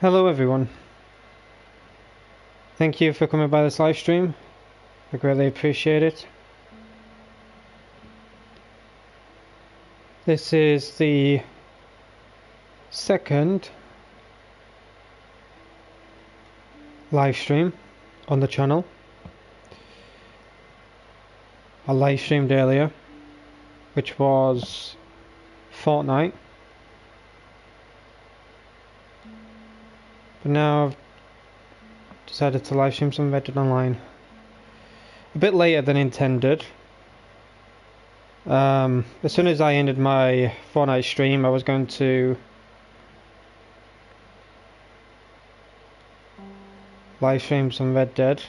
Hello everyone. Thank you for coming by this live stream. I greatly appreciate it. This is the second live stream on the channel. I live streamed earlier, which was Fortnite. But now I've decided to live stream some Reddit Online. A bit later than intended. As soon as I ended my Fortnite stream, I was going to live stream some Red Dead,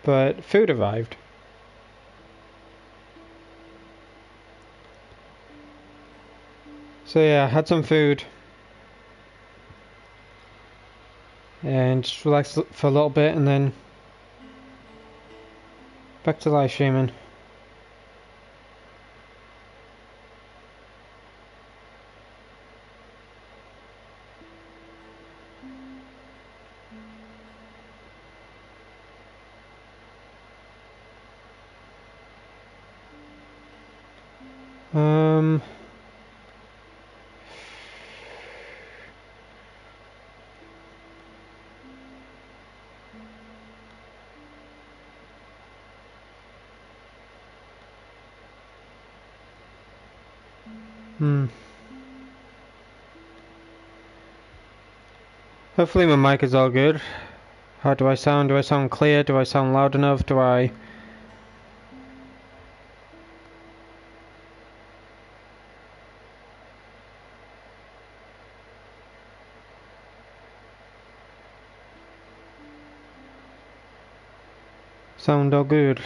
but food arrived. So yeah, I had some food and just relaxed for a little bit and then back to live streaming. Hopefully my mic is all good. How do I sound? Do I sound clear? Do I sound loud enough? Do I... sound all good?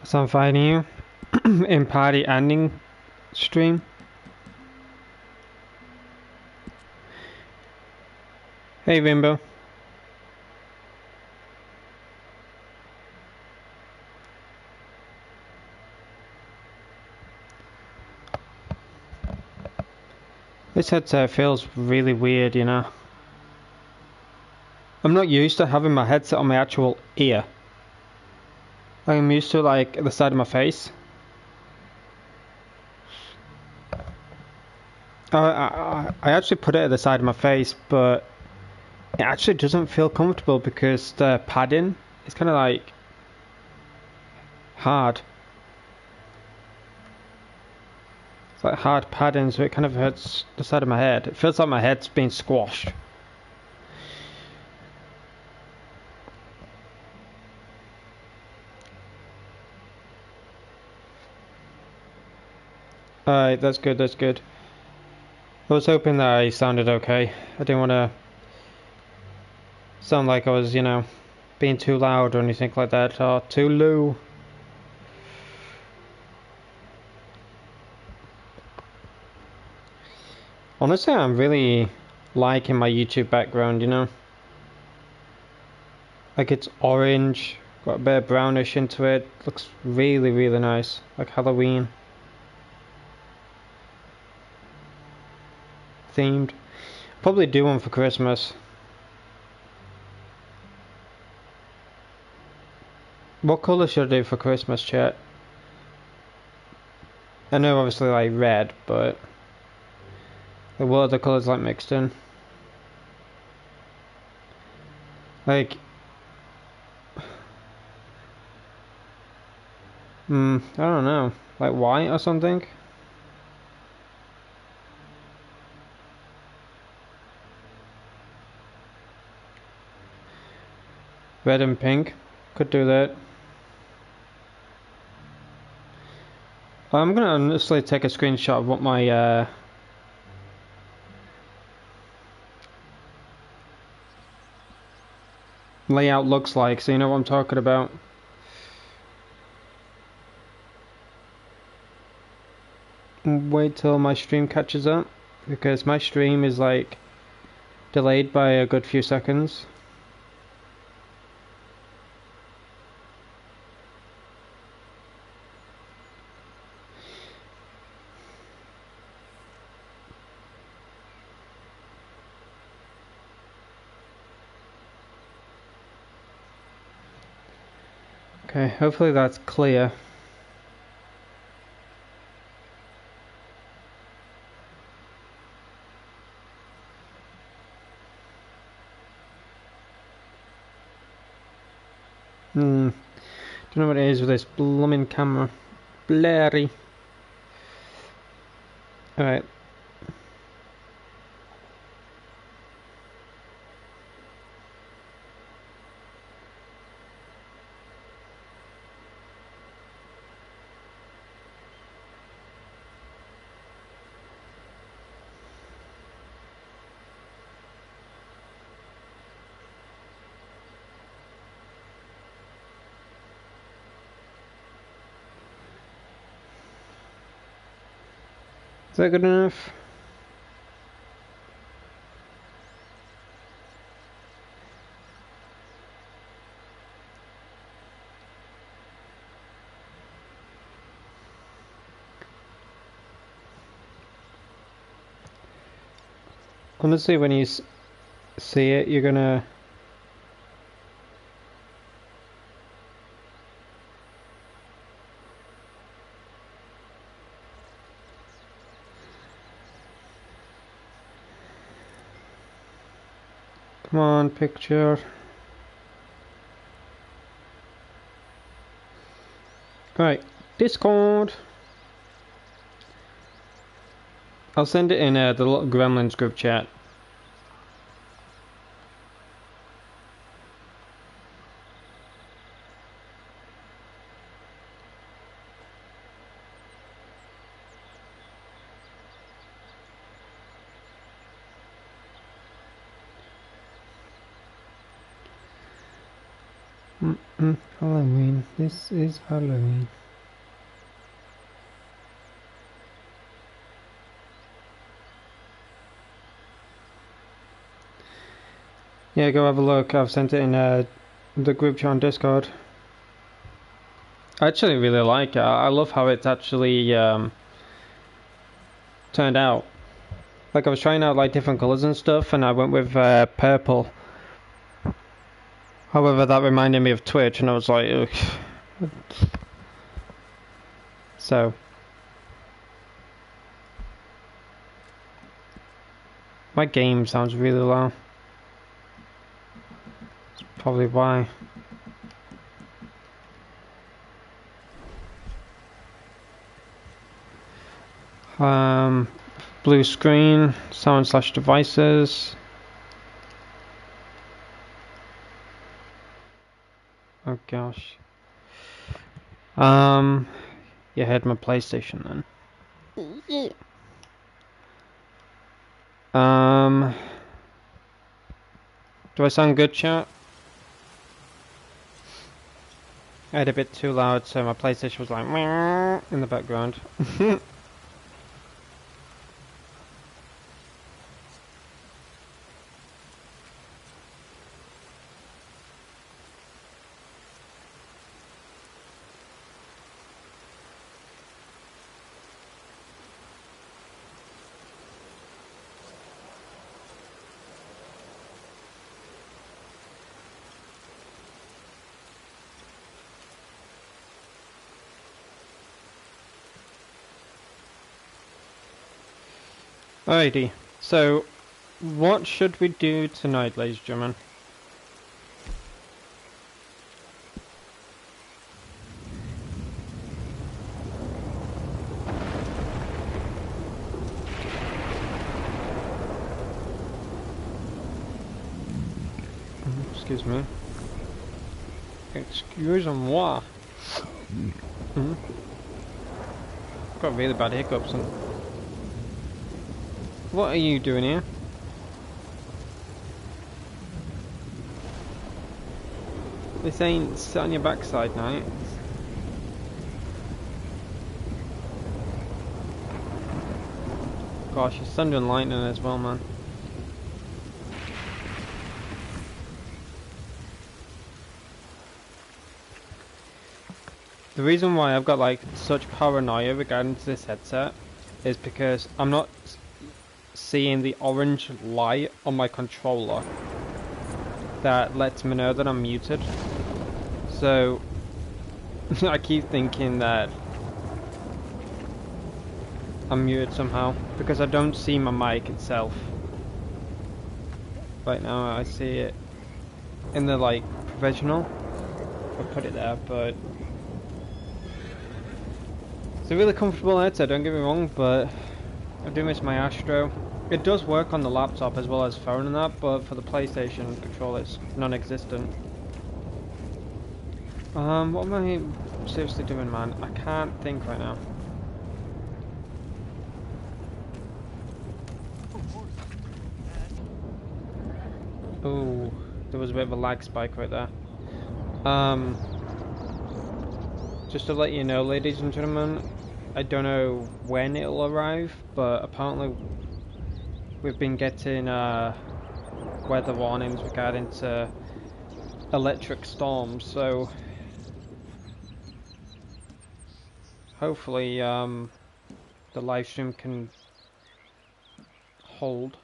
So I'm finding you in party ending stream. Hey Rainbow. This headset feels really weird, you know. I'm not used to having my headset on my actual ear. I'm used to like the side of my face. I actually put it at the side of my face, but it actually doesn't feel comfortable because the padding is kind of like hard. It's like hard padding, so it kind of hurts the side of my head. It feels like my head's being squashed. Alright, that's good, that's good. I was hoping that I sounded okay. I didn't want to sound like I was, you know, being too loud or anything like that, or too low. Honestly, I'm really liking my YouTube background, you know? Like it's orange, got a bit of brownish into it. Looks really, really nice. Like Halloween themed. Probably do one for Christmas. What colour should I do for Christmas, chat? I know obviously like red, but what other colours like mixed in? Like, I don't know. Like white or something? Red and pink. Could do that. I'm gonna honestly take a screenshot of what my layout looks like, so you know what I'm talking about. Wait till my stream catches up, because my stream is like delayed by a good few seconds. Okay, hopefully that's clear. Don't know what it is with this blooming camera. Blurry. Alright. Is that good enough? Honestly, when you see it, you're gonna... Come on, picture. Right, Discord. I'll send it in the little Gremlins group chat. Halloween. This is Halloween. Yeah, go have a look. I've sent it in the group chat on Discord. I actually really like it. I love how it's actually turned out. Like I was trying out like different colours and stuff, and I went with purple. However, that reminded me of Twitch, and I was like, ugh. So, my game sounds really low. That's probably why. Blue screen, sound/devices. Oh gosh. You had my PlayStation then. Do I sound good, chat? I had a bit too loud, so my PlayStation was like in the background. Alrighty, so what should we do tonight, ladies and gentlemen? Excuse me. Excusez-moi. Got really bad hiccups. And what are you doing here? This ain't sit on your backside night. Gosh, it's thunder and lightning as well, man. The reason why I've got like such paranoia regarding to this headset is because I'm not seeing the orange light on my controller that lets me know that I'm muted. So I keep thinking that I'm muted somehow because I don't see my mic itself. Right now I see it in the like professional. I put it there, but it's a really comfortable headset, don't get me wrong, but I do miss my Astro. It does work on the laptop as well as phone and that, but for the PlayStation controller it's non-existent. What am I seriously doing, man? I can't think right now. Oh, there was a bit of a lag spike right there. Just to let you know, ladies and gentlemen, I don't know when it'll arrive, but apparently we've been getting weather warnings regarding to electric storms, so hopefully the live stream can hold.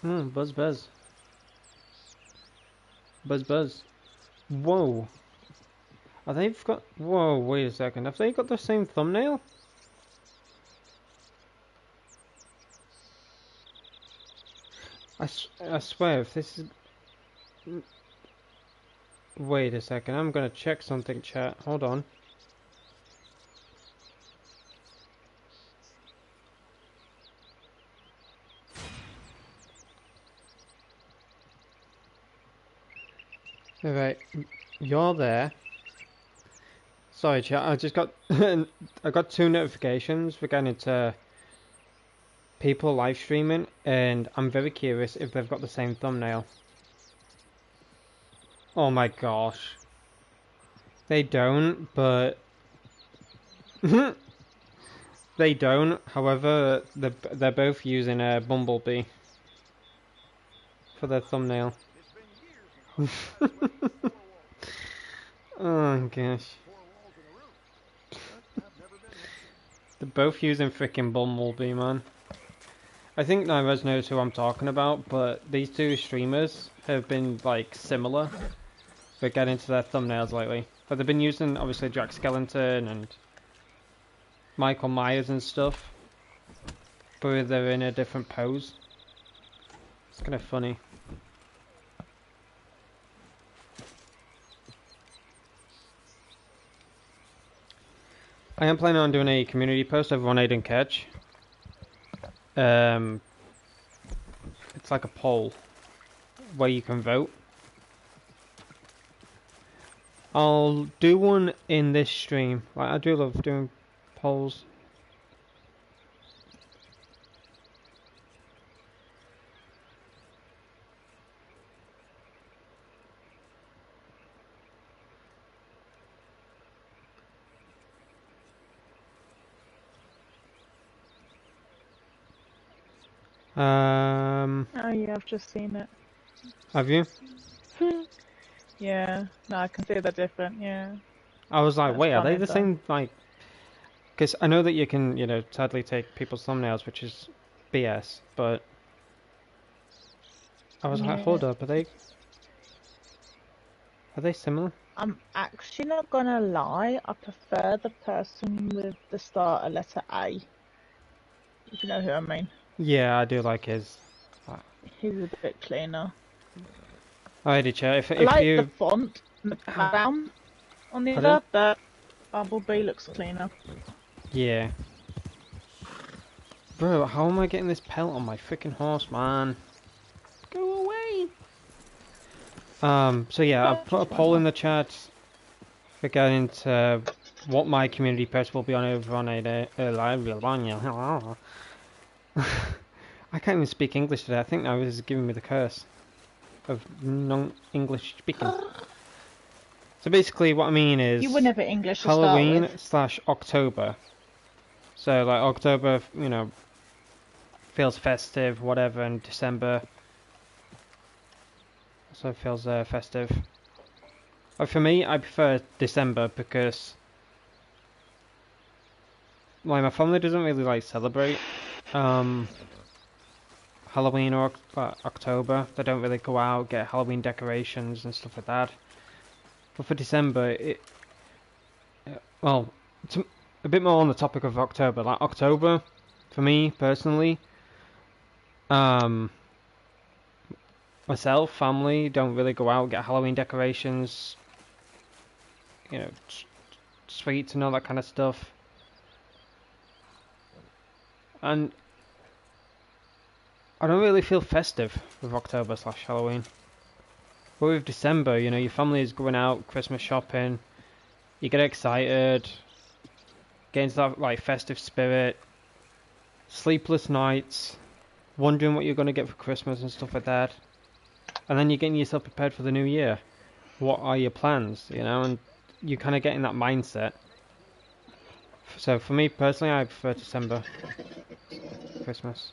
Buzz buzz. Buzz buzz. Whoa. Have they got... Whoa, wait a second. Have they got the same thumbnail? I swear, if this is... Wait a second, I'm gonna check something, chat. Hold on. Alright, you're there. Sorry, chat. I just got I got 2 notifications regarding to people live streaming, and I'm very curious if they've got the same thumbnail. Oh my gosh, they don't, but they don't. However, they're both using a Bumblebee for their thumbnail. Oh gosh. They're both using freaking Bumblebee, man. I think Nires knows who I'm talking about, but these 2 streamers have been like similar for getting to their thumbnails lately. But they've been using obviously Jack Skellington and Michael Myers and stuff, but they're in a different pose. It's kind of funny. I am planning on doing a community post over on Aidan Catch. It's like a poll where you can vote. I'll do one in this stream. Like, I do love doing polls. Oh yeah, I've just seen it. Have you? Yeah, no, I can see they're different, yeah. I was like, That's wait, are they funny, the though. same, like... Because I know that you can, you know, sadly take people's thumbnails, which is BS, but... I was like, Yeah. hold up, are they... Are they similar? I'm actually not gonna lie, I prefer the person with the starter letter A. If you know who I mean. Yeah, I do like his. He's a bit cleaner. Alrighty, chat. I If like the you, font and the ow, background on the pardon? other, but Bumblebee looks cleaner. Yeah. Bro, how am I getting this pelt on my freaking horse, man? Go away. So yeah, I've put a poll in the chat regarding to what my community post will be on over on a live. I can't even speak English today. I think now this is giving me the curse of non-English speaking. So basically, what I mean You were is never English to start with. Halloween/October. So like October, you know, feels festive, whatever, and December also feels festive. But for me, I prefer December because like my family doesn't really like celebrate Halloween or October. They don't really go out, get Halloween decorations and stuff like that. But for December, well, it's a bit more on the topic of October. Like October, for me personally, um, myself, family don't really go out, get Halloween decorations, you know, sweets and all that kind of stuff. And I don't really feel festive with October/Halloween. But with December, you know, your family is going out, Christmas shopping, you get excited, get into that like festive spirit, sleepless nights, wondering what you're going to get for Christmas and stuff like that. And then you're getting yourself prepared for the new year. What are your plans, you know? And you kind of get in that mindset. So for me personally, I prefer December, Christmas.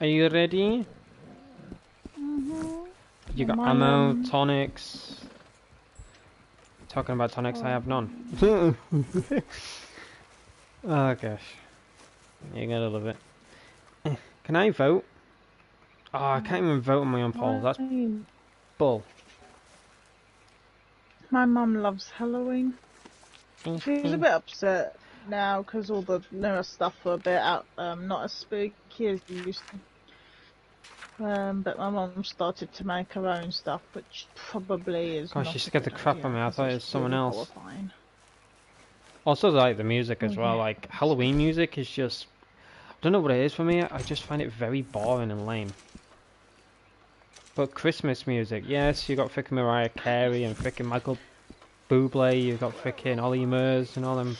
Are you ready? You got ammo, tonics. Talking about tonics, I have none. Oh gosh. You're gonna love it. Can I vote? Oh, I can't even vote on my own poll. That's bull. My mum loves Halloween. She's a bit upset now because all the newer stuff are a bit out, not as spooky as they used to. But my mum started to make her own stuff, which probably is Gosh, not she a scared the good crap out idea of me. I thought it was it's someone really else. horrifying. Also, like the music as well. Yeah. Like Halloween music is just, I don't know what it is for me. I just find it very boring and lame. But Christmas music, yes, you got frickin' Mariah Carey and frickin' Michael Bublé. You got frickin' Ollie Murs and all them.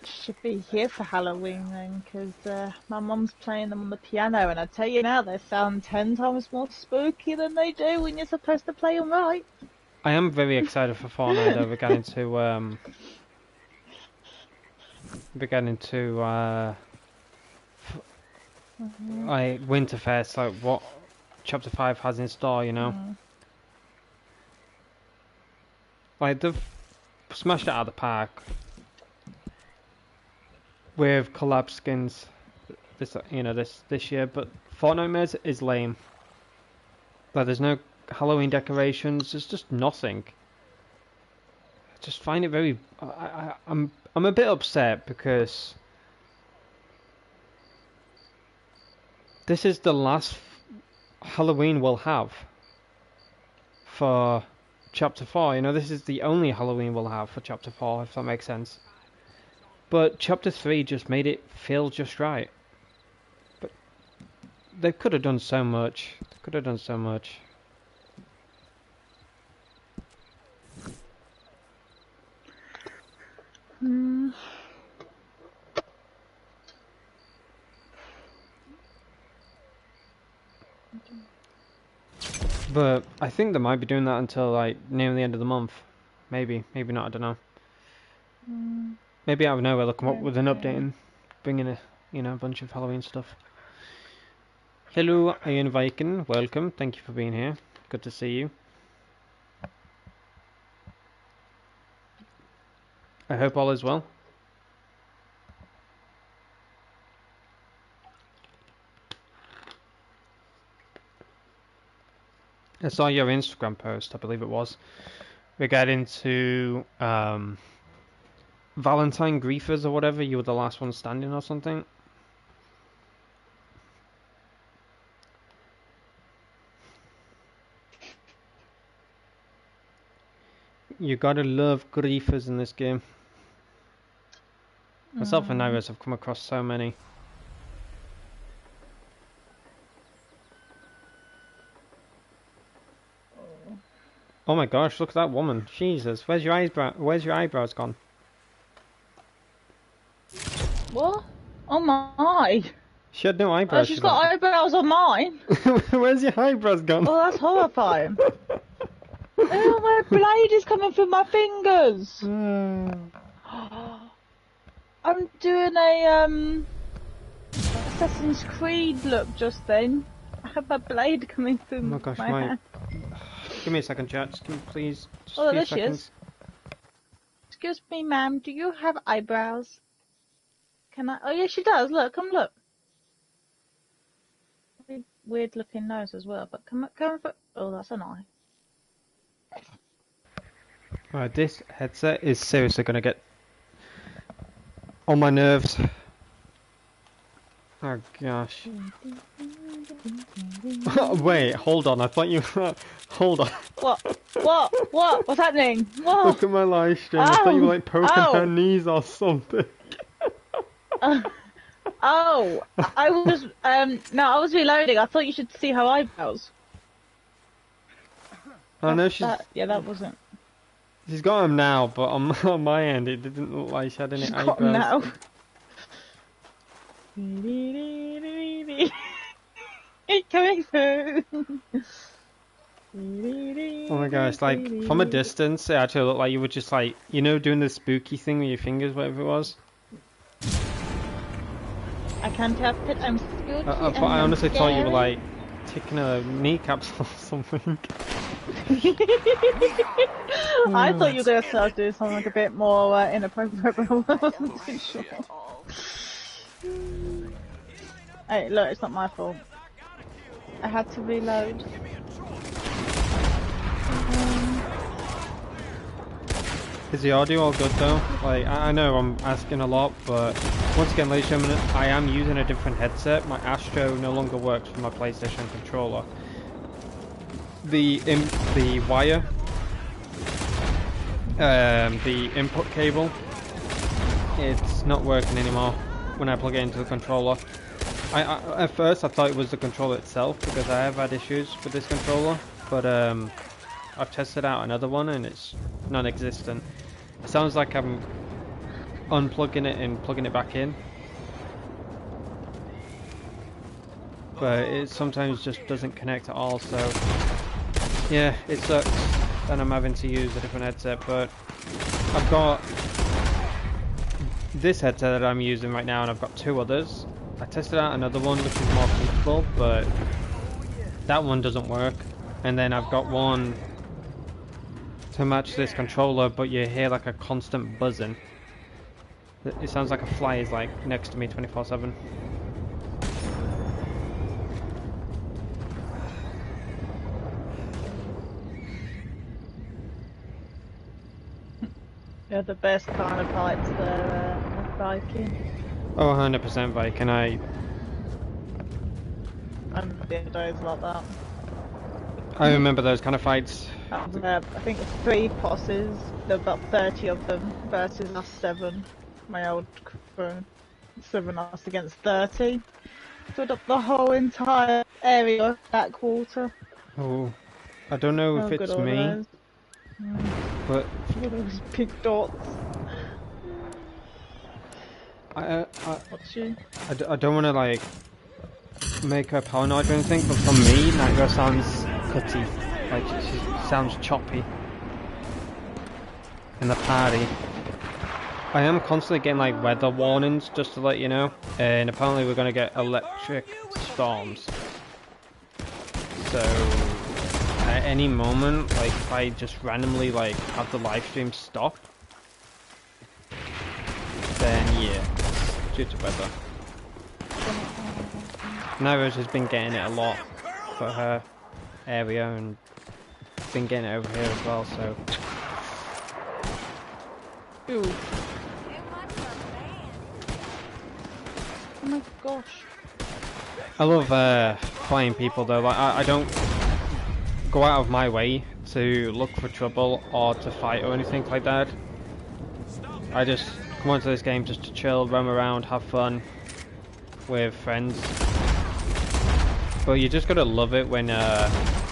Should be here for Halloween then, because my mum's playing them on the piano, and I tell you now, they sound 10 times more spooky than they do when you're supposed to play them right. I am very excited for Fortnite though. We're getting into like Winterfest, like what Chapter 5 has in store, you know. Like they've smashed it out of the park with collab skins this year, but Fortnite Mez is lame. Like there's no Halloween decorations, there's just nothing. I just find it very I'm a bit upset because this is the last Halloween we'll have for Chapter 4. You know, this is the only Halloween we'll have for Chapter 4, if that makes sense. But Chapter 3 just made it feel just right. But they could have done so much. They could have done so much. But I think they might be doing that until like near the end of the month. Maybe, maybe not, I don't know. Maybe out of nowhere they'll come up with an update and bring in a bunch of Halloween stuff. Hello, Ian Viking, welcome, thank you for being here. Good to see you. I hope all is well. I saw your Instagram post, I believe it was, regarding to Valentine griefers or whatever. You were the last one standing or something. You gotta love griefers in this game. Myself and Iris have come across so many. Oh my gosh, look at that woman. Jesus, where's your eyebrows gone? What? Oh my! She had no Oh, eyebrows. she's got eyebrows on mine. Where's your eyebrows gone? Oh, that's horrifying. Oh, my blade is coming through my fingers. I'm doing a Assassin's Creed look just then. I have my blade coming through Oh my gosh, my hand. Give me a second, chat. Just please. Just Oh, a few there she seconds. is. Excuse me, ma'am. Do you have eyebrows? Can I? Oh, yeah, she does. Look, come look. Weird looking nose as well, but come. Oh, that's an eye. Alright, this headset is seriously gonna get on my nerves. Oh gosh. Wait, hold on. I thought you. Hold on. What? What? What's happening? What? Look at my live stream. I thought you were like poking her Oh. knees or something. Oh, I was no, I was reloading. I thought you should see her eyebrows. I know she's. Yeah, that wasn't. She's got them now, but on my end, it didn't look like she had any She's eyebrows. got them now. Coming through. Oh my gosh, like from a distance, it actually looked like you were just like, you know, doing the spooky thing with your fingers, whatever it was. I can't help it. I'm spooky. I honestly thought you were like taking a kneecaps or something. I thought you were going to start doing something a bit more inappropriate, but I wasn't too sure. Hey, look, it's not my fault. I had to reload. Is the audio all good though? Like, I know I'm asking a lot, but once again, ladies and gentlemen, I am using a different headset. My Astro no longer works for my PlayStation controller. The wire, the input cable, it's not working anymore when I plug it into the controller. At first I thought it was the controller itself because I have had issues with this controller, but I've tested out another one and it's non-existent. It sounds like I'm unplugging it and plugging it back in, but it sometimes just doesn't connect at all, so yeah, it sucks and I'm having to use a different headset. But I've got this headset that I'm using right now and I've got two others. I tested out another one which is more comfortable, but that one doesn't work. And then I've got one to match this controller, but you hear like a constant buzzing. It sounds like a fly is like next to me 24/7. They're the best kind of pipes they're Viking. Oh, 100% Viking. And the days like that. I remember those kind of fights. I think it's 3 bosses, there were about 30 of them versus us 7. My old crew. 7 us against 30. Filled up the whole entire area, that quarter. Oh, I don't know if it's me, but all those big dots. What's you? I don't want to like make her paranoid or anything, but for me, Nightmare sounds cutty. Like she sounds choppy in the party. I am constantly getting like weather warnings, just to let you know, and apparently we're gonna get electric storms. So at any moment, like if I just randomly like have the live stream stop, then yeah, it's due to weather. Nairo's has been getting it a lot for her. area and been getting it over here as well, so... Ooh. Oh my gosh. I love playing people though, like I don't go out of my way to look for trouble or to fight or anything like that. I just come onto this game just to chill, roam around, have fun with friends. But you just gotta love it when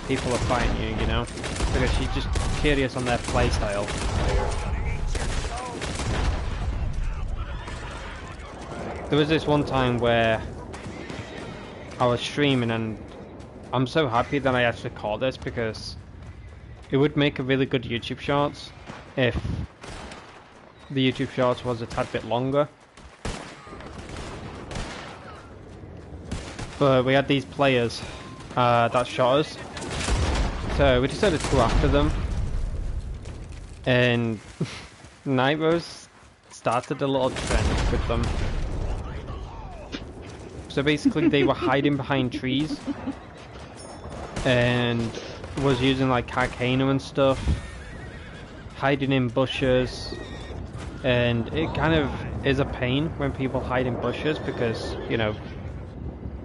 people are fighting you, you know? Because you're just curious on their playstyle. There was this one time where I was streaming, and I'm so happy that I actually caught this because it would make a really good YouTube Shorts if the YouTube Shorts was a tad bit longer. But we had these players that shot us, so we decided to go after them, and Nightcaffe started a little trend with them. So basically they were hiding behind trees and was using like Arcana and stuff, hiding in bushes, and it kind of is a pain when people hide in bushes because, you know,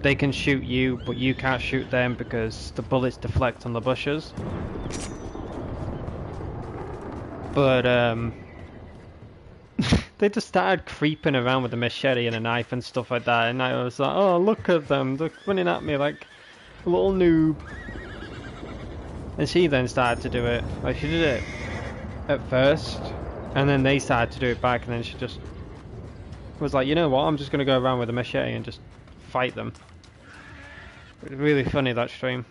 they can shoot you but you can't shoot them because the bullets deflect on the bushes. But they just started creeping around with a machete and a knife and stuff like that, and I was like, oh, look at them, they're running at me like a little noob. And she then started to do it, like she did it at first, and then they started to do it back, and then she just was like, you know what, I'm just going to go around with a machete and just fight them. It was really funny, that stream.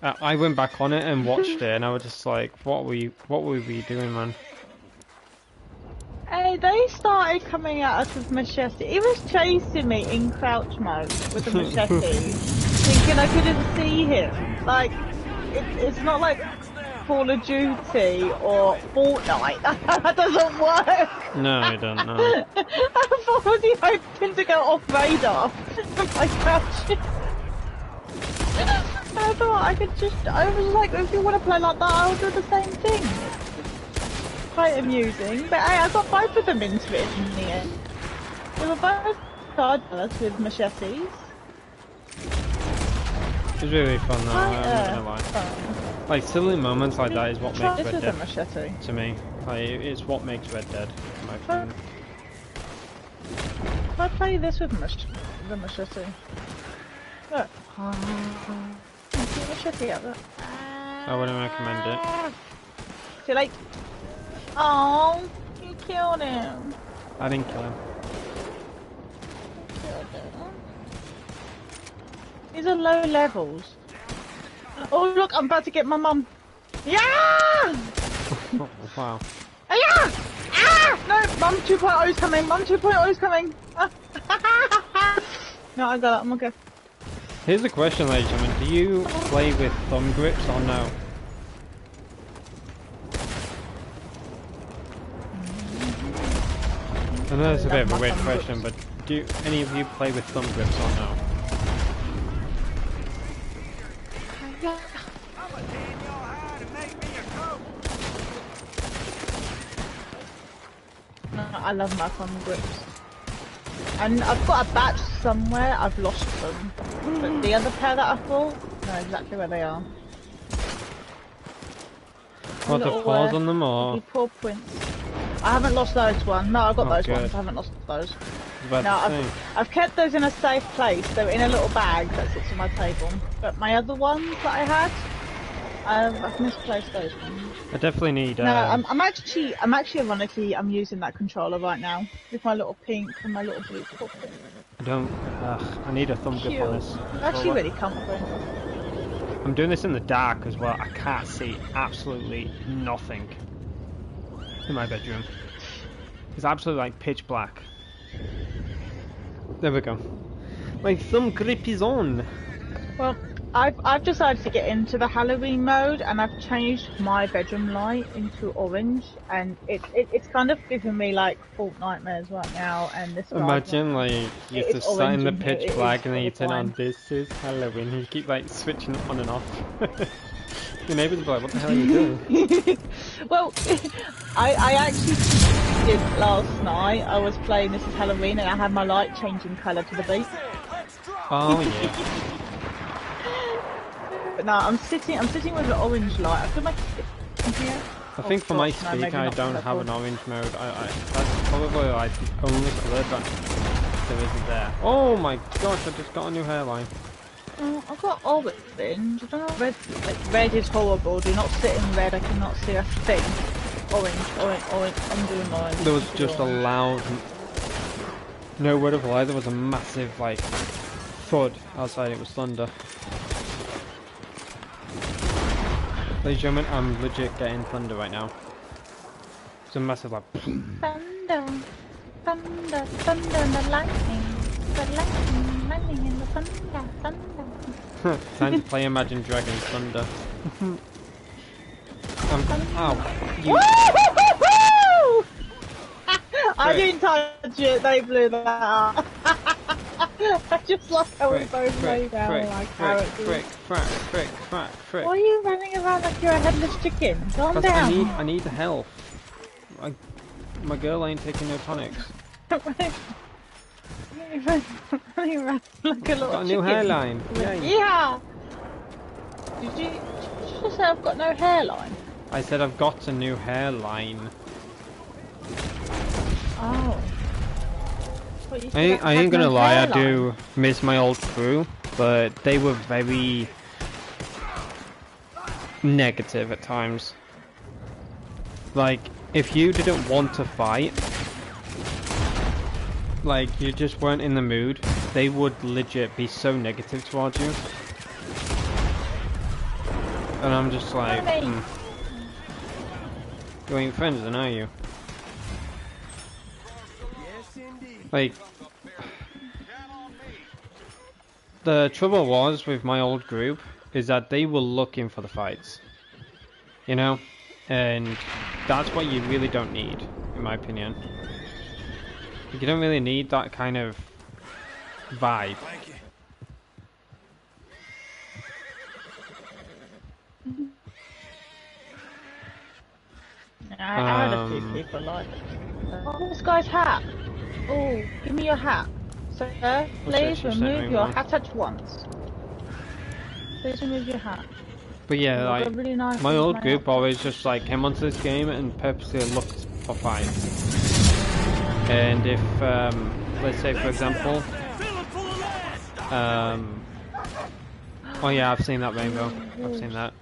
I went back on it and watched it, and I was just like, what were we doing, man? Hey, they started coming at us with machete. He was chasing me in crouch mode with a machete, thinking I couldn't see him. Like, it's not like Call of Duty or Fortnite. That doesn't work. No, I don't know. I thought, was he hoping to go off radar? My crouching. I thought I could just. I was like, if you want to play like that, I'll do the same thing. Quite amusing, but hey, I got both of them into it in the end. They were both cardless with machetes. It was really fun though, I'm not gonna lie. Like, silly moments like that is what makes Red Dead machete. To me. Like, it's what makes Red Dead, in my opinion. If I play this with the machete. Look. Machete out there. I wouldn't recommend it. Too late. Oh, you killed him. I didn't kill him. These are low levels. Oh look, I'm about to get my mum. Yeah! Oh, wow. Yeah! Ah! No, Mum 2.0 is coming. Mum 2.0 is coming. No, I got it. I'm okay. Here's the question, ladies and gentlemen. Do you play with thumb grips or no? I know it's a bit of a weird question, but do any of you play with thumb grips or no? No, I love my thumb grips. And I've got a batch somewhere, I've lost them. But the other pair that I bought, know exactly where they are. What, the paws on them or? The paw prints. I haven't lost those ones. No, I've got those good. ones. I haven't lost those. No, I've kept those in a safe place. They're in a little bag that sits on my table. But my other ones that I had, I've misplaced those ones. I definitely need. No, I'm actually ironically, I'm using that controller right now with my little pink and my little blue paw print. I don't. I need a thumb grip on this. It's actually really comfortable. I'm doing this in the dark as well. I can't see absolutely nothing in my bedroom. It's absolutely like pitch black. There we go. My thumb grip is on. Well, I've decided to get into the Halloween mode, and I've changed my bedroom light into orange, and it's kind of giving me like fault nightmares right now. And this guard right Imagine now, like you're it is just sat in orange the in here. pitch It is black and then you turn on horrifying. this is Halloween. You keep like switching it on and off. Your neighbours will be like, what the hell are you doing? Well, I actually did last night. I was playing This Is Halloween, and I had my light changing colour to the beat. Oh yeah. But no, I'm sitting with an orange light. I feel like here. I think for my speaker I don't have an orange mode. That's probably like the only colour that there isn't there. Oh my gosh, I just got a new hairline. I've got orange. I don't know. Red is horrible. Do not sit in red. I cannot see a thing. Orange. I'm doing orange. There was just a loud, no word of a lie, there was a massive like thud outside. It was thunder. Ladies and gentlemen, I'm legit getting thunder right now. It's a massive like Thunder, the lightning in the thunder. time to play Imagine Dragons Thunder. Ow. You... I didn't touch it, they blew that up. Just like I was both laid down like characters. Frick. Why are you running around like you're a headless chicken? Calm down. I need the health. My girl ain't taking no tonics. Running around like a little Got a new hairline. Yay. Yeah. Did you just say I've got no hairline? I said I've got a new hairline. Oh. I ain't gonna lie, I do miss my old crew, but they were very negative at times. Like, if you didn't want to fight, like you just weren't in the mood, they would legit be so negative towards you. And I'm just like, you ain't friends then, are you? Like, the trouble was with my old group is that they were looking for the fights, you know, and that's what you really don't need, in my opinion. You don't really need that kind of vibe. I had a few people like, oh, this guy's hat. Oh, give me your hat. Sir, please remove your hat at once. Please remove your hat. But yeah, like, really nice my old group always just like came onto this game and purposely looked for fights. And if, let's say for example, oh yeah, I've seen that rainbow. I've seen that.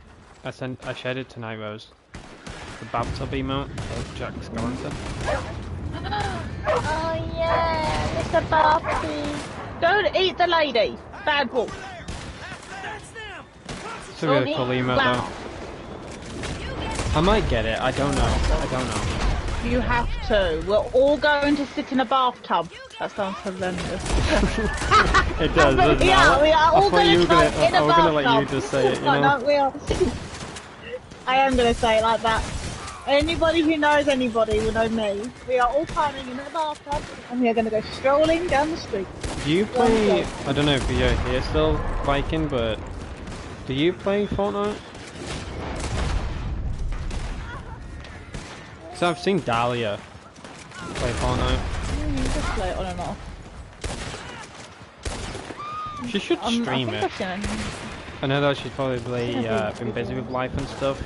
I shared it to Night Rose. The bathtub emote of Jack Skellington. Oh yeah, Mr. Barty. Don't eat the lady. Bad wolf. It's a really cool emote though. I might get it, I don't know. You have to. We're all going to sit in a bathtub. That sounds horrendous. It does, doesn't it? We are all going to try in a bathtub. We're going to let you just say it, you know? No, we are. I am going to say it like that. Anybody who knows anybody will know me. We are all climbing in a bathtub and we are going to go strolling down the street. Do you play, I don't know if you're here still, Viking, but do you play Fortnite? So I've seen Dahlia play Fortnite. You just play it on and off. She should stream it. I know that she's probably been busy with life and stuff.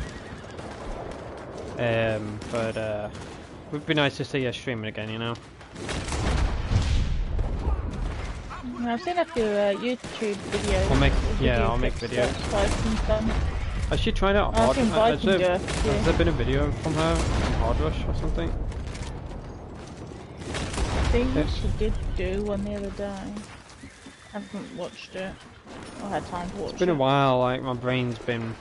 But it would be nice to see her streaming again, you know. I've seen a few YouTube videos. I'll make videos. Has she tried out Hard? Has there been a video from her on Hard Rush or something? I think she did do one the other day. I haven't watched it. I had time to watch it. It's been a while, like my brain's been...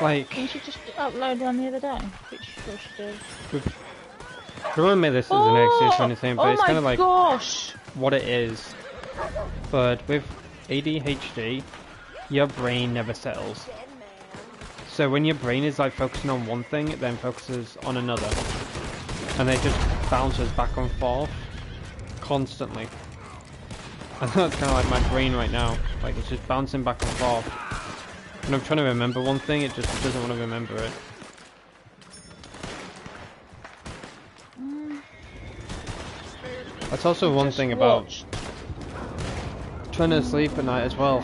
Like... Didn't she just upload one the other day? Which she did. I don't want to make this as an excuse or anything, but it's kind of like gosh. what it is. But with ADHD, your brain never settles. So when your brain is like focusing on one thing, it then focuses on another. And it just bounces back and forth constantly. And that's kind of like my brain right now. Like it's just bouncing back and forth. When I'm trying to remember one thing, it just doesn't want to remember it. That's also one thing about trying to sleep at night as well.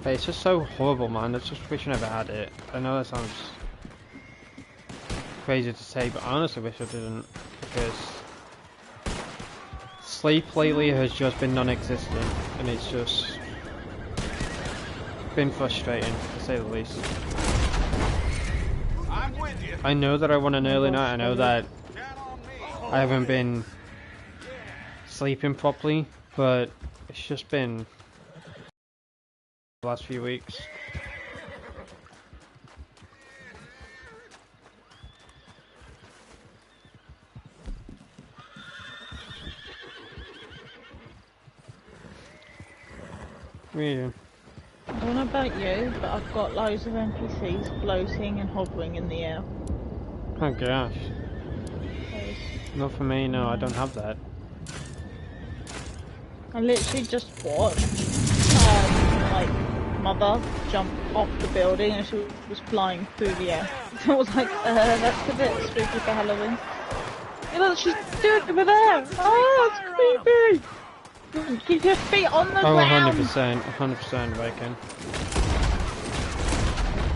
But it's just so horrible, man. I just wish I never had it. I know that sounds crazy to say, but I honestly wish I didn't, because sleep lately has just been non-existent, and it's just been frustrating, to say the least. I know that I want an early night. I know that I haven't been sleeping properly, but it's just been the last few weeks. Yeah. I don't know about you, but I've got loads of NPCs floating and hovering in the air. Oh gosh. Not for me, no, I don't have that. I literally just watched, like, Mother jump off the building and she was flying through the air. I was like, that's a bit spooky for Halloween. You know, she's doing it over there! Oh, it's creepy! Keep your feet on the ground! 100%, Viking.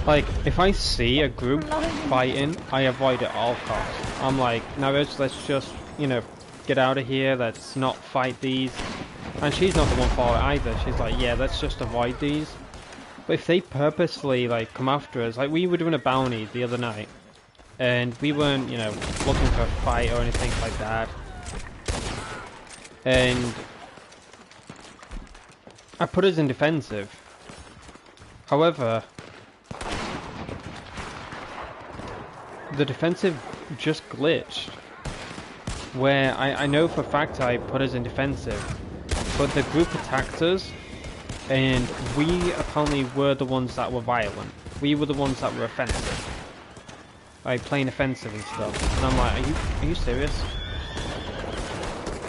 Like, if I see a group fighting, I avoid it at all costs. I'm like, no, let's just, you know, get out of here, let's not fight these. And she's not the one for it either. She's like, yeah, let's just avoid these. But if they purposely, like, come after us, like, we were doing a bounty the other night, and we weren't, you know, looking for a fight or anything like that. And I put us in defensive. However, the defensive just glitched. Where I know for a fact I put us in defensive, but the group attacked us, and we apparently were the ones that were violent. We were the ones that were offensive. Like playing offensive and stuff. And I'm like, are you serious?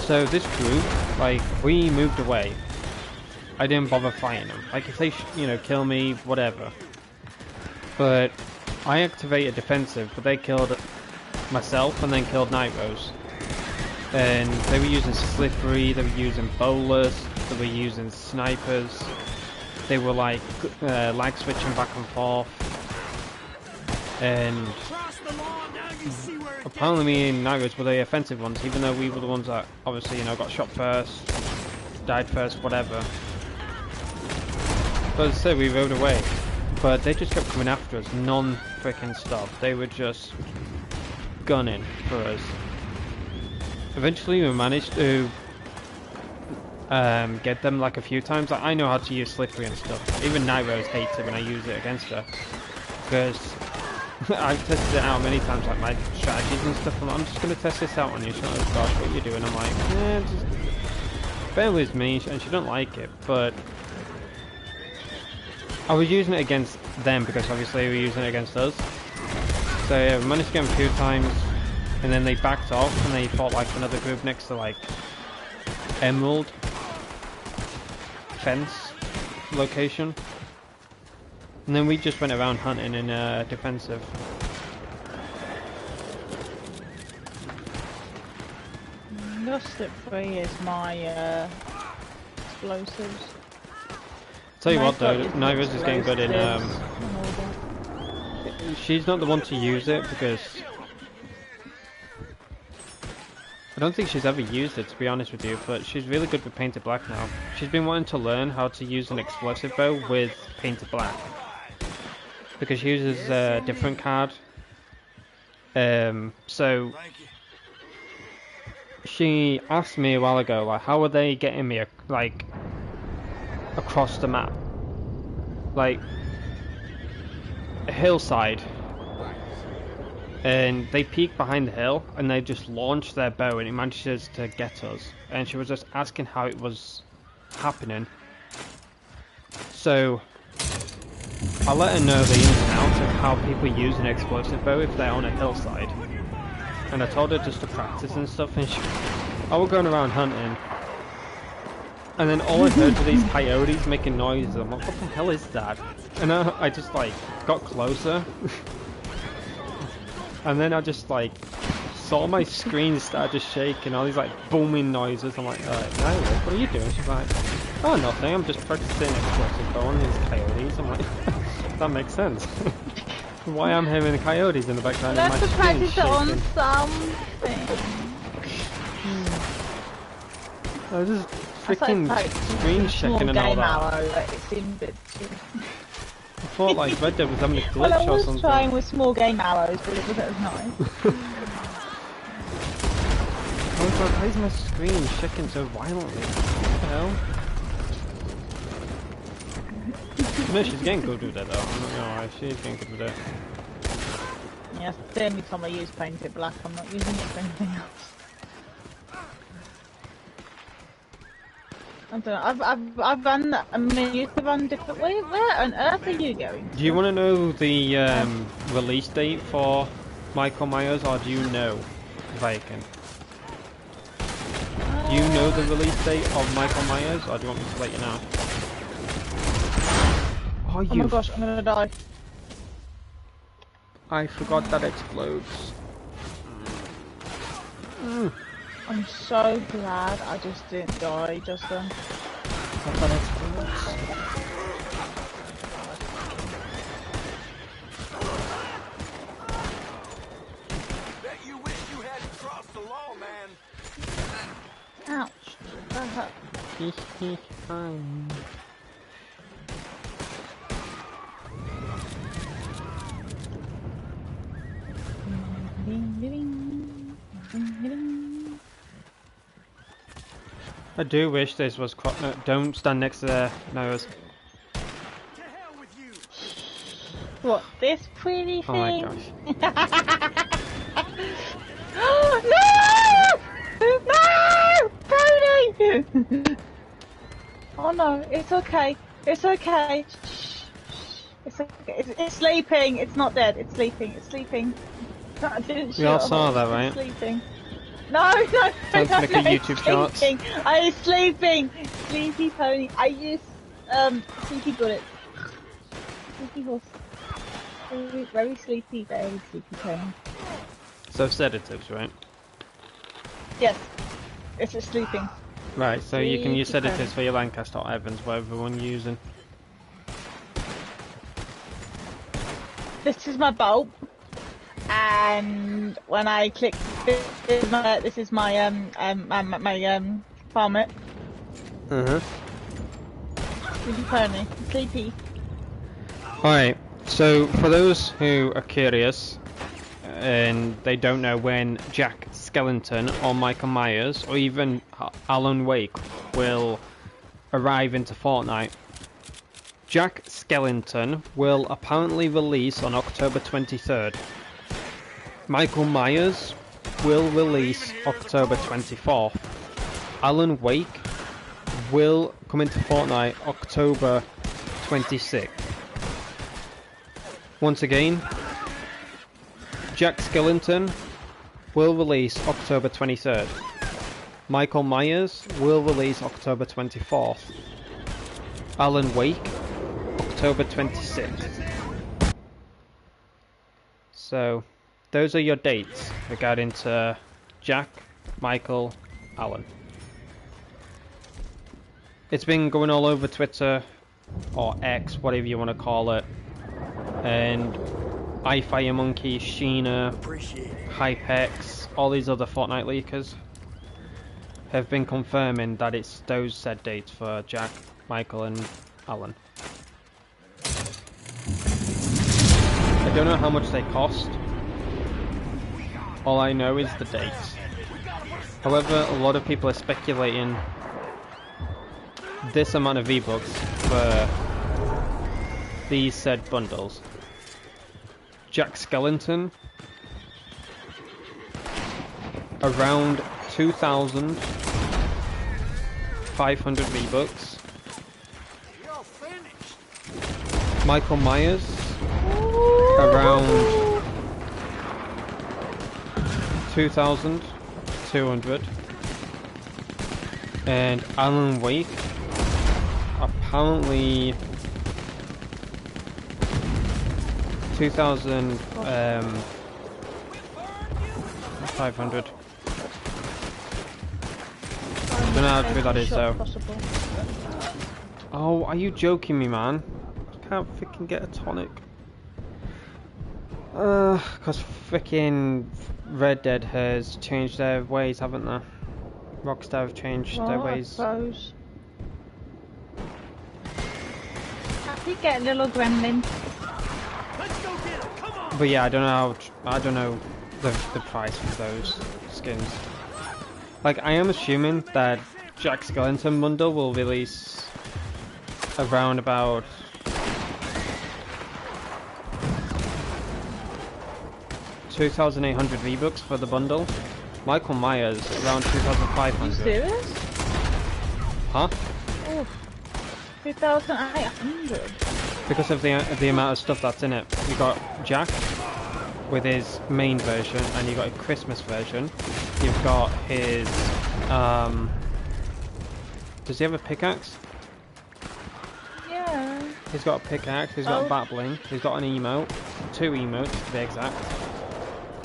So this group, like, we moved away. I didn't bother fighting them. Like, if they, you know, kill me, whatever. But I activated defensive, but they killed myself and then killed Night Rose. And they were using slippery, they were using bowlers, they were using snipers. They were like lag switching back and forth. And apparently me and Night Rose were the offensive ones, even though we were the ones that obviously, you know, got shot first, died first, whatever. But as I said, we rode away. But they just kept coming after us, non-freaking stop. They were just gunning for us. Eventually we managed to get them like a few times. Like, I know how to use slippery and stuff. Even Night Rose hates it when I use it against her. Because I've tested it out many times, like my strategies and stuff. I'm just going to test this out on you. She's like, oh gosh, what are you doing? I'm like, just bear with me. And she don't like it, but I was using it against them because obviously we were using it against us. So yeah, we managed to get them a few times, and then they backed off and they fought like another group next to like Emerald fence location. And then we just went around hunting in defensive. Your slippery is my explosives. Tell you what though, Night Rose is getting good in she's not the one to use it because I don't think she's ever used it, to be honest with you, but she's really good with Painted Black now. She's been wanting to learn how to use an explosive bow with Painted Black because she uses a different card. So she asked me a while ago, like, how are they getting me like across the map, like a hillside, and they peek behind the hill and they just launch their bow and it manages to get us. And she was just asking how it was happening. So I let her know the ins and outs of how people use an explosive bow if they're on a hillside. And I told her just to practice and stuff, and I was going around hunting. And then all I heard were these coyotes making noises. I'm like, what the hell is that? And I just like got closer. And then I just like saw my screen start just shaking, all these like booming noises. I'm like, what are you doing? She's like, oh, nothing, I'm just practicing explosive bow on these coyotes. I'm like, that makes sense. Why I'm hearing the coyotes in the background of my screen practice it shaking. on something. I was just freaking screen shaking and all that. It seemed a bit too... I thought like Red Dead was having a glitch Well, I or was something. trying with small game arrows, but it wasn't as nice. I was like, why is my screen shaking so violently? What the hell? No, she's getting good with it though. I'm not gonna lie, she's getting good with it. Yeah, the only time I use painted black, I'm not using it for anything else. I don't know, I've run that, I mean, I used to run different ways. Where on earth are you going to? Do you want to know the release date for Michael Myers, or do you know if I can? Do you know the release date of Michael Myers, or do you want me to let you know? Oh, Oh my gosh, I'm gonna die. I forgot that explodes. I'm so glad I just didn't die just then. That explodes. Bet you wish you hadn't crossed the law, man. Ouch. That hurt. I do wish this was no, don't stand next to their nose. To hell with you. What, this pretty thing? Oh my gosh. No! No! Tony! Oh no, it's okay. It's okay. It's okay. It's sleeping. It's not dead. It's sleeping. It's sleeping. I didn't shoot. We all saw that, right? It's sleeping. No, Time to make a YouTube short. I was sleeping. Sleepy pony. I used sleepy bullets. Sleepy horse. Very, very sleepy pony. So sedatives, right? Yes. It's just sleeping. Right, so you can use Sleepy sedatives pony. for your Lancaster or Evans, whatever one you're using. This is my bulb. And when I click this is my vomit. Sleepy pony. Sleepy. Alright, so for those who are curious and they don't know when Jack Skellington or Michael Myers or even Alan Wake will arrive into Fortnite, Jack Skellington will apparently release on October 23rd. Michael Myers will release October 24th. Alan Wake will come into Fortnite October 26th. Once again, Jack Skellington will release October 23rd. Michael Myers will release October 24th. Alan Wake, October 26th. So, those are your dates regarding to Jack, Michael, Alan. It's been going all over Twitter, or X, whatever you want to call it. And iFireMonkey, Sheena, Hypex, all these other Fortnite leakers have been confirming that it's those said dates for Jack, Michael and Alan. I don't know how much they cost. All I know is the dates. However, a lot of people are speculating this amount of V-Bucks for these said bundles. Jack Skellington, around 2,500 500 V-Bucks. You're finished. Michael Myers, around 2,200. And Alan Wake, apparently 2,500. Don't know how true that is though. Oh, are you joking me, man? I can't freaking get a tonic. Cause freaking Red Dead has changed their ways, haven't they? Rockstar have changed their ways. I suppose. Happy get a little gremlin. Let's go get him. Come on. But yeah, I don't know. I don't know the price for those skins. Like, I am assuming that Jack Skellington bundle will release around about 2,800 V-Bucks for the bundle. Michael Myers around 2,500. Serious? Huh? Oh, 2,800. Because of the amount of stuff that's in it. You got Jack with his main version, and you got a Christmas version. You've got his does he have a pickaxe? Yeah. He's got a pickaxe, he's got a bat bling, he's got an emote, 2 emotes to be exact.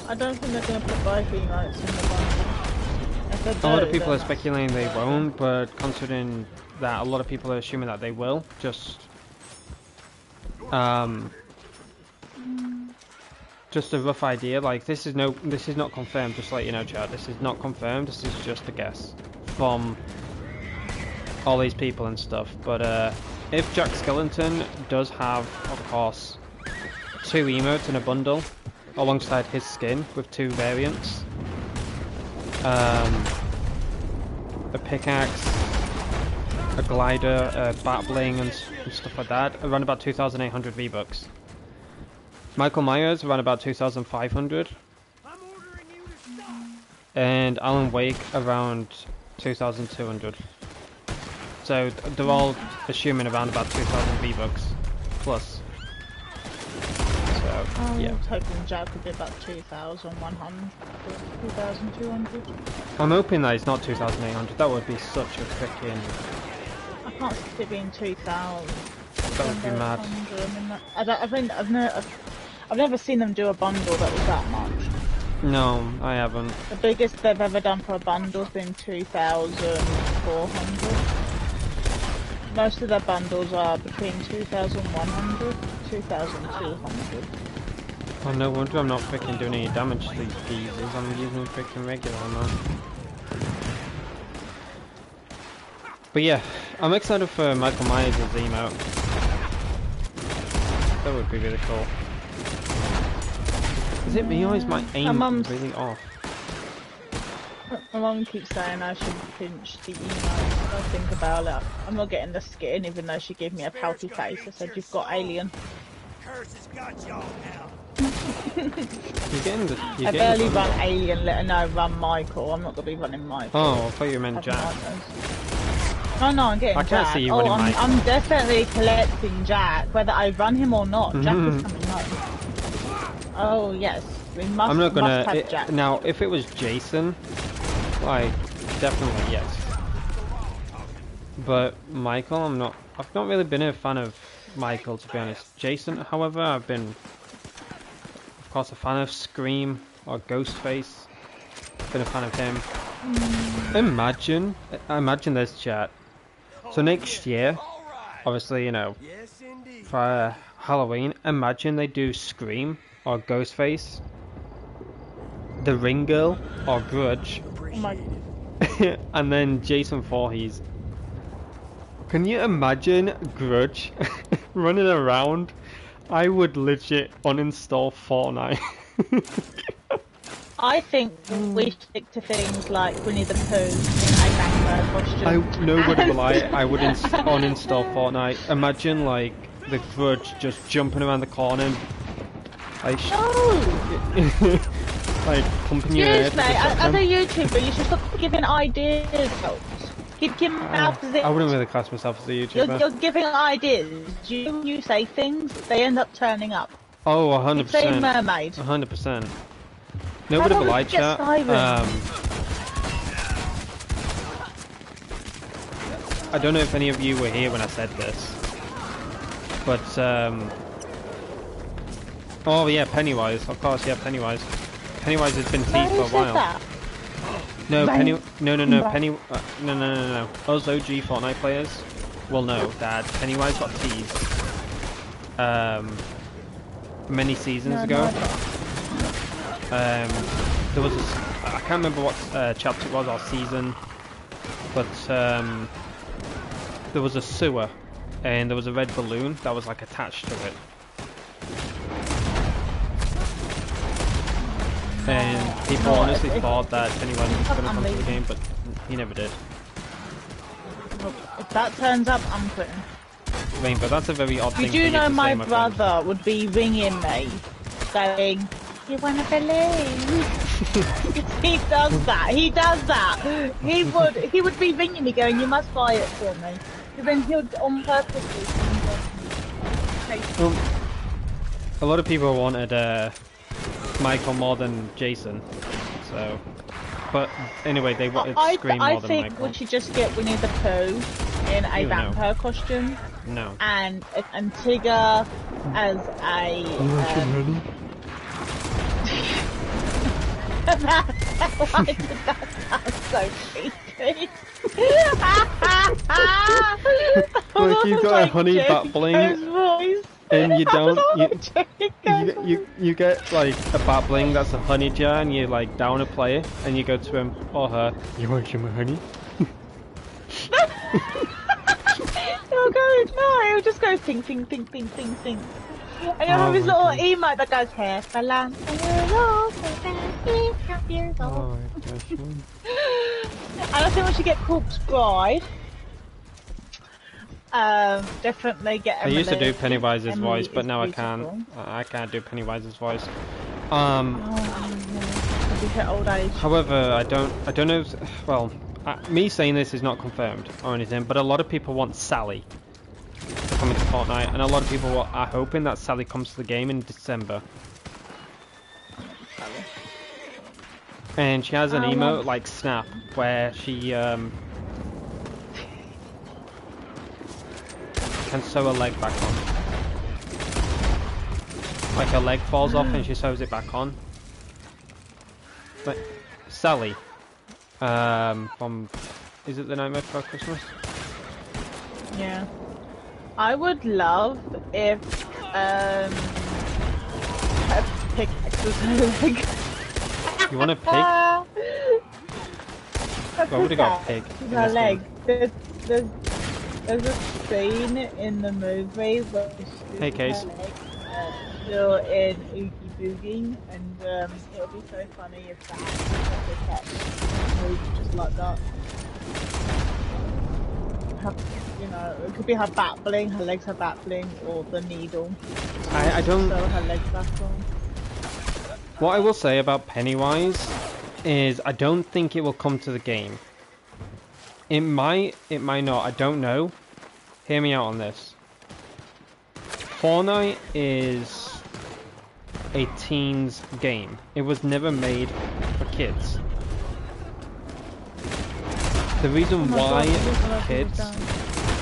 I don't think they're going to put both emotes in the bundle. If they do, A lot of people are then speculating they won't, but considering that a lot of people are assuming that they will, just a rough idea. Like, this is not confirmed, just to let you know, Chad. This is not confirmed, this is just a guess from all these people and stuff. But if Jack Skellington does have, of course, 2 emotes in a bundle alongside his skin with 2 variants, a pickaxe, a glider, a bat bling, and stuff like that, around about 2,800 V-Bucks. Michael Myers around about 2,500, and Alan Wake around 2,200. So they're all assuming around about 2,000 V-Bucks plus. So yeah. I was hoping Jack would be about 2,100, 2,200. I'm hoping that it's not 2,800. That would be such a freaking. I can't see it being 2,000. That would be mad. I've never seen them do a bundle that was that much. No, I haven't. The biggest they've ever done for a bundle has been 2,400. Most of their bundles are between 2,100 and 2,200. Oh, no wonder I'm not freaking doing any damage to these geezers. I'm using freaking regular ammo. But yeah, I'm excited for Michael Myers' emote. That would be really cool. Is it me or is my aim really off? My mum keeps saying I should pinch the emote. I think about it. I'm not getting the skin, even though she gave me a pouty face. I said, "You've got alien." Curse has got y'all now. You're getting the. I barely run alien, let alone run Michael. I'm not going to be running Michael. Oh, I thought you meant Jack. Oh no, I'm getting Jack. I can't see you running Michael. I'm definitely collecting Jack, whether I run him or not. Jack is coming home. Oh yes, we must. I'm not gonna. Have Jack. Now, if it was Jason, like definitely yes. But Michael, I'm not. I've not really been a fan of Michael, to be honest. Jason, however, I've been, of course, a fan of Scream or Ghostface. Been a fan of him. Imagine this, chat. So next year, obviously, you know, for Halloween, imagine they do Scream or Ghostface, The Ring Girl or Grudge, and then Jason Voorhees. Can you imagine Grudge running around? I would legit uninstall Fortnite. I think we stick to things like Winnie the Pooh in a costume. Nobody will lie, I would uninstall Fortnite. Imagine like the Grudge just jumping around the corner. Like, like pumping your head. Excuse me, as a YouTuber, you should stop giving ideas out. Keep your mouth to I wouldn't it. really class myself as a YouTuber. You're giving ideas. You say things, they end up turning up. Oh, Keep saying 100%. mermaid. 100%. No How bit of a about we light get chat. Siren? I don't know if any of you were here when I said this, but oh yeah, Pennywise. Of course, yeah, Pennywise. Pennywise has been teased for a Who said while. that? No, Right. no, Penny, no. Us OG Fortnite players will know that Pennywise got teased many seasons ago. There was I can't remember what chapter it was or season, but there was a sewer and there was a red balloon that was like attached to it. And people honestly thought that Pennywise was going to come to the game, but he never did. If that turns up, I'm quitting. But that's a very odd thing You for you do know to my say, my friend. brother would be ringing me, saying, "You wanna believe?" He does that. He does that. He would be ringing me, going, "You must buy it for me." And then he would on purpose. A lot of people wanted Michael more than Jason, so. But anyway, they wanted Scream more than Michael. I think we should just get Winnie the Pooh in a vampire costume. No. And Tigger as a. Why did that sound so creepy? Like you've got a honey babbling, and you don't. You get like a babbling that's a honey jar, and you like down a player, and you go to him or her. You want some honey? He'll just go think. And you'll have his little emote that goes here for lunch. Oh my gosh, man. And I think we should get Corpse Bride. Definitely get Emily. I used to do Pennywise's Emily voice, but now I beautiful. can't. I can't do Pennywise's voice. Old age. However, I don't know. Well, me saying this is not confirmed or anything, but a lot of people want Sally to come into Fortnite, and a lot of people are hoping that Sally comes to the game in December. And she has an emote like Snap, where she can sew a leg back on. Like her leg falls off and she sews it back on. Like Sally, from is it The Nightmare Before Christmas? Yeah. I would love if a pickaxe was her leg. You want a pig? Well, would have got a pig. Her leg. There's a scene in the movie where hey, Case. still in Oogie Boogie, and it would be so funny if that pickaxe moved just like that. You know, it could be her battling, her legs are battling, or the needle. I don't. So her legs back on. What I will say about Pennywise is I don't think it will come to the game. It might not, I don't know. Hear me out on this. Fortnite is a teens game. It was never made for kids. The reason why kids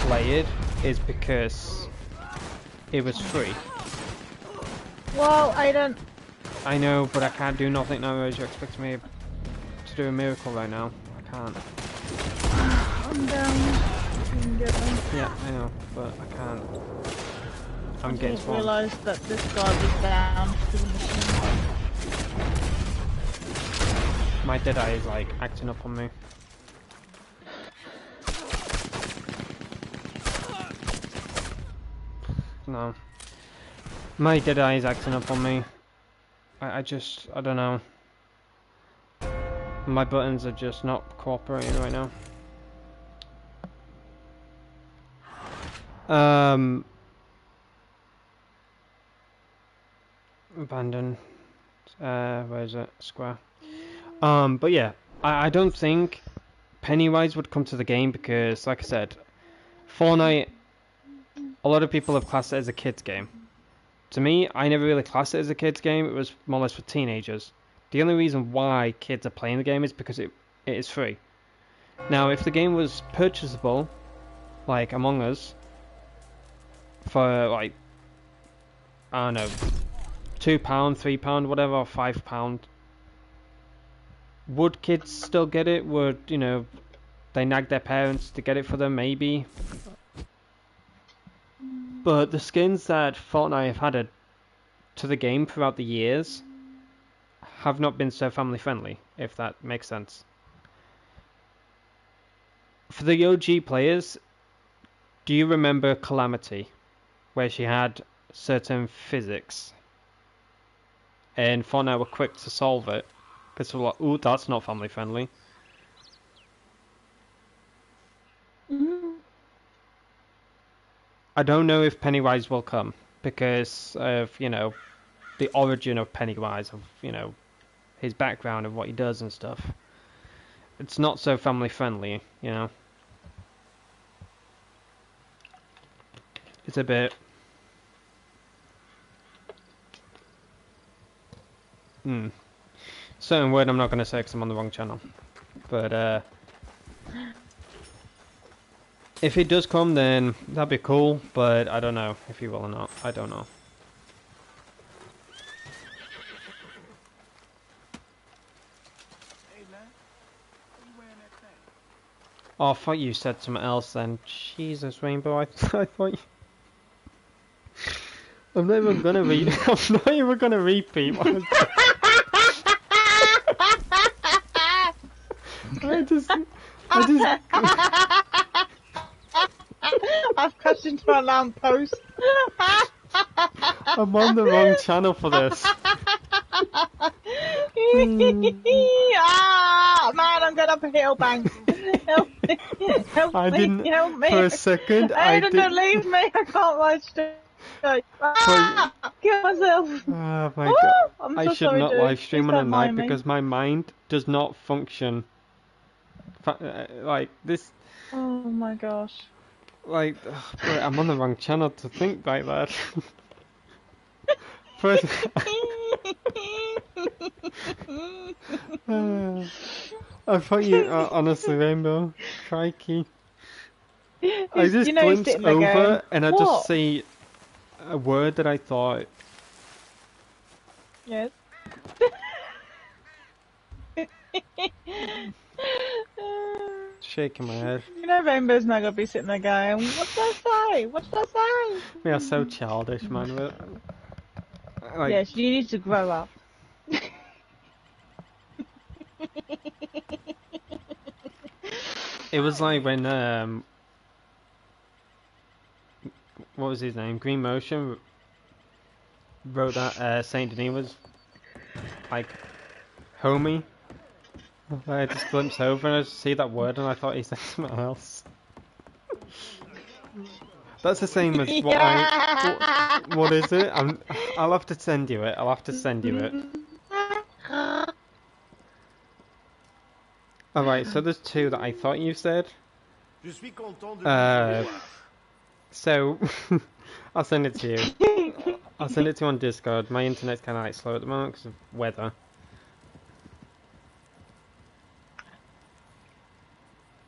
play it is because it was free. Well, Aidan. I know, but I can't do nothing now as you expect me to do a miracle right now. I can't. I'm down. You can get them. Yeah, I know, but I can't. I'm getting I spawned. realised that this guy was down to the machine. My dead eye is like acting up on me. No. My dead eye is acting up on me. I don't know. My buttons are just not cooperating right now. Abandoned. Where is it? Square. But yeah, I don't think Pennywise would come to the game because, like I said, Fortnite, a lot of people have classed it as a kids game. To me, I never really classed it as a kids game. It was more or less for teenagers. The only reason why kids are playing the game is because it is free. Now, if the game was purchasable, like Among Us, for like, I don't know, £2, £3, whatever, or £5, would kids still get it? Would, you know, they nag their parents to get it for them? Maybe. But the skins that Fortnite have added to the game throughout the years have not been so family friendly, if that makes sense. For the OG players, do you remember Calamity, where she had certain physics? And Fortnite were quick to solve it, because they were like, ooh, that's not family friendly. I don't know if Pennywise will come, because of, you know, the origin of Pennywise, of, you know, his background, of what he does and stuff. It's not so family friendly, you know. It's a bit... certain word I'm not going to say because I'm on the wrong channel. But, if he does come, then that'd be cool, but I don't know if he will or not. I don't know. Hey, man. What you wearing that thing? Oh, I thought you said something else then. Jesus, Rainbow, I thought you... I'm not even gonna read. I'm not even gonna repeat what I was... I've crashed into a lamppost. I'm on the wrong channel for this. Ah, man, I'm going up a hill bank. Help me. Help I me. didn't... Help me. For a second, I Aidan, didn't... don't leave me. I can't watch it. Ah, kill myself. Oh my god. I'm I so should sorry, not dude. live stream Please on a don't night mind me. because my mind does not function. Like, this... Oh my gosh. Like, bro, I'm on the wrong channel to think like that. First, I thought you, honestly, Rainbow, crikey. I just You know he's glimpsed sitting there over going, and I "What?" just see a word that I thought, Yes. shaking my head. You know Rainbow's not gonna be sitting there going, what did I say? What did I say? We are so childish, man. Like, Yes, you need to grow up. it was like when, what was his name? Green Motion wrote that Saint Denis was like homie. I just glimpsed over and I just see that word and I thought he said something else. That's the same as what what is it? I'll have to send you it. I'll have to send you it. Alright, so there's two that I thought you said. So I'll send it to you. I'll send it to you on Discord. My internet's kind of like slow at the moment because of weather.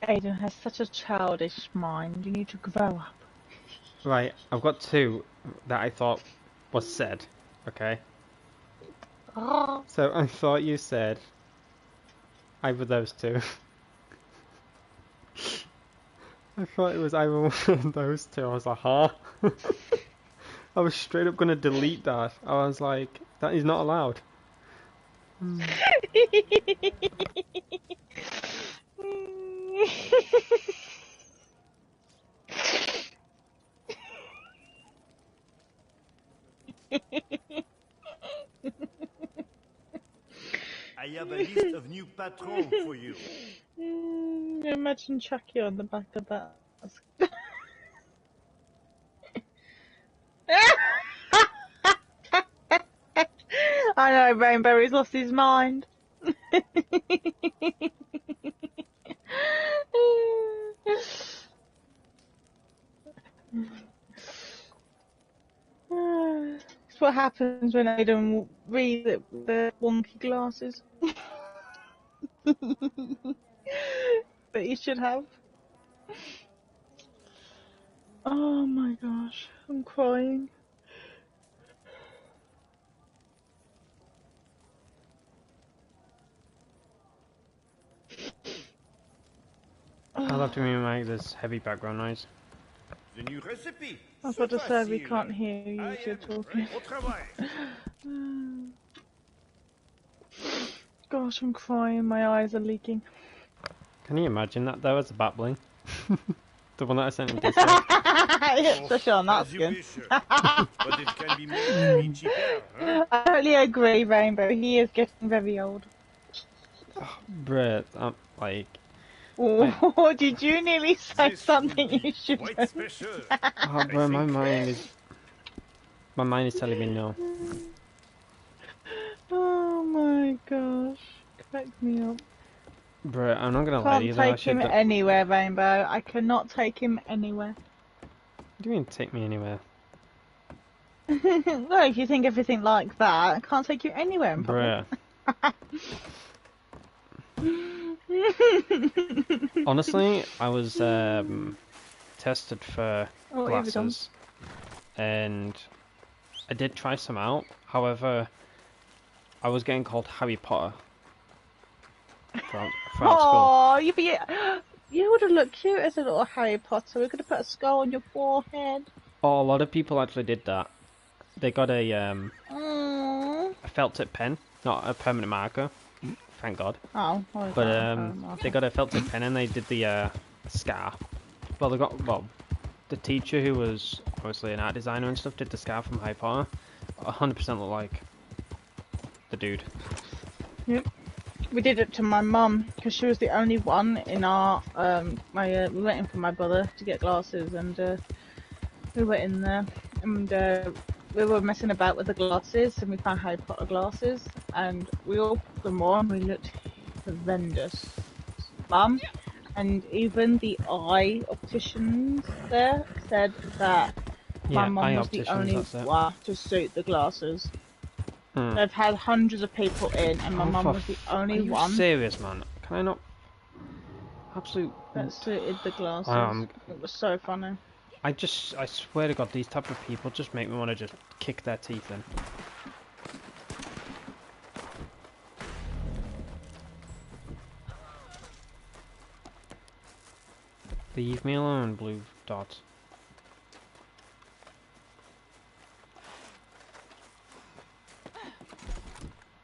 Aidan has such a childish mind. You need to grow up. Right, I've got two that I thought was said. Okay. So I thought you said either those two. I thought it was either one of those two. I was like, huh? I was straight up gonna delete that. I was like, that is not allowed. I have a list of new patrons for you. Imagine Chucky on the back of that. I know, Rainbow, he's lost his mind. what happens when Aidan reads it with the wonky glasses. That you should have. Oh my gosh, I'm crying. I'll have to make this heavy background noise. The new recipe. I've got to say we can't hear you if you're talking. Au travail. Gosh, I'm crying. My eyes are leaking. Can you imagine that though as a babbling? The one that I sent in Discord. Especially on that As you skin. wish. But it can be made cheaper, huh? I totally agree, Rainbow. He is getting very old. Bruh, I'm like... Oh, did you nearly say This something will be you shouldn't? quite special. Oh, bro, my mind is... My mind is telling me no. Oh my gosh. Crack me up. Bro, I'm not gonna lie to you Can't though, I take him should... anywhere, Rainbow. I cannot take him anywhere. What do you mean take me anywhere? No, if you think everything like that, I can't take you anywhere in public. Bruh. Honestly, I was tested for Oh, here we go. glasses. And I did try some out. However, I was getting called Harry Potter. Throughout school. Oh, you would have looked cute as a little Harry Potter. We could have put a skull on your forehead. Oh, a lot of people actually did that. They got a felt tip pen, not a permanent marker. Thank God. Oh, But they got a felt tip pen and they did the scar. Well, the teacher who was obviously an art designer and stuff did the scar from Harry Potter. 100% look like the dude. Yep. We did it to my mum because she was the only one in our we went in for my brother to get glasses, and we went in there and we were messing about with the glasses, and we found Harry Potter glasses, and we all put them on. We looked horrendous, Mum, and even the eye opticians there said that my mum was the only one to suit the glasses. They've had hundreds of people in, and my mum was the only one. Are you serious, man? Can I not? Absolute. That suited the glasses. It was so funny. I swear to God, these type of people just make me want to just kick their teeth in. Leave me alone, blue dot.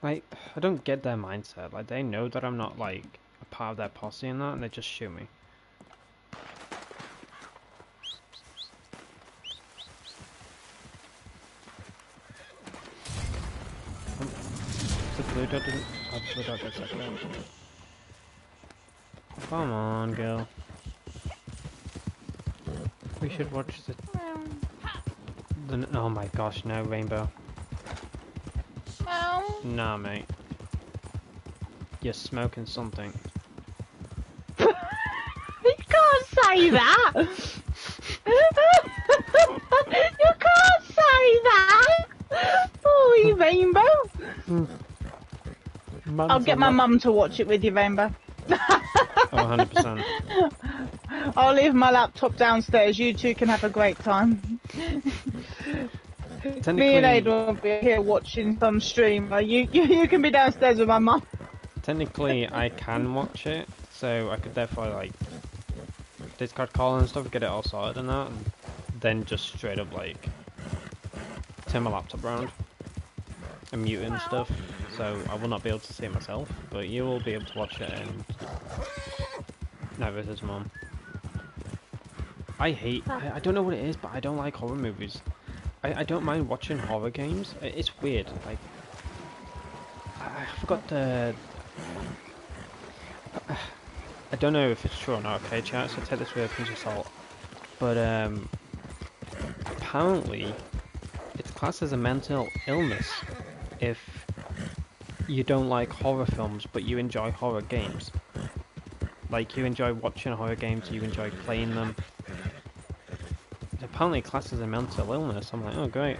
Like, I don't get their mindset. Like, they know that I'm not, like, a part of their posse and that, and they just shoot me. The blue dot didn't... Oh, the blue dot gets second out. Come on, girl. We should watch the... Oh my gosh, no, Rainbow. Nah, mate. You're smoking something. You can't say that! You can't say that! Oh, you Rainbow! I'll get my mum to watch it with you, Rainbow. Oh, 100%. I'll leave my laptop downstairs. You two can have a great time. Me and Aidan will be here watching some stream. You can be downstairs with my mum. Technically, I can watch it, so I could therefore like Discord call and stuff, get it all sorted and that, and then just straight up like turn my laptop around and mute it and stuff. So I will not be able to see it myself, but you will be able to watch it and never his mum. I don't know what it is, but I don't like horror movies. I don't mind watching horror games. It's weird. Like, I forgot the... I don't know if it's true or not, okay, chat, so take this with a pinch of salt. But, apparently, it's classed as a mental illness if you don't like horror films, but you enjoy horror games. Like, you enjoy watching horror games, you enjoy playing them. It's apparently classed as a mental illness. I'm like, oh great.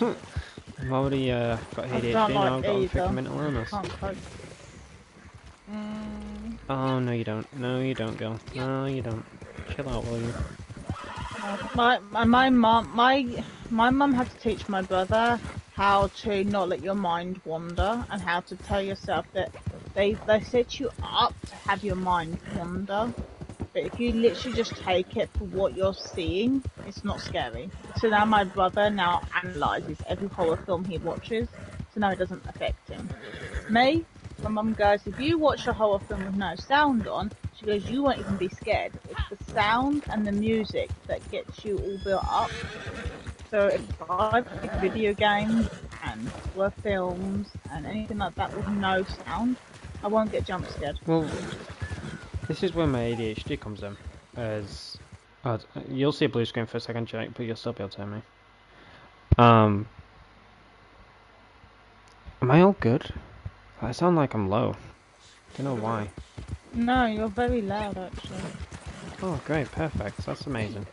I've already got I ADHD don't now, like I've got a either. freaking mental illness. Can't cope. Oh, no you don't. No you don't, girl. No you don't. Chill out, will you? My mum had to teach my brother how to not let your mind wander and how to tell yourself that they set you up to have your mind wander. But if you literally just take it for what you're seeing, it's not scary. So now my brother now analyses every horror film he watches, so now it doesn't affect him. Me, my mum goes, if you watch a horror film with no sound on, she goes, you won't even be scared. It's the sound and the music that gets you all built up. So if I play video games and horror films and anything like that with no sound, I won't get jump scared. Well, this is where my ADHD comes in. As you'll see a blue screen for a second, Jake, but you'll still be able to hear me. Am I all good? I sound like I'm low. Don't know why. No, you're very loud actually. Oh, great, perfect. That's amazing.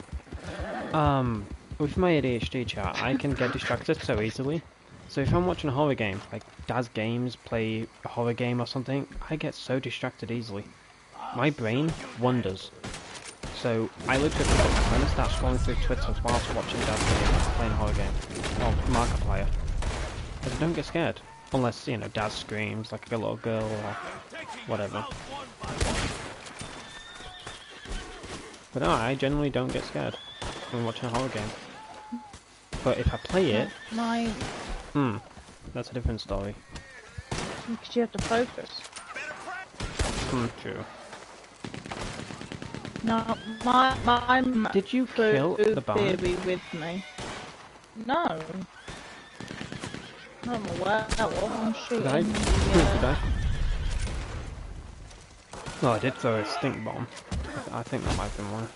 With my ADHD chat, I can get distracted so easily. So if I'm watching a horror game, like Daz Games play a horror game or something, I get so distracted easily. My brain wanders. So I literally I'm gonna start scrolling through Twitter whilst watching Daz Games playing a horror game. Or Markiplier. Because I don't get scared. Unless, you know, Daz screams like a little girl or whatever. But no, I generally don't get scared when watching a horror game. But if I play it, that's a different story. Because you have to focus. True. No, my Did you kill the barn? theory with me. No. No, I'm aware of. I'm shooting. Did I? Did I? Well, I did throw a stink bomb. I think that might have been one.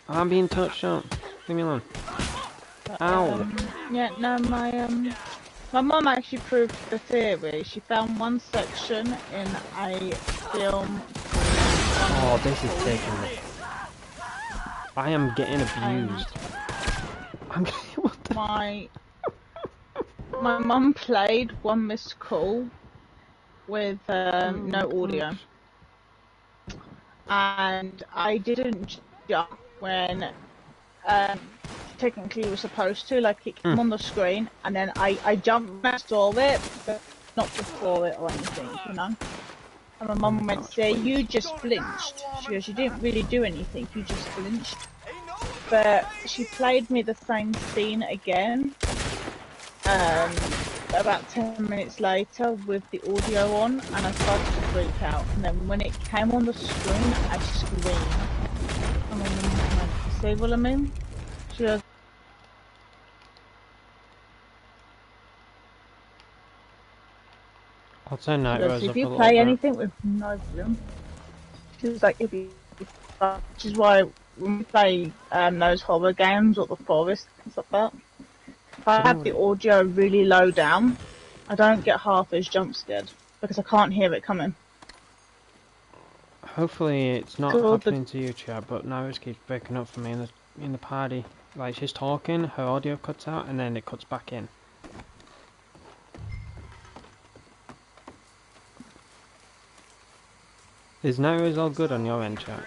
I'm being touched up. Leave me alone. Ow! Yeah, no, my mum actually proved the theory. She found one section in a film. Oh, this is taking me. I am getting abused. I'm getting what the? My mum played One Missed Call with no audio, and I didn't jump when technically you were supposed to. Like it came on the screen, and then I jumped and I saw it, but not before it or anything, you know. And my mum went, "Say you just flinched." She goes, "You didn't really do anything. You just flinched." But she played me the same scene again. About 10 minutes later with the audio on, and I started to freak out. And then when it came on the screen, I screamed. And my mum went, "See what I mean?" She goes, I'll turn night rose "If up a you little play bit. anything with no volume," she's like, "If you," which is why when we play those horror games or the forest and stuff like that, if I have the audio really low down, I don't get half as jump scared because I can't hear it coming. Hopefully it's not So happening to you, chat, but Nairus keeps breaking up for me in the party. Like she's talking, her audio cuts out, and then it cuts back in. Is Nairus all good on your end, chat?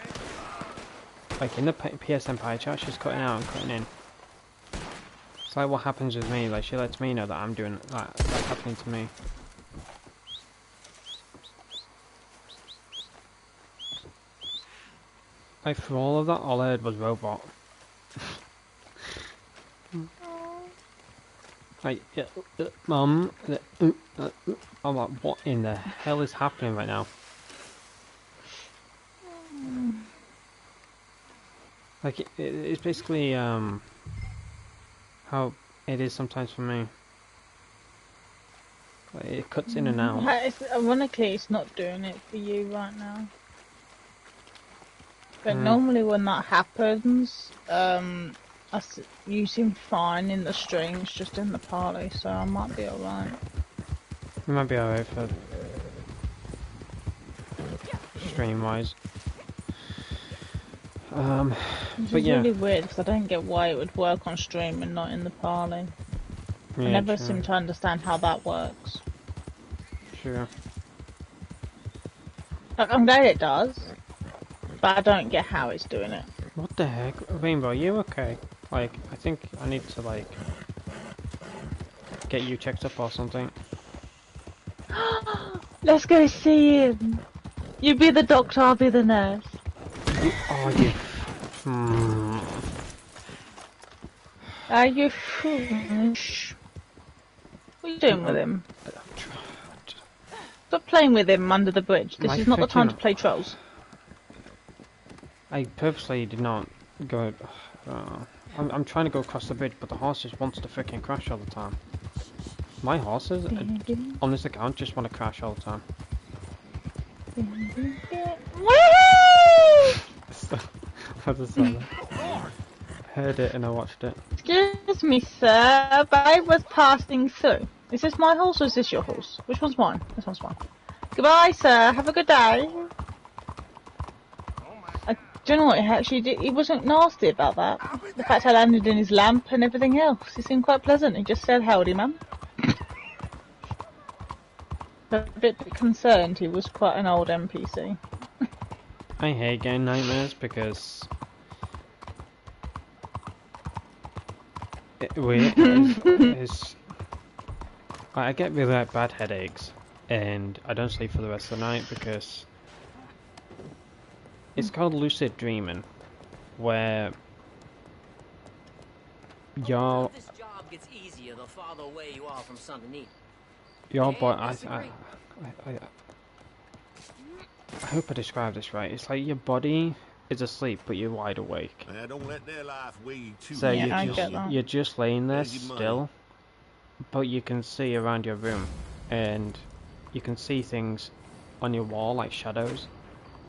Like in the PSN pie chat, she's cutting out and cutting in. It's like what happens with me. Like she lets me know that I'm doing that's happening to me. Like for all of that, all I heard was robot. Like, mum, I'm like, what in the hell is happening right now? Like, it's basically, how it is sometimes for me. Like, it cuts in and out. Ironically, it's not doing it for you right now. But normally when that happens, you seem fine in the streams, just in the party, so I might be alright. It might be alright for stream-wise. Which but is yeah. really weird, because I don't get why it would work on stream and not in the party. I Yeah, never true. seem to understand how that works. Sure. Like, I'm glad it does, but I don't get how it's doing it. What the heck? Rainbow, are you okay? Like, I think I need to, like, get you checked up or something. Let's go see him. You be the doctor, I'll be the nurse. You... Hmm. Are you foolish? What are you doing with him? Stop playing with him under the bridge. This is not the time to play trolls. I purposely did not go... I'm trying to go across the bridge, but the horse just wants to freaking crash all the time. My horses, on this account, just want to crash all the time. I just heard it and I watched it. Excuse me, sir, but I was passing through. Is this my horse or is this your horse? Which one's mine? This one's mine. Goodbye, sir. Have a good day. I don't know what he actually did. He wasn't nasty about that. The fact I landed in his lamp and everything else. He seemed quite pleasant. He just said, howdy, ma'am. A bit concerned. He was quite an old NPC. I hate getting nightmares because... I get really bad headaches and I don't sleep for the rest of the night because it's called lucid dreaming, where This job gets easier the farther away you are from something. your body. I hope I described this right. It's like your body is asleep, but you're wide awake. Don't let their life weigh you too So much. you're just laying there still, but you can see around your room, and you can see things on your wall like shadows,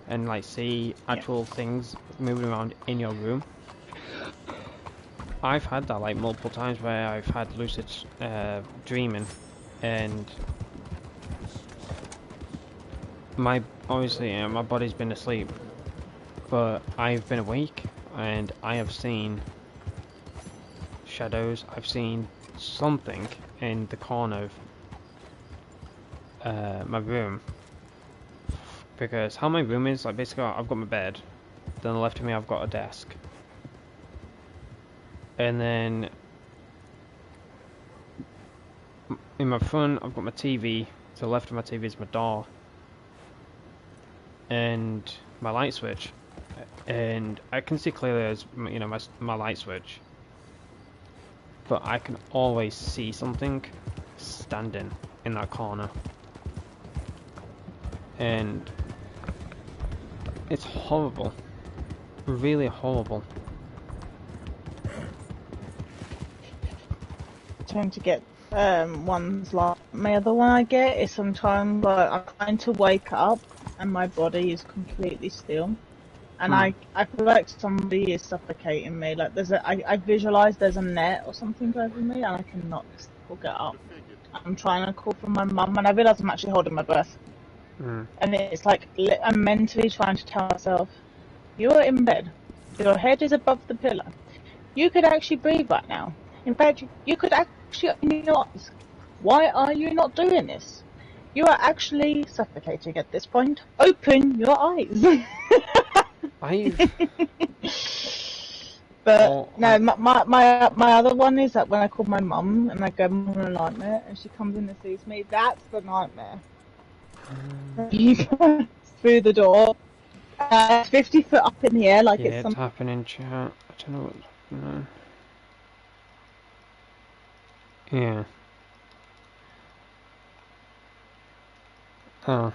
and like see actual things moving around in your room. I've had that like multiple times where I've had lucid dreaming, and my body's been asleep, but I've been awake and I have seen shadows. I've seen something in the corner of my room, because how my room is, like, basically I've got my bed, then on the left of me I've got a desk, and then in my front I've got my TV. To the left of my TV is my door and my light switch, and I can see clearly as my light switch, but I can always see something standing in that corner, and it's horrible, really horrible. Trying to get ones like my other one I get is sometimes like I'm trying to wake up and my body is completely still, and I feel like somebody is suffocating me. Like I visualize there's a net or something over me and I cannot get up. I'm trying to call for my mum and I realise I'm actually holding my breath, and it's like I'm mentally trying to tell myself, you're in bed, your head is above the pillow, you could actually breathe right now. In fact, you could actually open your eyes. Why are you not doing this? You are actually suffocating at this point. Open your eyes. But no, my other one is that when I call my mum and I go, I'm having a nightmare, and she comes in and sees me, that's the nightmare. You go through the door, 50 foot up in the air, like it's something. It's happening, chat. I don't know what's happening. Yeah. Oh.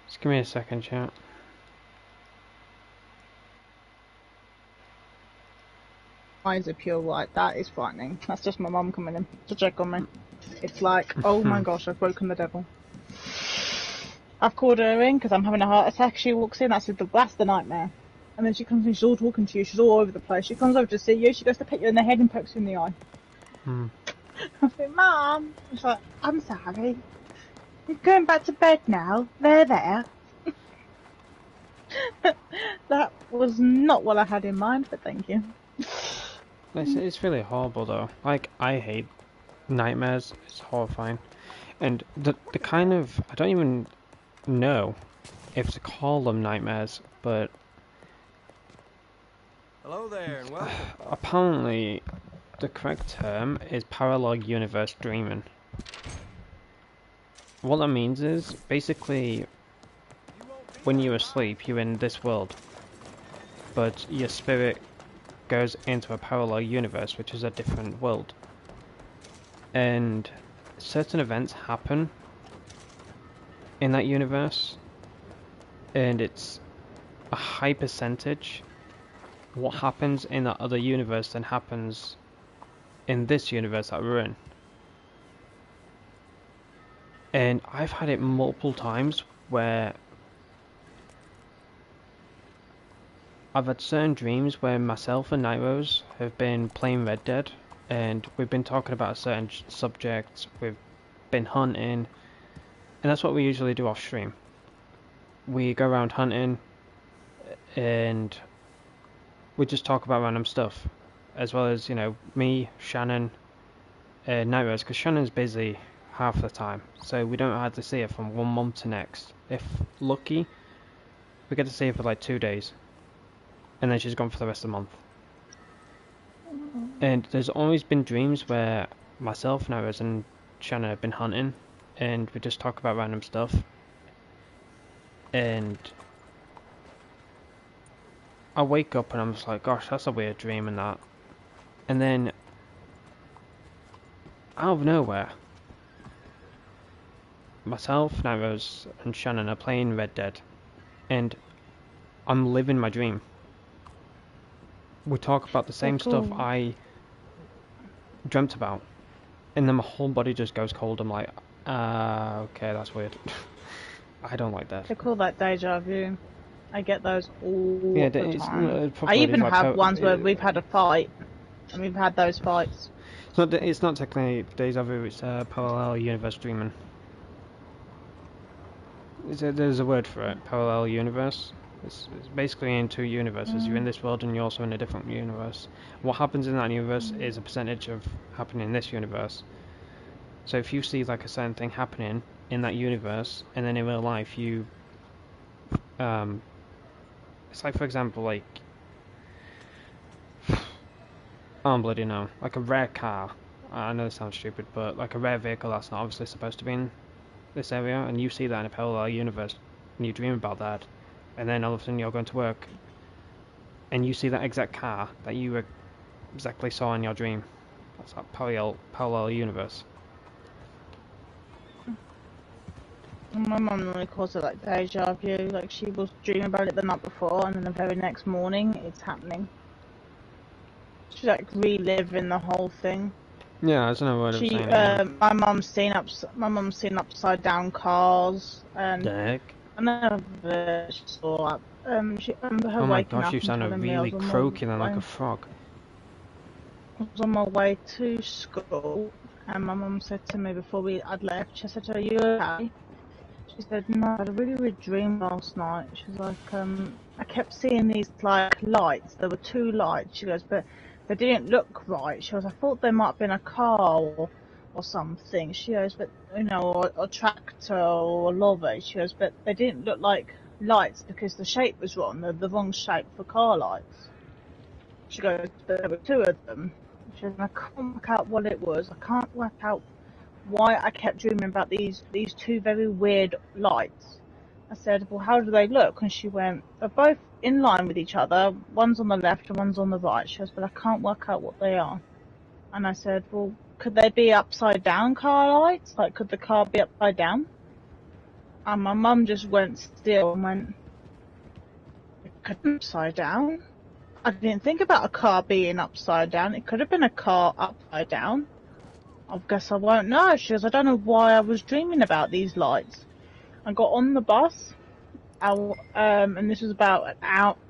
Just give me a second, chat. Eyes are pure white. That is frightening. That's just my mum coming in to check on me. It's like, oh my gosh, I've woken the devil. I've called her in because I'm having a heart attack. She walks in, I said, that's the nightmare. And then she comes in, she's all talking to you, she's all over the place. She comes over to see you, she goes to pet you in the head and pokes you in the eye. I said, Mum. She's like, I'm sorry. You're going back to bed now. There. That was not what I had in mind, but thank you. It's really horrible though. Like, I hate nightmares. It's horrifying. And the kind of, I don't even know if to call them nightmares, but Hello there, and welcome. apparently the correct term is parallel universe dreaming. What that means is, basically, when you're asleep, you're in this world, but your spirit goes into a parallel universe, which is a different world. And certain events happen in that universe, and it's a high percentage what happens in that other universe than happens in this universe that we're in. And I've had it multiple times where I've had certain dreams where myself and Nightros have been playing Red Dead, and we've been talking about a certain subject, we've been hunting, and that's what we usually do off stream. We go around hunting, and we just talk about random stuff, as well as, you know, me, Shannon, Nightros, because Shannon's busy half the time, so we don't have to see her from 1 month to next. If lucky, we get to see her for like 2 days, and then she's gone for the rest of the month. And there's always been dreams where myself, Nightros, and Shannon have been hunting, and we just talk about random stuff, and I wake up and I'm just like, gosh, that's a weird dream and that. And then, out of nowhere, myself, Nightros, and Shannon are playing Red Dead, and I'm living my dream. We talk about the same stuff I dreamt about, and then my whole body just goes cold. I'm like, okay, that's weird. I don't like that. They call that deja vu. I get those all Yeah, the time. I even have ones where we've had a fight, and we've had those fights. It's not technically deja vu, it's parallel universe dreaming. There's a word for it, parallel universe. It's basically in two universes. You're in this world and you're also in a different universe. What happens in that universe is a percentage of happening in this universe. So if you see like a certain thing happening in that universe, and then in real life you... it's like, for example, like... I don't bloody know. Like a rare car. I know this sounds stupid, but like a rare vehicle that's not obviously supposed to be in this area, and you see that in a parallel universe, and you dream about that, and then all of a sudden you're going to work, and you see that exact car that you exactly saw in your dream. That's that parallel universe. My mum normally calls it like deja vu, like she was dreaming about it the night before, and then the very next morning it's happening. She's like reliving the whole thing. Yeah, that's another word of saying it. My mum's seen upside down cars, and The heck? I never saw up. She remember her Oh my waking gosh, up you and sound telling me I really was on my croaky then, like way- a frog. I was on my way to school, and my mum said to me before I'd left, she said, "Are you okay?" She said, "No, I had a really weird dream last night." She's like, I kept seeing these like lights. There were 2 lights. She goes, but they didn't look right. She goes, I thought there might have been a car or something. She goes, but you know, or a tractor or a lorry. She goes, but they didn't look like lights because the shape was wrong. They're the wrong shape for car lights. She goes, but there were 2 of them. She goes, and I can't work out what it was. I can't work out why I kept dreaming about these 2 very weird lights. I said, well, how do they look? And she went, they're both in line with each other. One's on the left and one's on the right. She goes, but I can't work out what they are. And I said, well, could they be upside down car lights? Like, could the car be upside down? And my mum just went still and went, it could be upside down. I didn't think about a car being upside down. It could have been a car upside down. I guess I won't know. She goes, I don't know why I was dreaming about these lights. I got on the bus, and this was about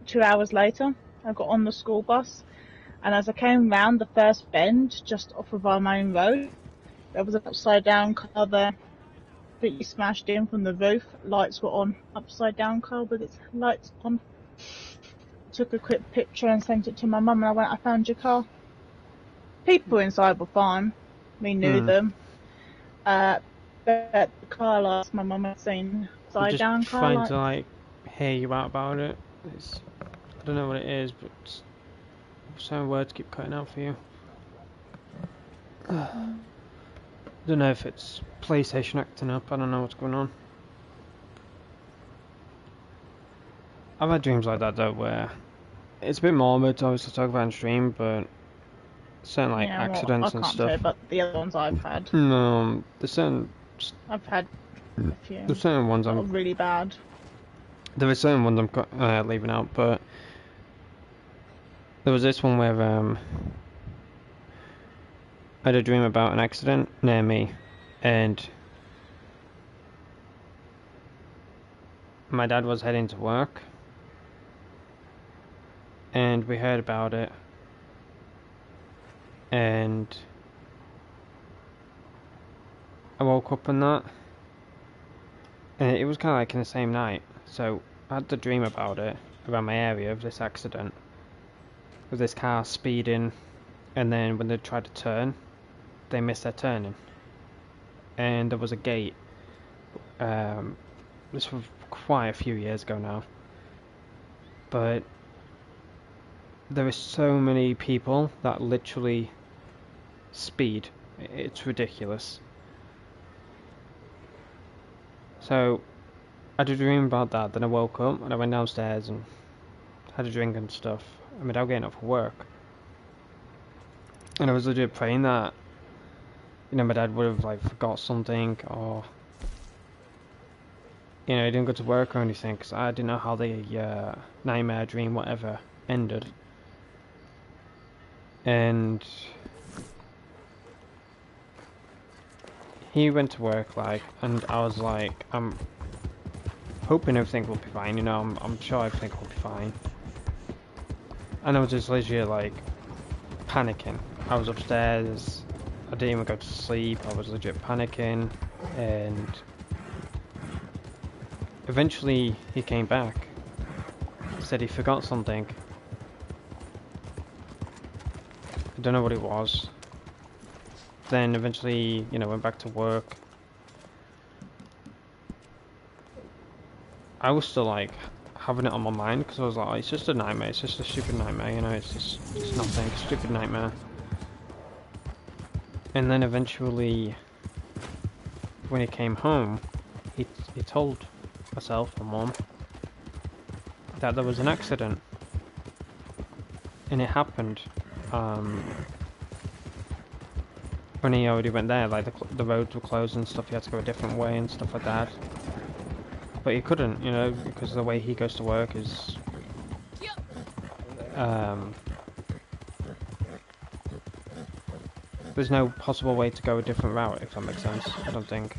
2 hours later. I got on the school bus, and as I came round the first bend, just off of our main road, there was an upside down car there, completely smashed in from the roof. Lights were on. Upside down car with its lights on. Took a quick picture and sent it to my mum, and I went, I found your car. People inside were fine. We knew them. But the car lights my mum had seen I'm side just down car trying lights. to like hear you out about it. I don't know what it is, but certain words keep cutting out for you. I don't know if it's PlayStation acting up. I don't know what's going on. I've had dreams like that though, where it's a bit morbid to obviously talk about on stream, but certain like accidents and I can't stuff. say, but the other ones I've had. No, there's certain. I've had a few. There's certain ones that were really bad. There are certain ones I'm leaving out, but there was this one where I had a dream about an accident near me, and my dad was heading to work, and we heard about it, and I woke up on that, and it was kind of like in the same night. So I had the dream about it, around my area of this accident, with this car speeding, and then when they tried to turn, they missed their turning, and there was a gate. This was quite a few years ago now, but there are so many people that literally speed. It's ridiculous. So I had a dream about that, then I woke up and I went downstairs and had a drink and stuff. I mean, I was getting up for work, and I was legit praying that, you know, my dad would have like forgot something, or you know, he didn't go to work or anything, because I didn't know how the nightmare, dream, whatever ended. And he went to work, like, and I was like, I'm hoping everything will be fine, you know, I'm sure everything will be fine. And I was just literally like panicking. I was upstairs, I didn't even go to sleep, I was legit panicking, and eventually he came back, said he forgot something. I don't know what it was. Then eventually, you know, went back to work. I was still like having it on my mind, because I was like, oh, it's just a nightmare, it's just a stupid nightmare, you know, it's nothing, stupid nightmare. And then eventually, when he came home, he told myself and Mum that there was an accident, and it happened when he already went there. Like the roads were closed and stuff, he had to go a different way and stuff like that. But he couldn't, you know, because the way he goes to work is there's no possible way to go a different route, if that makes sense. I don't think.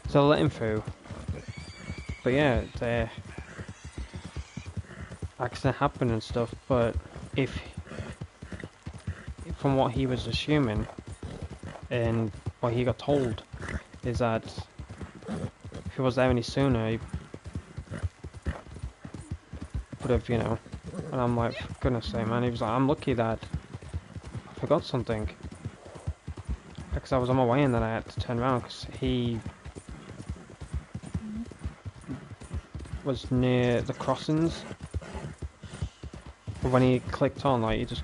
So I let him through. But yeah, the accident happened and stuff, but if from what he was assuming and what he got told is that if he was there any sooner, he would have, you know. And I'm like, for goodness sake, man. He was like, I'm lucky that I forgot something, because I was on my way and then I had to turn around, because he was near the crossings. But when he clicked on, like, he just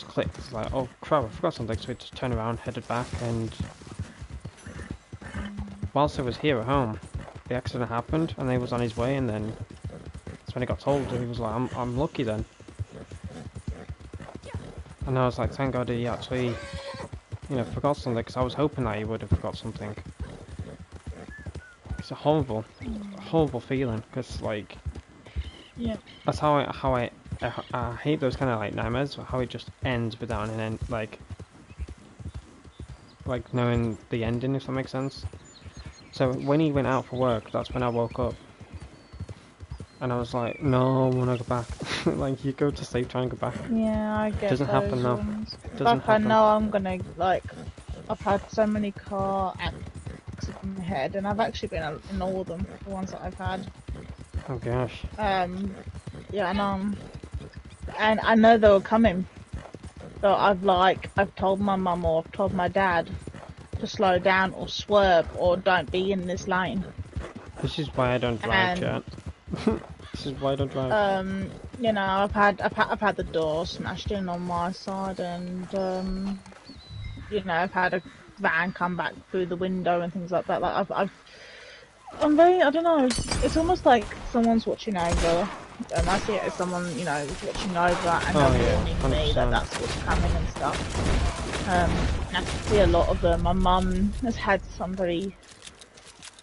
clicked. It's like, oh crap, I forgot something. So he just turned around, headed back, and whilst I was here at home, the accident happened, and he was on his way, and then that's when he got told. He was like, I'm lucky then. And I was like, thank God he actually, you know, forgot something, because I was hoping that he would have forgot something. It's a horrible feeling, because like, Yeah. that's how I hate those kind of like nightmares. How it just ends without an end, like knowing the ending, if that makes sense. So when he went out for work, that's when I woke up, and I was like, no, I want to go back. Like, you go to sleep trying to go back. Yeah, I get Doesn't those happen now. ones. Doesn't Like, happen. I know I'm gonna, like, I've had so many car accidents in my head, and I've actually been in all of them, the ones that I've had. Oh gosh. Yeah, and I know they were coming. So I've told my mum or I've told my dad to slow down or swerve or don't be in this lane. This is why I don't drive, And chat. This is why I don't drive. you know, I've had the door smashed in on my side, and you know, I've had a van come back through the window and things like that. Like I'm very, I don't know, it's almost like someone's watching over, and I see it as someone, you know, watching over and Oh, they're yeah, warning me 100%. that that's what's coming and stuff. And I see a lot of them. My mum has had some very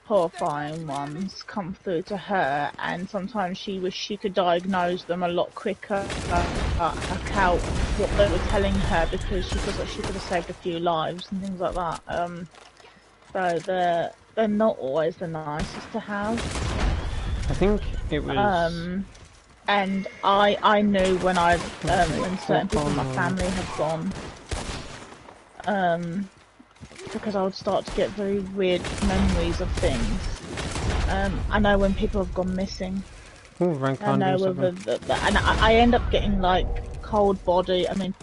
horrifying ones come through to her, and sometimes she wished she could diagnose them a lot quicker, account what they were telling her, because she feels like she could have saved a few lives and things like that. So they're not always the nicest to have. I think it was... And I knew when when certain people in my family had gone, because I would start to get very weird memories of things. I know when people have gone missing. Ooh, rank I know whether and I end up getting like cold body. I mean,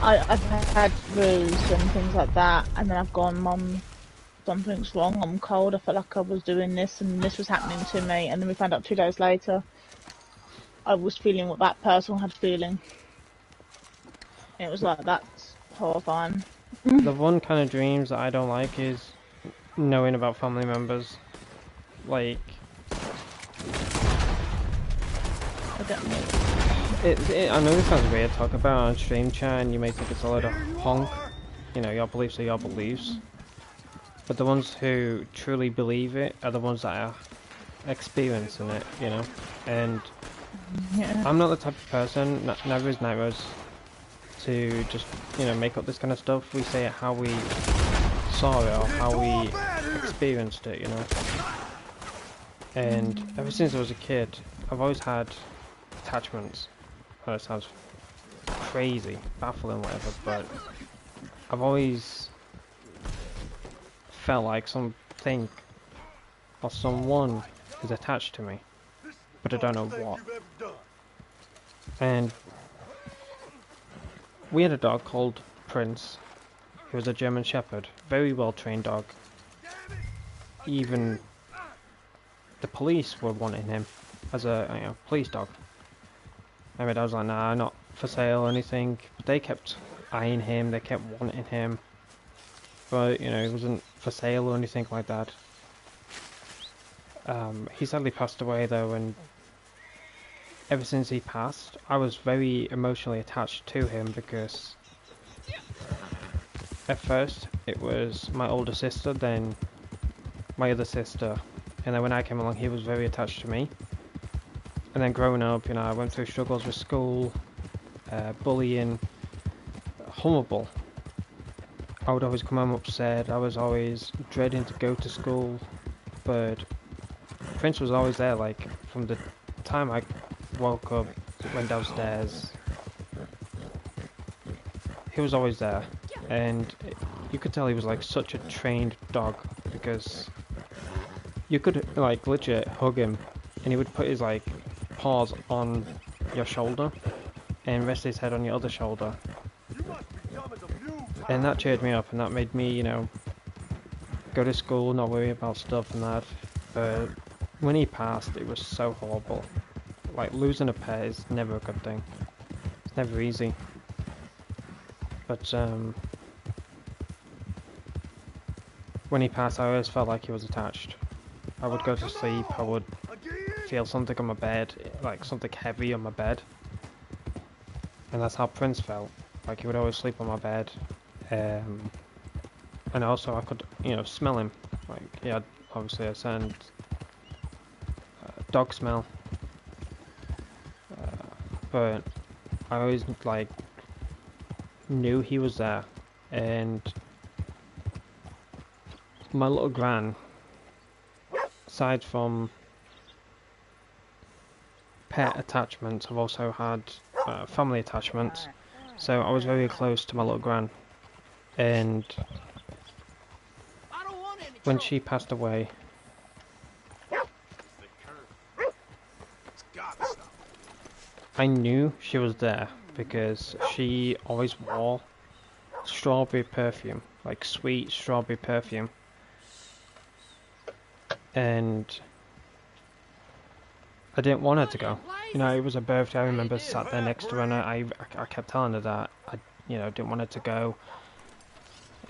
I've had bruise and things like that, and then I've gone, Mum, something's wrong. I'm cold. I felt like I was doing this, and this was happening to me. And then we found out 2 days later, I was feeling what that person had feeling. It was like, that's horrifying. The one kind of dreams that I don't like is knowing about family members. Like... I don't know. I know this sounds weird talking about on stream chat, and you may think it's a load of honk. You know, your beliefs are your beliefs. But the ones who truly believe it are the ones that are experiencing it, you know? And Yeah. I'm not the type of person, never is Nightmares, to just, you know, make up this kind of stuff. We say it how we saw it or how we experienced it, you know? And ever since I was a kid, I've always had attachments. That sounds crazy, baffling, whatever, but I've always felt like something or someone is attached to me, but I don't know what. And we had a dog called Prince. He was a German Shepherd, very well trained dog. Even the police were wanting him as a police dog. I mean, I was like, nah, not for sale or anything. But they kept eyeing him, they kept wanting him. But, you know, he wasn't for sale or anything like that. He sadly passed away though, and ever since he passed, I was very emotionally attached to him, because at first it was my older sister, then my other sister, and then when I came along he was very attached to me. And then growing up, you know, I went through struggles with school, bullying, horrible. I would always come home upset, I was always dreading to go to school, but Prince was always there, like, from the time I woke up, went downstairs, he was always there. And you could tell he was like such a trained dog, because you could like legit hug him and he would put his like paws on your shoulder and rest his head on your other shoulder, and that cheered me up, and that made me, you know, go to school, not worry about stuff and that. But when he passed, it was so horrible. Like, losing a pet is never a good thing. It's never easy. But when he passed, I always felt like he was attached. I would go to sleep, I would feel something on my bed, like something heavy on my bed. And that's how Prince felt. Like, he would always sleep on my bed. And also I could, you know, smell him. Like, he had obviously a certain dog smell. But I always, like, knew he was there. And my little gran, aside from pet attachments, I've also had family attachments. So I was very close to my little gran. And when she passed away, I knew she was there because she always wore strawberry perfume, like sweet strawberry perfume, and I didn't want her to go. You know, it was her birthday. I remember sat there next to her, and I kept telling her that I, you know, didn't want her to go,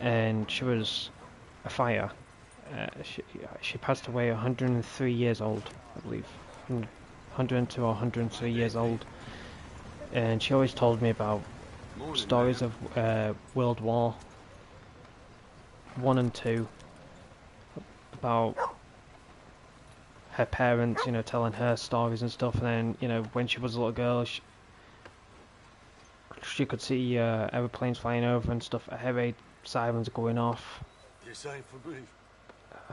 and she was a fire. She passed away 103 years old, I believe, 102 or 103 years old, and she always told me about stories of World War One and Two, about her parents, you know, telling her stories and stuff, and then, you know, when she was a little girl, she could see aeroplanes flying over and stuff, air raid sirens going off. This ain't for me.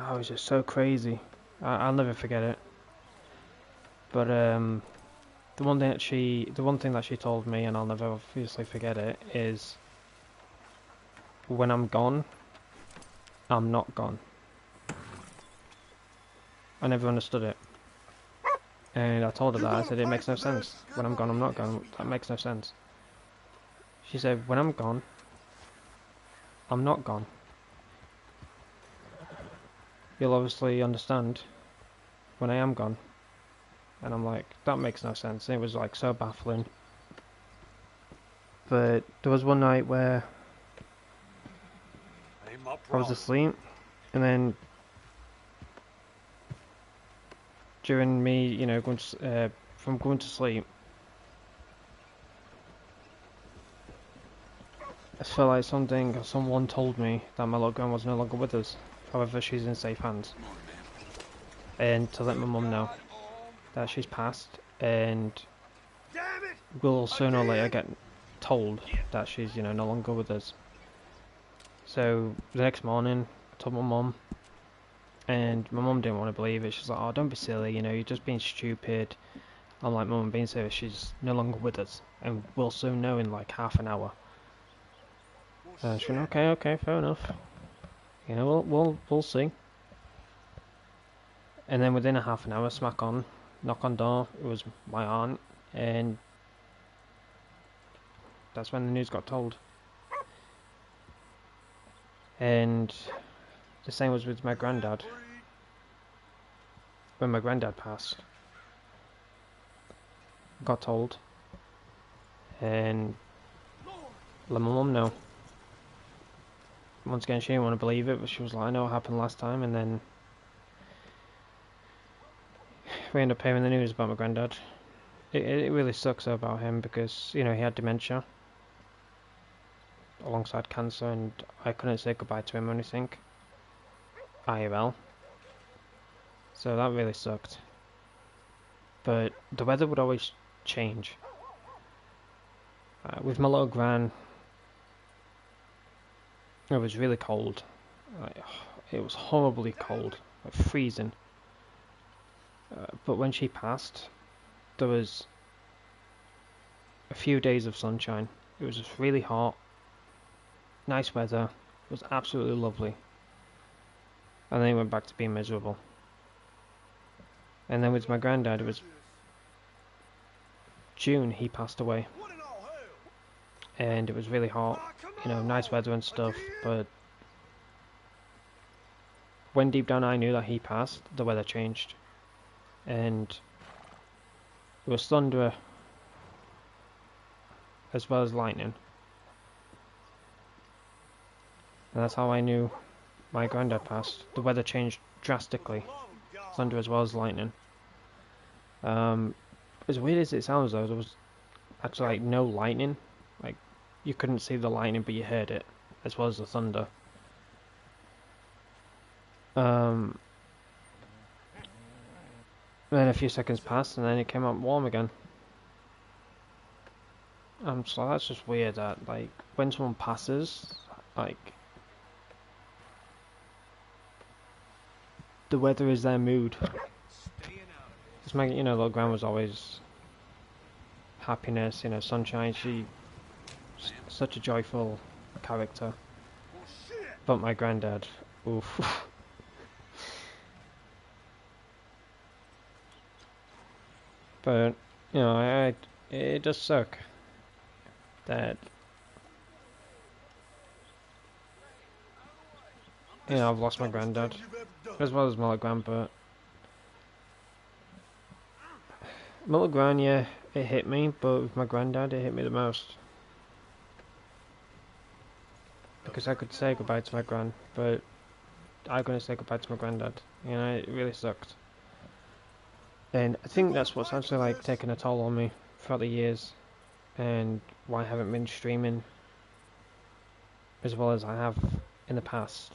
Oh, it was just so crazy. I'll never forget it. But the one thing that she told me, and I'll never obviously forget it, is when I'm gone, I'm not gone. I never understood it. And I told her that. I said, it makes no sense. When I'm gone, I'm not gone. That makes no sense. She said, when I'm gone, I'm not gone. You'll obviously understand when I am gone. And I'm like, that makes no sense. And it was like so baffling. But there was one night where Ain't my I was problem. asleep, and then during me, you know, from going to sleep, I felt like someone told me that my little girl was no longer with us. However, she's in safe hands, and to let my mum know that she's passed, and Damn it! will sooner or later get told that she's, you know, no longer with us. So the next morning, I told my mum, and my mum didn't want to believe it. She's like, "Oh, don't be silly, you know, you're just being stupid." I'm like, "Mum, I'm being serious. She's no longer with us, and we'll soon know in like half an hour." She went, "Okay, fair enough. You know, we'll see." And then within a half an hour, smack on, knock on door. It was my aunt, and that's when the news got told. And the same was with my granddad. When my granddad passed, got told, and let my mum know. Once again, she didn't want to believe it, but she was like, "I know what happened last time," and then we ended up hearing the news about my granddad. It really sucks about him because, you know, he had dementia alongside cancer, and I couldn't say goodbye to him or anything IRL. So that really sucked. But the weather would always change. With my little gran, it was really cold. Like, it was horribly cold, like freezing. But when she passed, there was a few days of sunshine. It was just really hot, nice weather. It was absolutely lovely. And then it went back to being miserable. And then with my granddad, it was June he passed away. And it was really hot, you know, nice weather and stuff, but when deep down I knew that he passed, the weather changed. And it was thunder as well as lightning. And that's how I knew my granddad passed. The weather changed drastically. Thunder as well as lightning. As weird as it sounds though, there was actually like no lightning. Like, you couldn't see the lightning but you heard it, as well as the thunder. Then a few seconds passed and then it came out warm again. So that's just weird that, like, when someone passes, like, the weather is their mood. Because my, you know, little gran was always happiness, you know, sunshine. She's such a joyful character. But my granddad, oof. But, you know, it does suck. that, you know, I've lost my granddad, as well as my grandpa. My little gran, yeah, it hit me, but with my granddad, it hit me the most. Because I could say goodbye to my gran, but I couldn't say goodbye to my granddad. You know, it really sucked. And I think that's what's actually like taken a toll on me throughout the years, and why I haven't been streaming as well as I have in the past.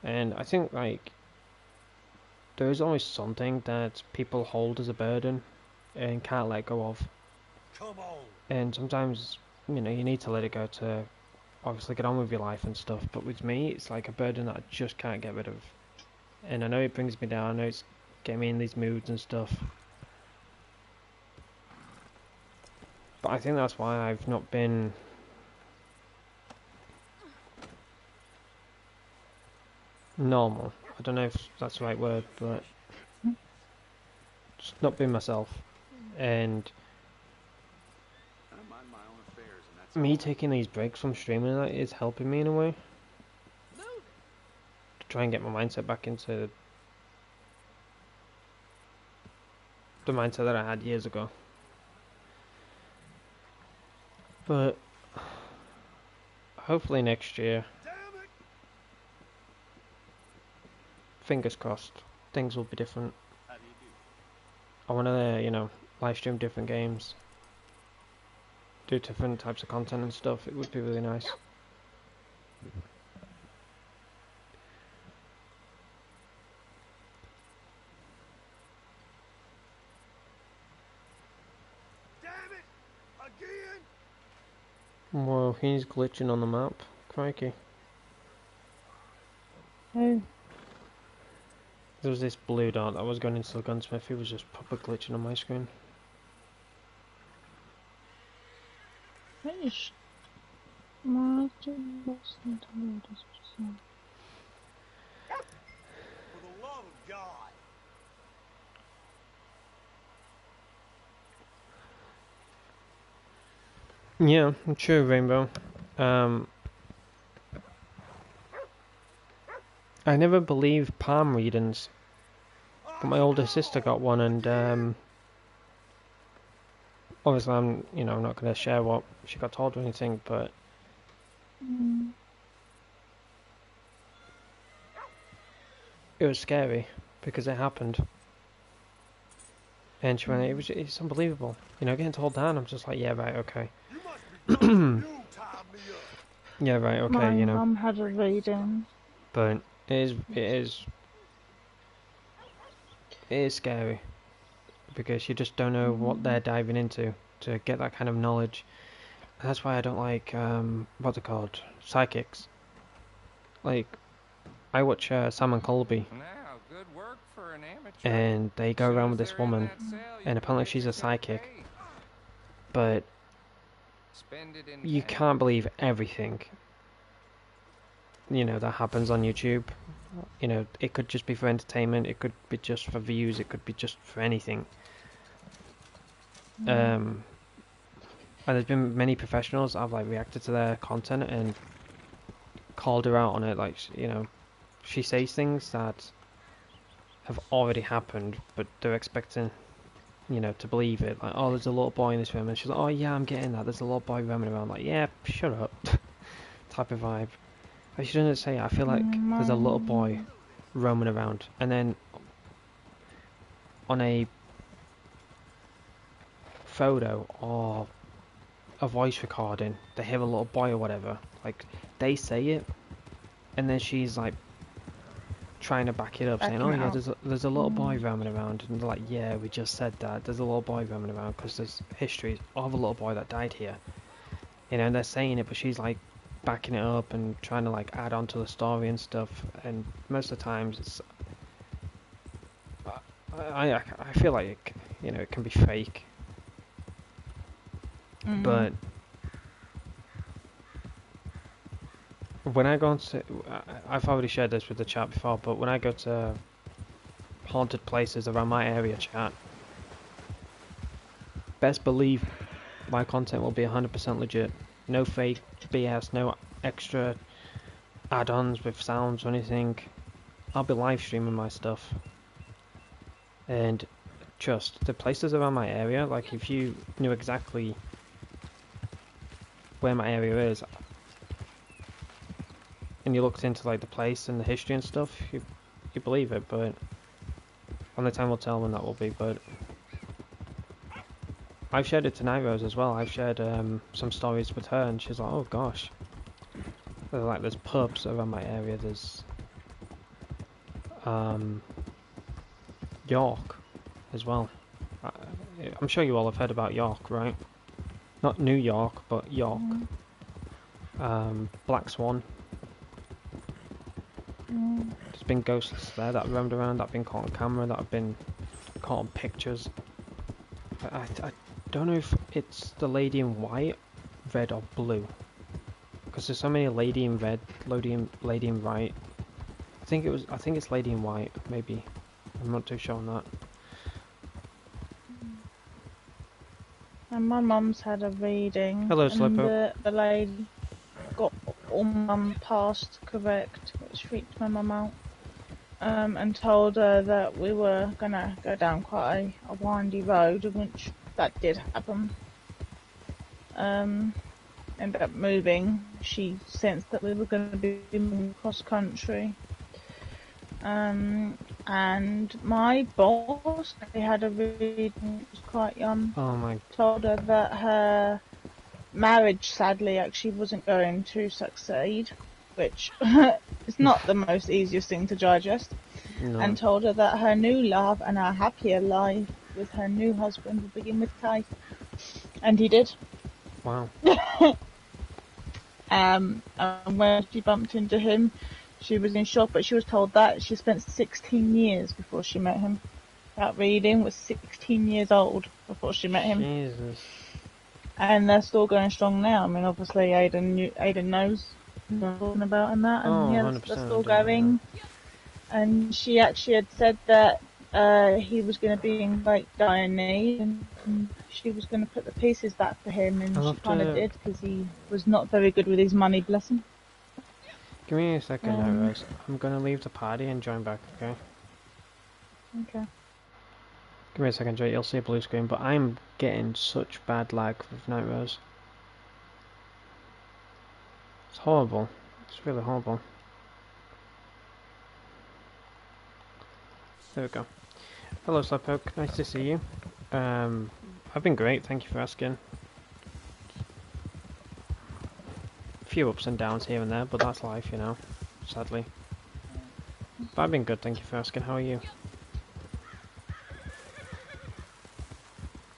And I think like there is always something that people hold as a burden and can't let go of. Come on. And sometimes, you know, you need to let it go to obviously get on with your life and stuff. But with me, it's like a burden that I just can't get rid of. And I know it brings me down, I know it's getting me in these moods and stuff. But I think that's why I've not been normal. I don't know if that's the right word, but just not being myself. And I mind my own affairs, and that's me taking these breaks from streaming and that is helping me in a way. To try and get my mindset back into the mindset that I had years ago. But hopefully next year, fingers crossed, things will be different. I want to, you know, live stream different games, do different types of content and stuff. It would be really nice. Damn it! Again! Whoa, he's glitching on the map. Crikey. Oh, There was this blue dot that was going into the gunsmith. He was just proper glitching on my screen. finish. Martin Boston Toledo's percent. For the love of God! Yeah, true, Rainbow. I never believed palm readings, but my older sister got one, and obviously I'm, you know, not going to share what she got told or anything, but it was scary because it happened. And she went, it's unbelievable. You know, getting told that, I'm just like, yeah, right, okay. You must be drunk. You tied me up. Yeah, right, okay, My you know. mum had a reading. But it is scary because you just don't know what they're diving into to get that kind of knowledge. And that's why I don't like what they're called, psychics. Like I watch Sam & Colby, Now, good work for an amateur. and they go around with Soon as this they're in woman, that cell, you and can apparently get she's a yourself psychic. paid. But Spend it in you cash. can't believe everything, you know, that happens on YouTube. You know, it could just be for entertainment, it could be just for views, it could be just for anything. And there's been many professionals that have like reacted to their content and called her out on it. Like, you know, she says things that have already happened, but they're expecting, you know, to believe it. Like, oh, there's a little boy in this room, and she's like, oh yeah, I'm getting that. There's a little boy roaming around. Like, yeah, shut up, type of vibe. I shouldn't say. I feel like there's a little boy roaming around, and then on a photo or a voice recording, they hear a little boy or whatever. Like, they say it, and then she's like trying to back it up, saying, "Oh yeah, there's a little boy roaming around," and they're like, "Yeah, we just said that. There's a little boy roaming around because there's history of a little boy that died here." You know, and they're saying it, but she's like backing it up and trying to like add on to the story and stuff. And most of the times, it's I feel like, you know, it can be fake, but when I go into, I've already shared this with the chat before, but when I go to haunted places around my area, chat, best believe my content will be 100% legit. No fake BS, no extra add-ons with sounds or anything. I'll be live streaming my stuff. And just the places around my area, like if you knew exactly where my area is and you looked into like the place and the history and stuff, you believe it, but only time will tell when that will be. But I've shared it to Night Rose as well. I've shared some stories with her, and she's like, oh gosh, there's pubs around my area, there's York as well. I'm sure you all have heard about York, right? Not New York, but York. Black Swan. There's been ghosts there that have roamed around, that have been caught on camera, that have been caught on pictures. I don't know if it's the lady in white, red or blue, because there's so many lady in red, lady in white. I think it's lady in white, maybe. I'm not too sure on that. And my mum's had a reading. Hello, and Slippo. the lady got all mum passed correct, which freaked my mum out. And told her that we were gonna go down quite a windy road, which that did happen. Ended up moving. She sensed that we were going to be moving cross country. And my boss, they had a reading, was quite young. Oh my. Told her that her marriage, sadly, actually wasn't going to succeed, which is not the most easiest thing to digest. No. And told her that her new love and her happier life with her new husband would begin with K. And he did. Wow. And when she bumped into him, she was in shock, but she was told that she spent 16 years before she met him. That reading was 16 years old before she met him. Jesus. And they're still going strong now. I mean, obviously, Aidan knows what I'm talking about and that. And Oh, yeah, 100% they're still I do, going. And she actually had said that he was going to be in great dire need, and she was going to put the pieces back for him, and she kind of did, because he was not very good with his money, bless him. Give me a second now, Rose. I'm gonna leave the party and join back, okay? Okay. Give me a second, Jay. You'll see a blue screen, but I'm getting such bad lag with Night Rose. It's horrible. It's really horrible. There we go. Hello, Slowpoke. Nice to see you. I've been great. Thank you for asking. A few ups and downs here and there, but that's life, you know. Sadly. But I've been good. Thank you for asking. How are you?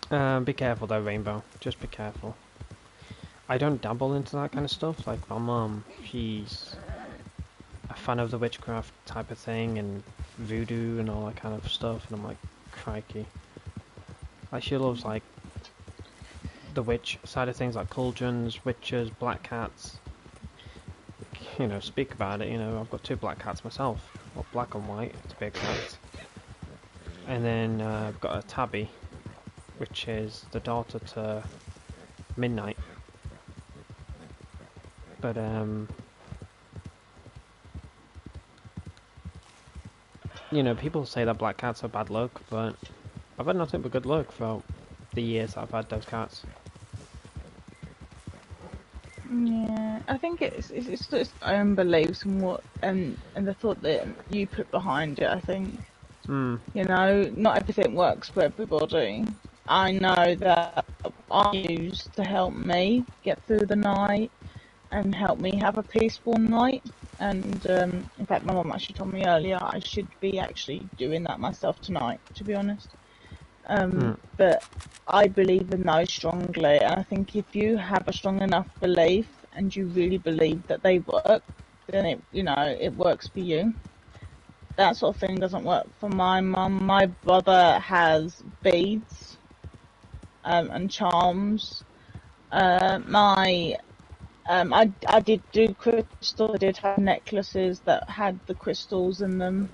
Be careful though, Rainbow. Just be careful. I don't dabble into that kind of stuff. Like my mum, she's a fan of the witchcraft type of thing and voodoo and all that kind of stuff, and I'm like, crikey. Like she loves like the witch side of things, like cauldrons, witches, black cats. You know, speak about it. You know, I've got 2 black cats myself, well, black and white to be exact. And then I've got a tabby, which is the daughter to Midnight. But you know, people say that black cats are bad luck, but I've had nothing but good luck throughout the years that I've had those cats. Yeah, I think it's its own beliefs and what and the thought that you put behind it. I think, you know, not everything works for everybody. I know that I use to help me get through the night and help me have a peaceful night. And in fact, my mum actually told me earlier I should be actually doing that myself tonight, to be honest. But I believe in those strongly, and I think if you have a strong enough belief and you really believe that they work, then it, you know, it works for you. That sort of thing doesn't work for my mum. My brother has beads and charms. I did do crystals. I did have necklaces that had the crystals in them.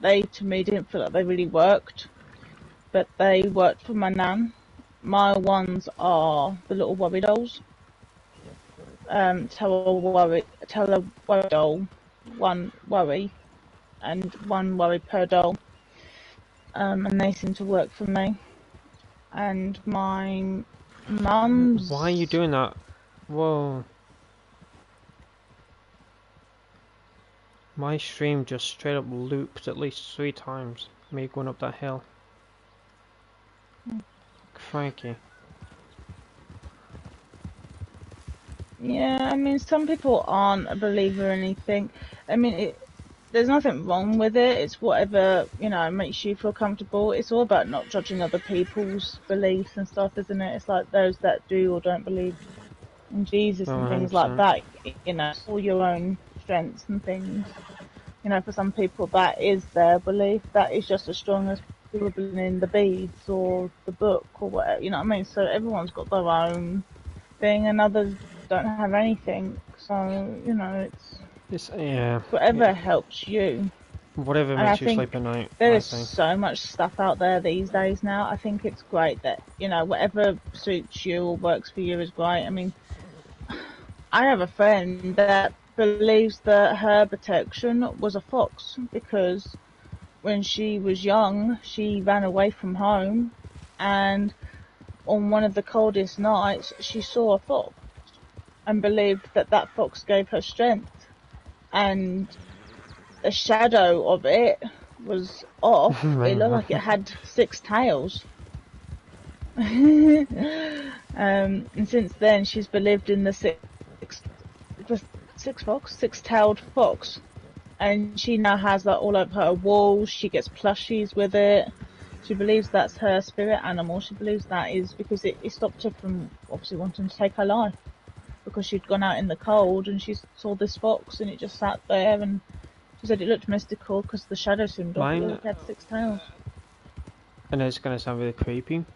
They, to me, didn't feel like they really worked, but they worked for my nan. my ones are the little worry dolls. Tell a worry doll, one worry, and one worry per doll. And they seem to work for me. And my mum's. Why are you doing that? Whoa. My stream just straight up looped at least 3 times. Me going up that hill. Crikey. Yeah, I mean, some people aren't a believer in anything. I mean, there's nothing wrong with it. It's whatever, you know, makes you feel comfortable. It's all about not judging other people's beliefs and stuff, isn't it? It's like those that do or don't believe in Jesus and things like 100%. that, you know, all your own strengths and things. You know, for some people that is their belief. That is just as strong as people believing in the beads or the book or whatever, you know what I mean? So everyone's got their own thing and others don't have anything. So, you know, It's, yeah. whatever helps you. Whatever And I makes you think sleep at night, there I is think. so much stuff out there these days now. I think it's great that, you know, whatever suits you or works for you is great. I mean, I have a friend that believes that her protection was a fox because when she was young, she ran away from home and on one of the coldest nights, she saw a fox and believed that that fox gave her strength. And the shadow of it was off. It looked like it had 6 tails. And since then, she's believed in the six-tailed fox. And she now has that all over her walls. She gets plushies with it. She believes that's her spirit animal. She believes that is because it stopped her from obviously wanting to take her life. Because she'd gone out in the cold and she saw this fox and it just sat there and she said it looked mystical because the shadow seemed off. It looked like it had 6 tails. I know it's gonna sound really creepy.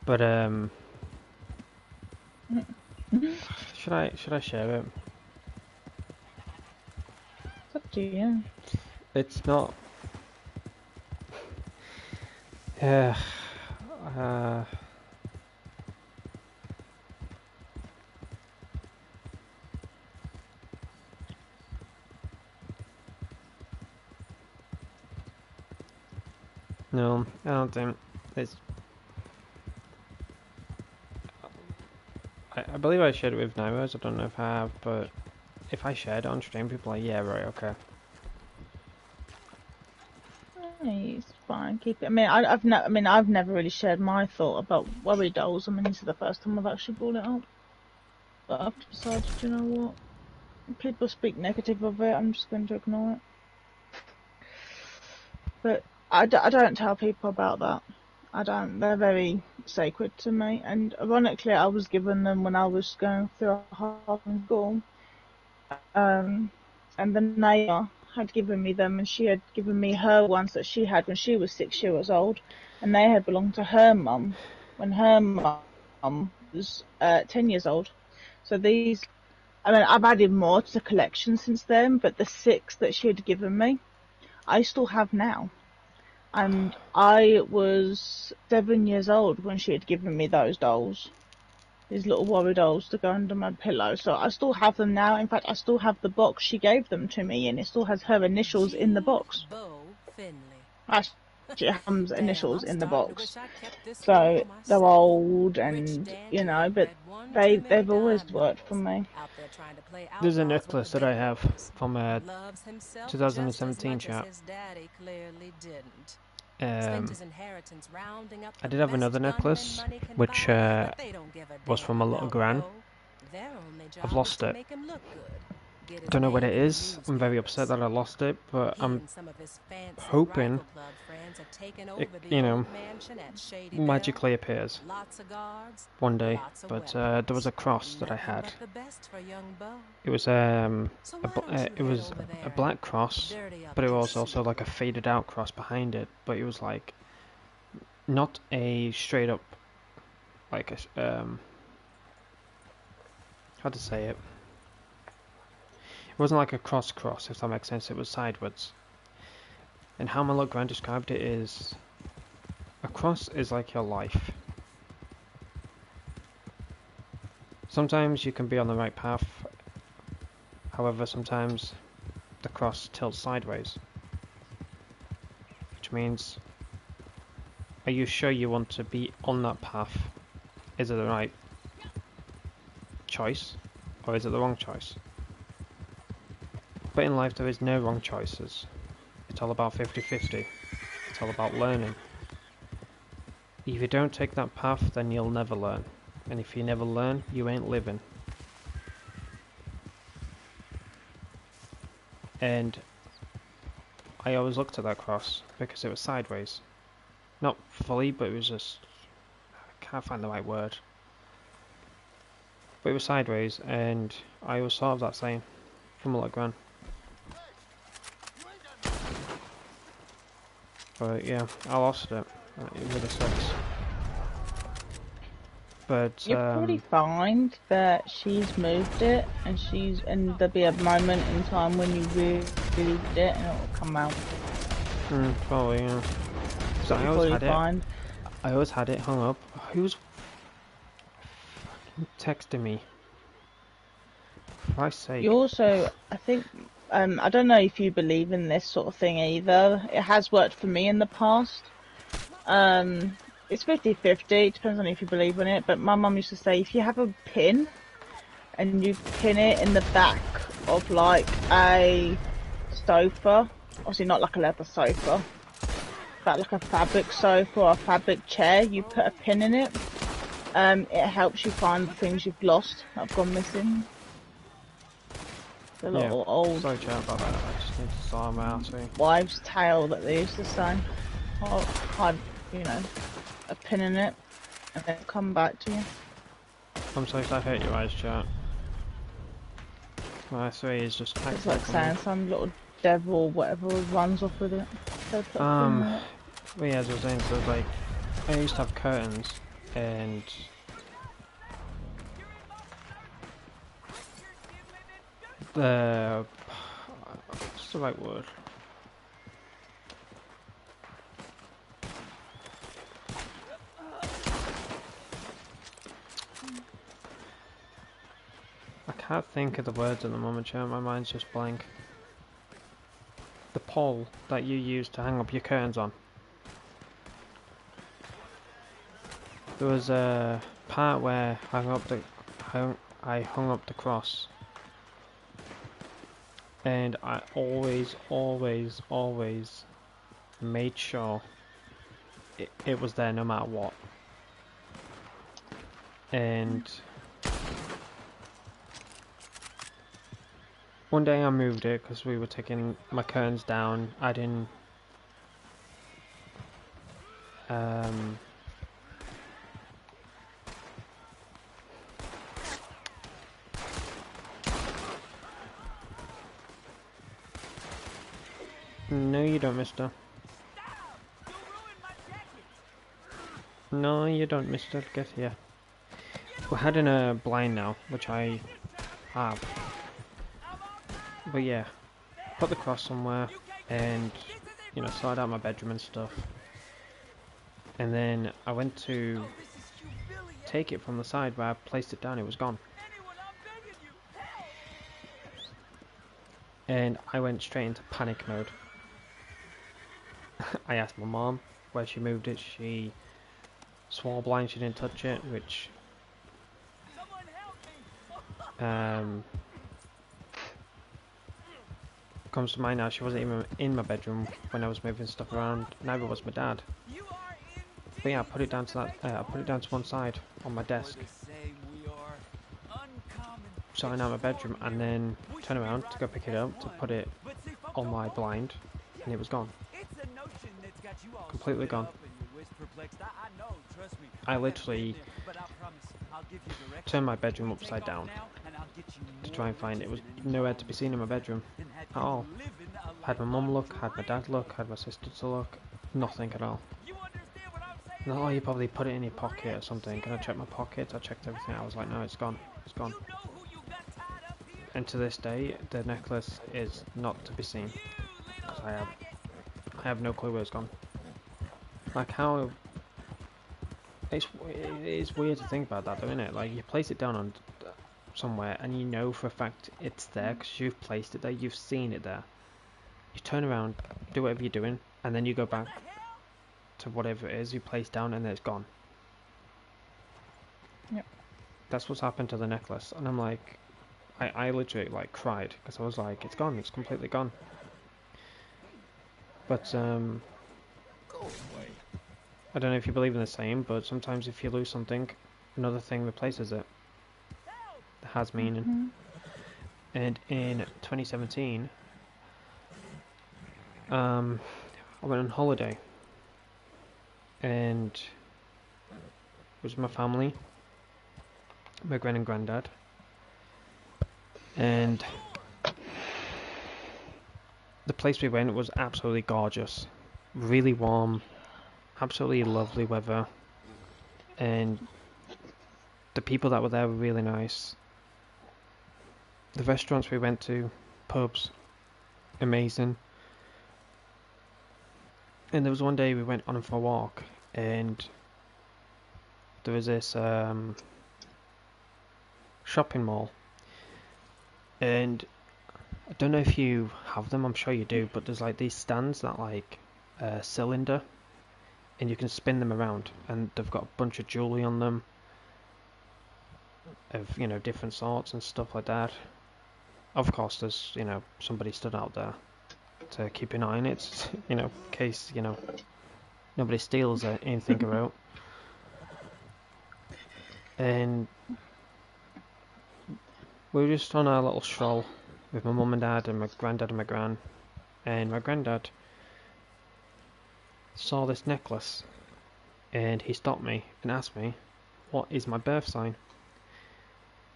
But should I share it? It's up to you. It's not. No, I don't think it's. I believe I shared it with Nairos. I don't know if I have, but if I shared it on stream, people are like, yeah, right, okay. It's fine. Keep it. I mean, I've never really shared my thought about worry dolls. I mean, this is the first time I've actually brought it up. But I've decided, you know what? If people speak negative of it, I'm just going to ignore it. But I don't tell people about that. I don't. They're very sacred to me. And ironically, I was given them when I was going through a hard school. And the neighbour had given me them, and she had given me her ones that she had when she was 6 years old, and they had belonged to her mum when her mum was 10 years old. So these, I mean, I've added more to the collection since then, but the 6 that she had given me, I still have now. And I was 7 years old when she had given me those dolls. These little worry dolls to go under my pillow. So I still have them now. In fact, I still have the box she gave them to me, and it still has her initials in the box. She has Mum's initials in the box. So they're old and, you know, but they've always worked for me. There's a necklace that I have from 2017 chat. I did have another necklace, which was from a little gran. I've lost it. Don't know what it is. I'm very upset that I lost it, but I'm hoping it, you know, magically appears one day. But there was a cross that I had. It was a black cross, but it was also like a faded out cross behind it. But it was like not a straight up like a how to say it. It wasn't like a cross, if that makes sense. It was sideways. And how my little grand described it is a cross is like your life. Sometimes you can be on the right path, however sometimes the cross tilts sideways. Which means, are you sure you want to be on that path? Is it the right choice, or is it the wrong choice? But in life there is no wrong choices. It's all about 50-50. It's all about learning. If you don't take that path, then you'll never learn. And if you never learn, you ain't living. And I always looked at that cross because it was sideways. Not fully, but it was just... I can't find the right word. But it was sideways, and I always thought of that saying from a little gran. But yeah, I lost it. It really sucks. But You'll probably find that she's moved it, and there'll be a moment in time when you really moved it, and it'll come out. Probably, yeah. So I always had it hung up. Who's fucking texting me? For Christ's sake. You also, I think, I don't know if you believe in this sort of thing either. It has worked for me in the past. It's 50-50, it depends on if you believe in it, but my mum used to say if you have a pin and you pin it in the back of like a sofa, obviously not like a leather sofa, but like a fabric sofa or a fabric chair, you put a pin in it, it helps you find the things you've lost that have gone missing. The little old sorry chat about that, I just need to sort them out. wives' tale that they used to say. I'd, you know, a pin in it and then come back to you. I'm sorry if I hurt your eyes, chat. My 3 is just It's like saying some little devil whatever runs off with it. Well, yeah, as I was saying, so like, I used to have curtains, and what's the right word? I can't think of the words at the moment, chat. My mind's just blank. The pole that you use to hang up your curtains on. There was a part where I hung up the cross, and I always made sure it was there no matter what. And one day I moved it because we were taking my curtains down. I didn't no, you don't, mister. No, you don't, mister. Get here. We're heading a blind now, which I have. But yeah, put the cross somewhere and, you know, sort out my bedroom and stuff. And then I went to take it from the side where I placed it down, it was gone. And I went straight into panic mode. I asked my mom where she moved it. She swore blind she didn't touch it, which comes to mind now. She wasn't even in my bedroom when I was moving stuff around. Neither was my dad. But yeah, I put it down to that. I put it down to one side on my desk, sorting out my bedroom, and then turn around to go pick it up to put it on my blind, and it was gone. Completely gone. I literally turned my bedroom upside down to try and find it. It was nowhere to be seen in my bedroom at all. Had my mum look, had my dad look, had my sister to look, nothing at all. And oh, you probably put it in your pocket or something. Can I check my pockets? I checked everything. I was like, no, it's gone. It's gone. And to this day, the necklace is not to be seen. Because I have no clue where it's gone. Like, how it's weird to think about that, though, isn't it? Like, you place it down on somewhere, and you know for a fact it's there because you've placed it there, you've seen it there. You turn around, do whatever you're doing, and then you go back to whatever it is you placed down, and then it's gone. Yep. That's what's happened to the necklace, and I'm like, I literally like cried because I was like, it's gone, it's completely gone. But I don't know if you believe in the same, but sometimes if you lose something, another thing replaces it. It has meaning. Mm-hmm. And in 2017, I went on holiday, and it was my family, my gran and granddad, and the place we went was absolutely gorgeous, really warm, absolutely lovely weather, and the people that were there were really nice. The restaurants we went to, pubs, amazing. And there was one day we went on for a walk, and there was this shopping mall, and I don't know if you have them, I'm sure you do, but there's like these stands that like a cylinder, and you can spin them around, and they've got a bunch of jewellery on them of, you know, different sorts and stuff like that. Of course there's, you know, somebody stood out there to keep an eye on it, you know, in case, you know, nobody steals anything about. And we were just on our little stroll with my mum and dad and my granddad and my gran, and my granddad saw this necklace, and he stopped me and asked me, what is my birth sign?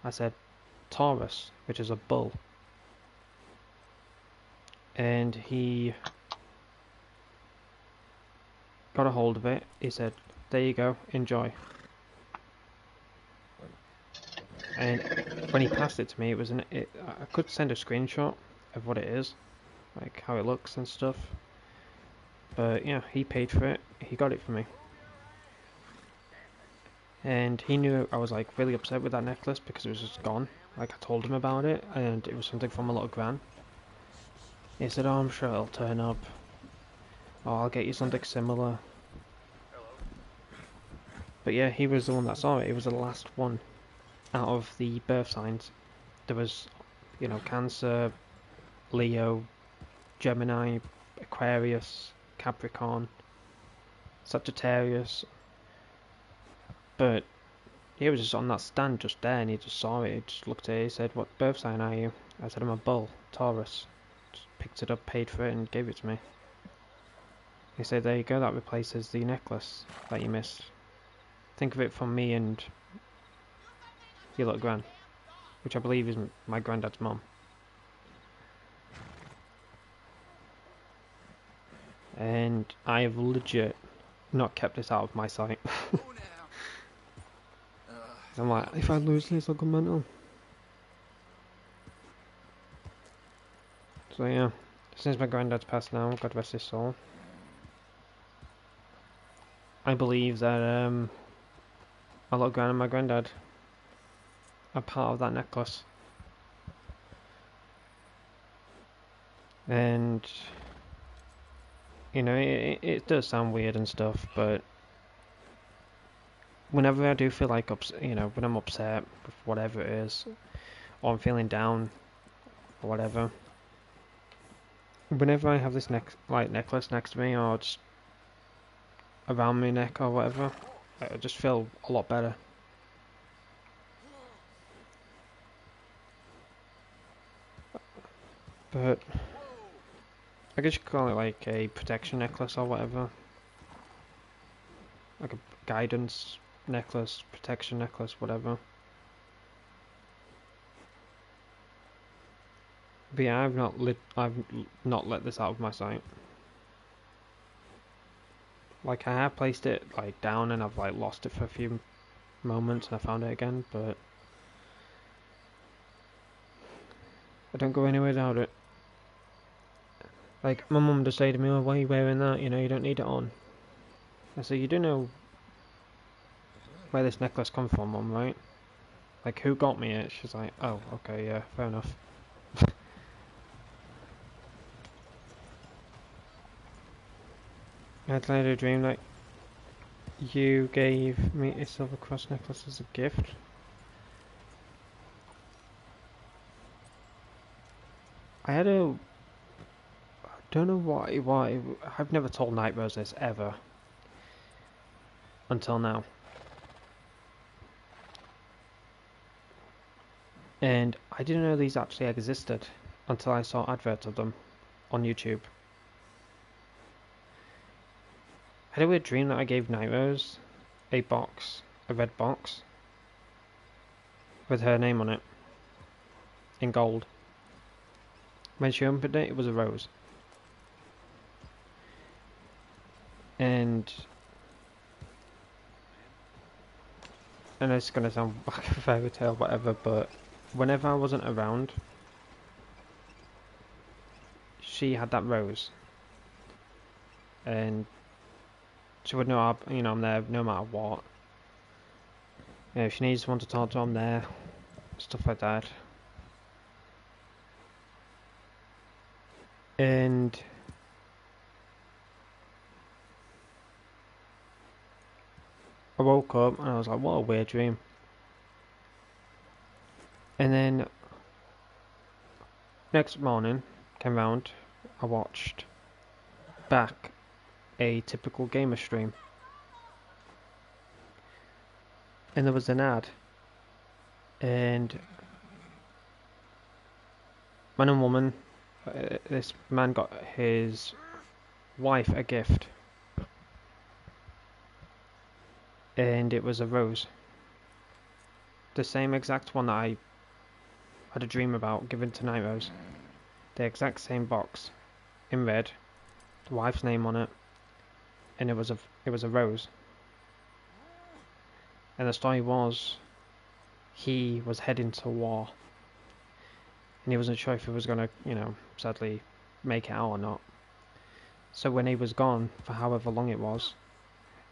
I said, Taurus, which is a bull. And he got a hold of it. He said, there you go, enjoy. And when he passed it to me, I could send a screenshot of what it is, like how it looks and stuff. But yeah, he paid for it. He got it for me. And he knew I was like really upset with that necklace because it was just gone. Like, I told him about it, and it was something from a little gran. He said, oh, I'm sure it'll turn up. Oh, I'll get you something similar. But yeah, he was the one that saw it. It was the last one out of the birth signs. There was, you know, Cancer, Leo, Gemini, Aquarius, Capricorn, Sagittarius. But he was just on that stand just there, and he just saw it. He just looked at it. He said, what birth sign are you? I said, I'm a bull, Taurus. Just picked it up, paid for it, and gave it to me. He said, there you go, that replaces the necklace that you missed. Think of it from me and your little gran, which I believe is my granddad's mum. And I have legit not kept this out of my sight. I'm like, if I lose this, I'll go mental. So yeah, since my granddad's passed now, God rest his soul, I believe that my little gran and my granddad are part of that necklace. And you know, it does sound weird and stuff, but whenever I do feel like you know, when I'm upset with whatever it is, or I'm feeling down or whatever, whenever I have this necklace next to me, or just around my neck or whatever, I just feel a lot better. But I guess you could call it like a protection necklace or whatever, like a guidance necklace, protection necklace, whatever. But yeah, I've not let this out of my sight. Like, I have placed it like down, and I've like lost it for a few moments, and I found it again, but I don't go anywhere without it. Like, my mum does say to me, oh, why are you wearing that? You know, you don't need it on. I say, you do know where this necklace come from, Mum, right? Like, who got me it? She's like, oh, okay, yeah, fair enough. I had later a dream that you gave me a silver cross necklace as a gift. I had a... I don't know why... I've never told Night Rose this, ever. Until now. And I didn't know these actually existed until I saw adverts of them on YouTube. I had a weird dream that I gave Night Rose a red box, with her name on it, in gold. When she opened it, it was a rose. And I know it's going to sound like a fairy tale, whatever, but whenever I wasn't around, she had that rose. And she would know, you know, I'm there no matter what. You know, if she needs someone to talk to, I'm there. Stuff like that. And I woke up and I was like, what a weird dream. And then next morning, came round, I watched back a typical gamer stream. And there was an ad. And man and woman, this man got his wife a gift. And it was a rose. The same exact one that I had a dream about giving to Night Rose. The exact same box, in red, the wife's name on it, and it was a rose. And the story was, he was heading to war, and he wasn't sure if he was gonna, you know, sadly make it out or not. So when he was gone, for however long it was,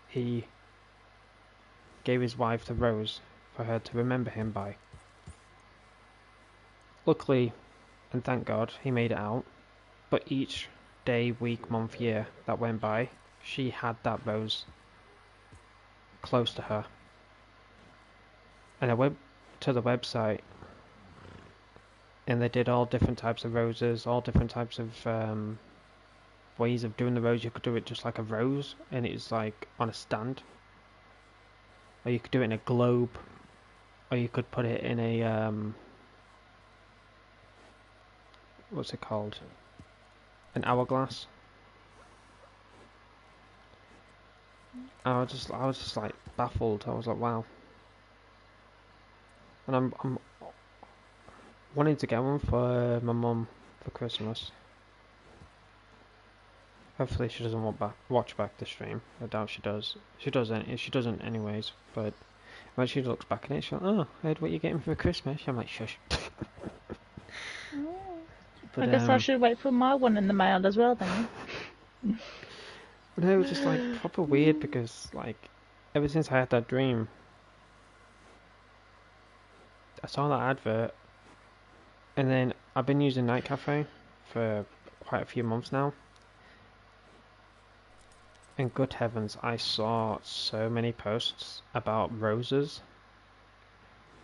he gave his wife the rose for her to remember him by. Luckily, and thank God, he made it out, but each day, week, month, year that went by, she had that rose close to her. And I went to the website, and they did all different types of roses, all different types of ways of doing the rose. You could do it just like a rose, and it's like on a stand, or you could do it in a globe, or you could put it in a what's it called? An hourglass. I was just like baffled. I was like, wow. And I'm wanting to get one for my mum for Christmas. Hopefully she doesn't watch back the stream. I doubt she does. She doesn't anyways. But when she looks back at it, she's like, "Oh, I heard what you're getting for Christmas." I'm like, "Shush." But, I guess I should wait for my one in the mail as well then. But it was just like proper weird because like ever since I had that dream, I saw that advert, and then I've been using NIGHTCAFE for quite a few months now. And good heavens, I saw so many posts about roses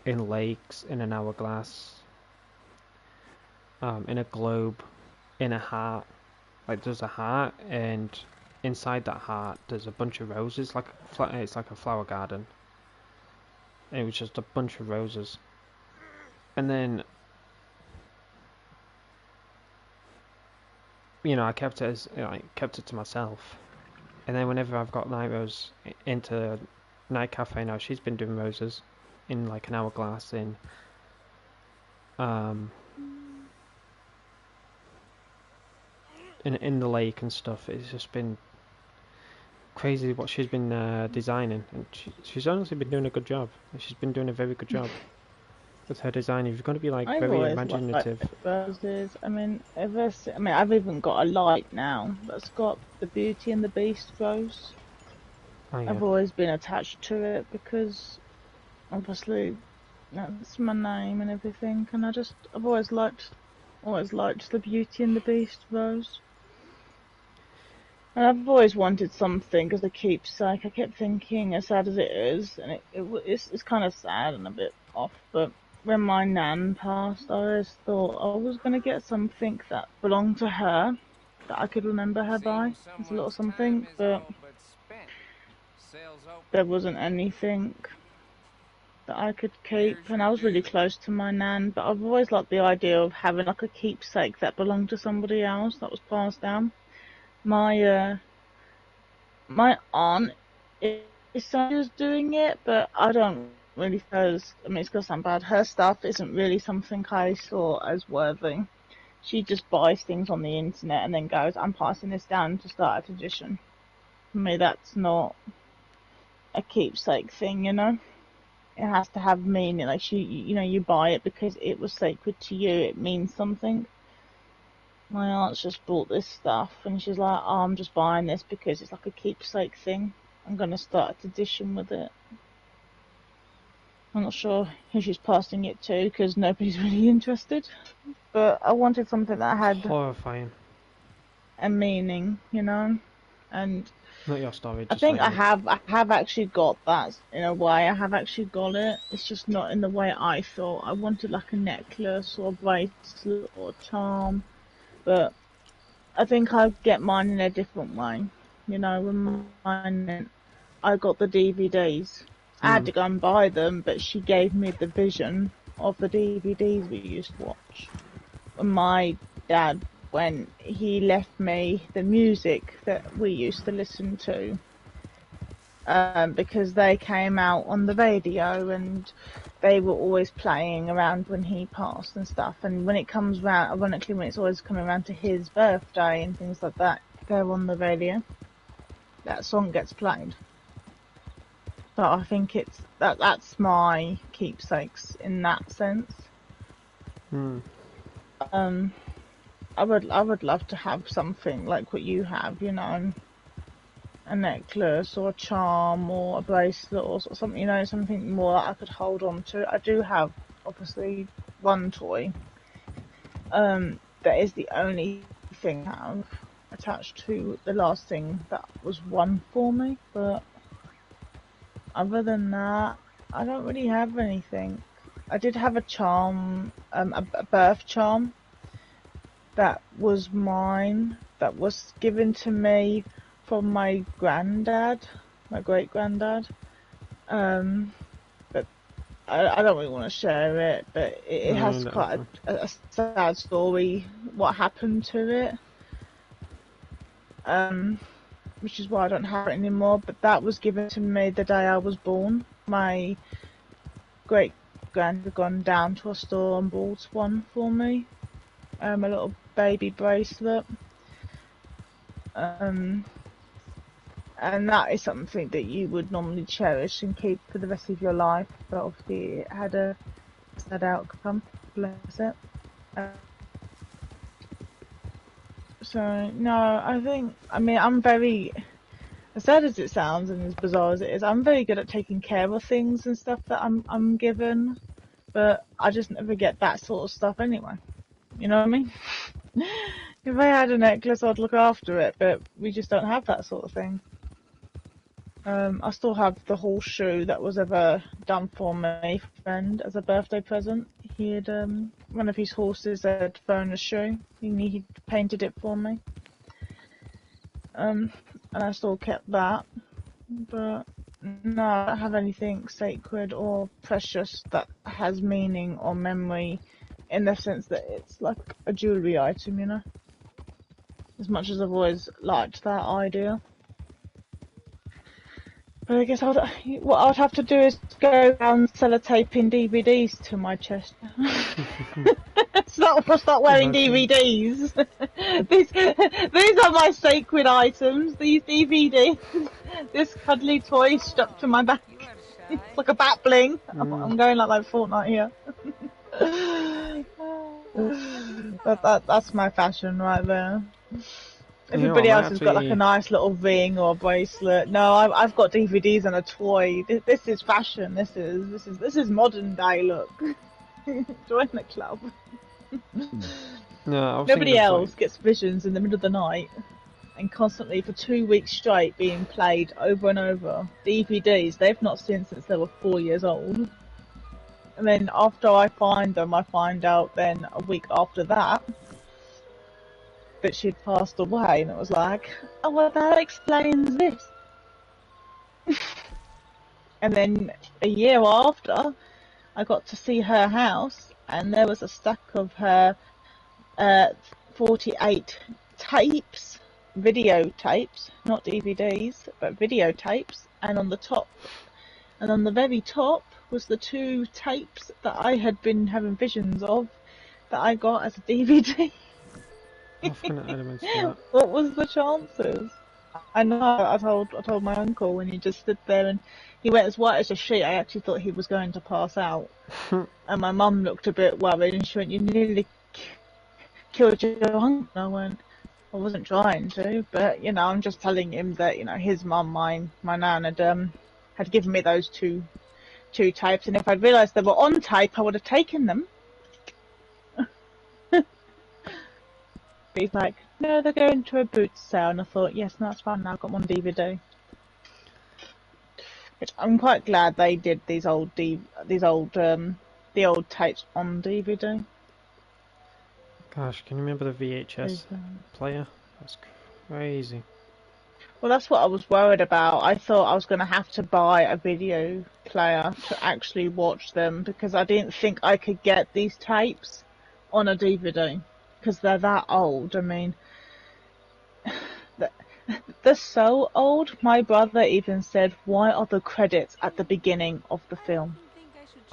in lakes, in an hourglass, in a globe, in a heart. Like there's a heart, and inside that heart there's a bunch of roses. Like it's like a flower garden. And it was just a bunch of roses. And then, you know, I kept it as kept it to myself. And then whenever I've got Night Rose into NIGHTCAFE now, she's been doing roses in like an hourglass in in the lake and stuff. It's just been crazy what she's been designing, and she's honestly been doing a good job. She's been doing a very good job with her design. You've got to be like very imaginative. Roses. I mean, I've even got a light now that's got the Beauty and the Beast rose. Oh, yeah. I've always been attached to it because obviously that's my name and everything, and I've always liked the Beauty and the Beast rose. And I've always wanted something as a keepsake. I kept thinking, as sad as it is, and it's kind of sad and a bit off, but when my nan passed, I always thought I was going to get something that belonged to her, that I could remember her by. It's a little something, but there wasn't anything that I could keep, and I was really close to my nan, but I've always liked the idea of having like a keepsake that belonged to somebody else, that was passed down. My aunt is doing it, but I don't really suppose, I mean, it's gonna sound bad, her stuff isn't really something I saw as worthy. She just buys things on the internet and then goes, I'm passing this down to start a tradition. For me, that's not a keepsake thing, you know? It has to have meaning, like you buy it because it was sacred to you, it means something. My aunt's just bought this stuff, and she's like, oh, I'm just buying this because it's like a keepsake thing. I'm going to start a tradition with it. I'm not sure who she's passing it to, because nobody's really interested. But I wanted something that had Horrifying. a meaning, you know? And Not your story, I just think like I have actually got that, in a way. I have actually got it. It's just not in the way I thought. I wanted like a necklace or a bracelet or a charm. But I think I get mine in a different way. You know, with mine, I got the DVDs. I had to go and buy them, but she gave me the vision of the DVDs we used to watch. When my dad, when he left me the music that we used to listen to, because they came out on the radio and they were always playing around when he passed and stuff. And when it comes round, ironically, when it's always coming around to his birthday and things like that, they're on the radio. That song gets played. So I think that's my keepsakes in that sense. I would love to have something like what you have, you know, a necklace or a charm or a bracelet or something, you know, something more that I could hold on to. I do have, obviously, one toy. That is the only thing I have attached to the last thing that was one for me, but other than that, I don't really have anything. I did have a charm, a birth charm, that was mine, that was given to me from my granddad, my great granddad. But I don't really want to share it, but it has quite a sad story, what happened to it. Which is why I don't have it anymore, but that was given to me the day I was born. My great grand had gone down to a store and bought one for me. A little baby bracelet. And that is something that you would normally cherish and keep for the rest of your life, but obviously it had a sad outcome, bless it. So, no, I'm very, as sad as it sounds and as bizarre as it is, I'm very good at taking care of things and stuff that I'm given, but I just never get that sort of stuff anyway. You know what I mean? If I had a necklace, I'd look after it, but we just don't have that sort of thing. I still have the horseshoe that was ever done for me, friend, as a birthday present. He had, one of his horses had thrown a shoe, and he painted it for me. And I still kept that. But no, I don't have anything sacred or precious that has meaning or memory in the sense that it's like a jewellery item, you know? As much as I've always liked that idea. But I guess what I'd have to do is go around sellotaping DVDs to my chest. Start wearing DVDs. These are my sacred items. These DVDs. This cuddly toy stuck to my back. It's like a bat bling. I'm going like Fortnite here. That's my fashion right there. Everybody I might else have has got like a to. nice little ring or a bracelet. No, I've got DVDs and a toy. This is fashion. This is modern day. Look, join the club. No, I was thinking Nobody of else like. gets visions in the middle of the night and constantly for 2 weeks straight being played over and over. DVDs they've not seen since they were 4 years old. And then after I find them, I find out then a week after that she'd passed away, and it was like, oh well, that explains this. And then a year after, I got to see her house, and there was a stack of her 48 tapes, videotapes, not DVDs, but videotapes, and on the very top was the 2 tapes that I had been having visions of that I got as a DVD. I forgot elements to that. What was the chances? I know. I told my uncle when he just stood there and he went as white as a sheet. I actually thought he was going to pass out. And my mum looked a bit worried and she went, "You nearly killed your uncle." And I went, "I wasn't trying to, but I'm just telling him that his mum, my nan, had given me those two tapes, and if I'd realised they were on tape, I would have taken them." He's like, "No, they're going to a boot sale," and I thought, yes, no, that's fine. Now I've got one DVD. Which I'm quite glad they did the old tapes on DVD. Gosh, can you remember the VHS player? That's crazy. Well, that's what I was worried about. I thought I was going to have to buy a video player to actually watch them because I didn't think I could get these tapes on a DVD because they're that old. I mean, they're so old. My brother even said, "Why are the credits at the beginning of the film?"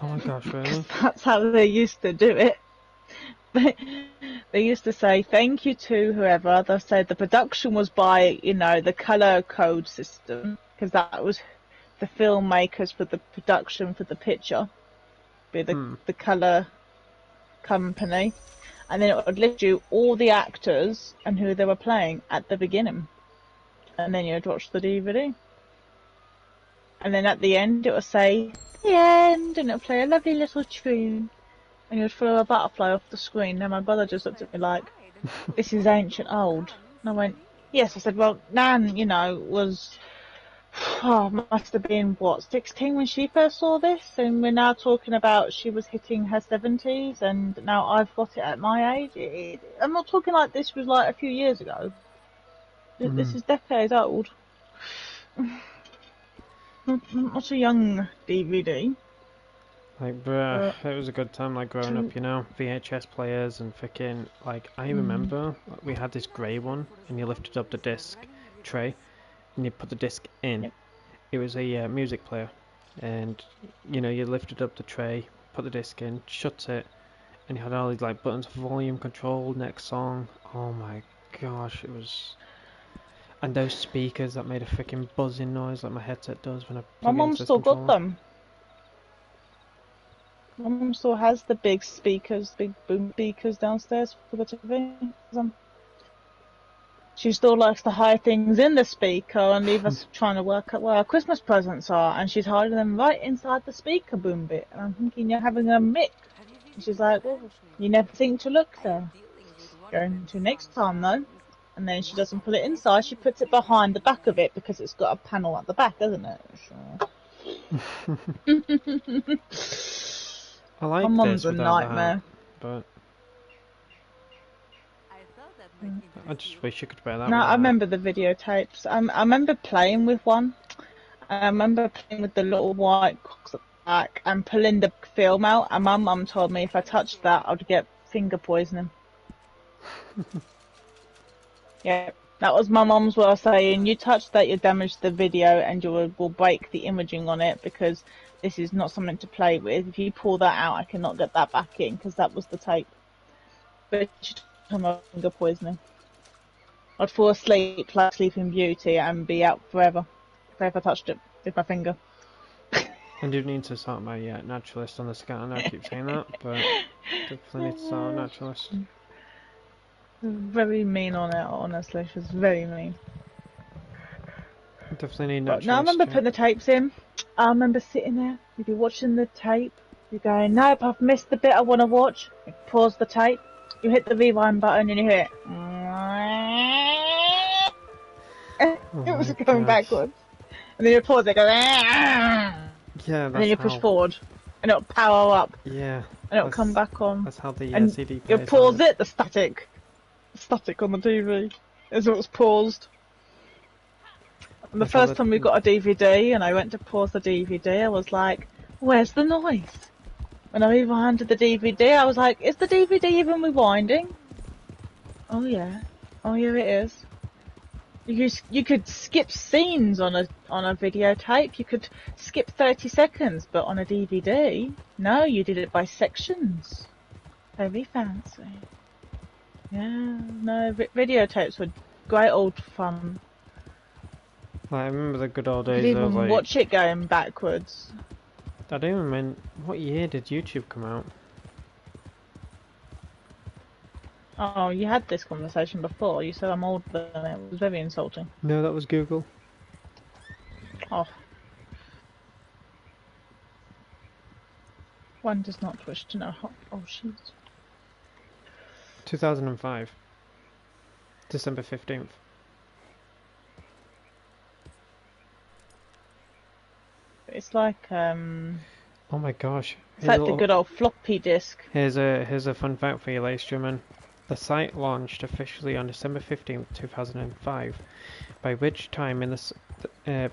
Oh my gosh, really? That's how they used to do it. They used to say thank you to whoever. They'll say the production was by, the color code system, because that was the filmmakers for the production for the picture, be the color company, and then it would list you all the actors and who they were playing at the beginning, and then you'd watch the DVD, and then at the end it would say the end, and it would play a lovely little tune. And you'd throw a butterfly off the screen. Now my brother just looked at me like, "This is ancient old." And I went, "Yes." I said, "Well, Nan, was, must have been, 16 when she first saw this? And we're now talking about she was hitting her 70s, and now I've got it at my age. I'm not talking like this was like a few years ago. This is decades old. Not a young DVD. Like, bruh, it was a good time, like, growing up, VHS players and freaking, like, I remember we had this grey one, and you lifted up the disc tray, and you put the disc in. Yep. It was a music player, and, you lifted up the tray, put the disc in, shut it, and you had all these, like, buttons, volume control, next song. Oh my gosh, it was... And those speakers that made a freaking buzzing noise like my headset does when I My plug mum into this still controller. got them. My mum still has the big speakers, big boom speakers downstairs for the TV. She still likes to hide things in the speaker and leave us trying to work out where our Christmas presents are, and she's hiding them right inside the speaker boom bit. And I'm thinking, you're having a mick. And she's like, "Well, you never think to look there." Going to next time though. And then she doesn't put it inside, she puts it behind the back of it because it's got a panel at the back, doesn't it? I like My mum's this a without nightmare. that, but I just wish you could wear that. No, without I remember the videotapes. I remember playing with one. I remember playing with the little white cocks at the back and pulling the film out. And my mum told me if I touched that, I'd get finger poisoning. Yeah, that was my mum's way of saying, "You touch that, you damage the video, and you will break the imaging on it because this is not something to play with. If you pull that out, I cannot get that back in because that was the tape." But she told me finger poisoning. I'd fall asleep like Sleeping Beauty and be out forever if I ever touched it with my finger. I do need to start my naturalist on the scan. I know I keep saying that, but definitely need to start a naturalist. Very mean on it, honestly. She was very mean. Definitely need But that no, I remember choice, putting the tapes in. I remember sitting there. You'd be watching the tape. You're going, nope, I've missed the bit I want to watch. You pause the tape. You hit the rewind button and you hear it. Oh It was my going gosh. backwards. And then you pause it, go, Yeah, and that's then you push how. forward. And it'll power up. Yeah. And it'll come back on. That's how the And CD you player pause sounded. it, the static. Static on the TV. As it was paused. And the That's how first time we got a DVD and I went to pause the DVD, I was like, where's the noise? When I rewinded the DVD, I was like, is the DVD even rewinding? Oh yeah. Oh yeah, it is. You could skip scenes on a videotape. You could skip 30 seconds, but on a DVD, no, you did it by sections. Very fancy. Yeah, no, videotapes were great old fun. I remember the good old You could days of even like. watch it going backwards. I don't even mean. What year did YouTube come out? Oh, you had this conversation before. You said I'm older than it. It was very insulting. No, that was Google. Oh. One does not wish to know how old she is. 2005. December 15th. It's like, Oh my gosh. it's like the good old floppy disk. Here's a fun fact for you, ladies and gentlemen. The site launched officially on December 15th, 2005, by which time in the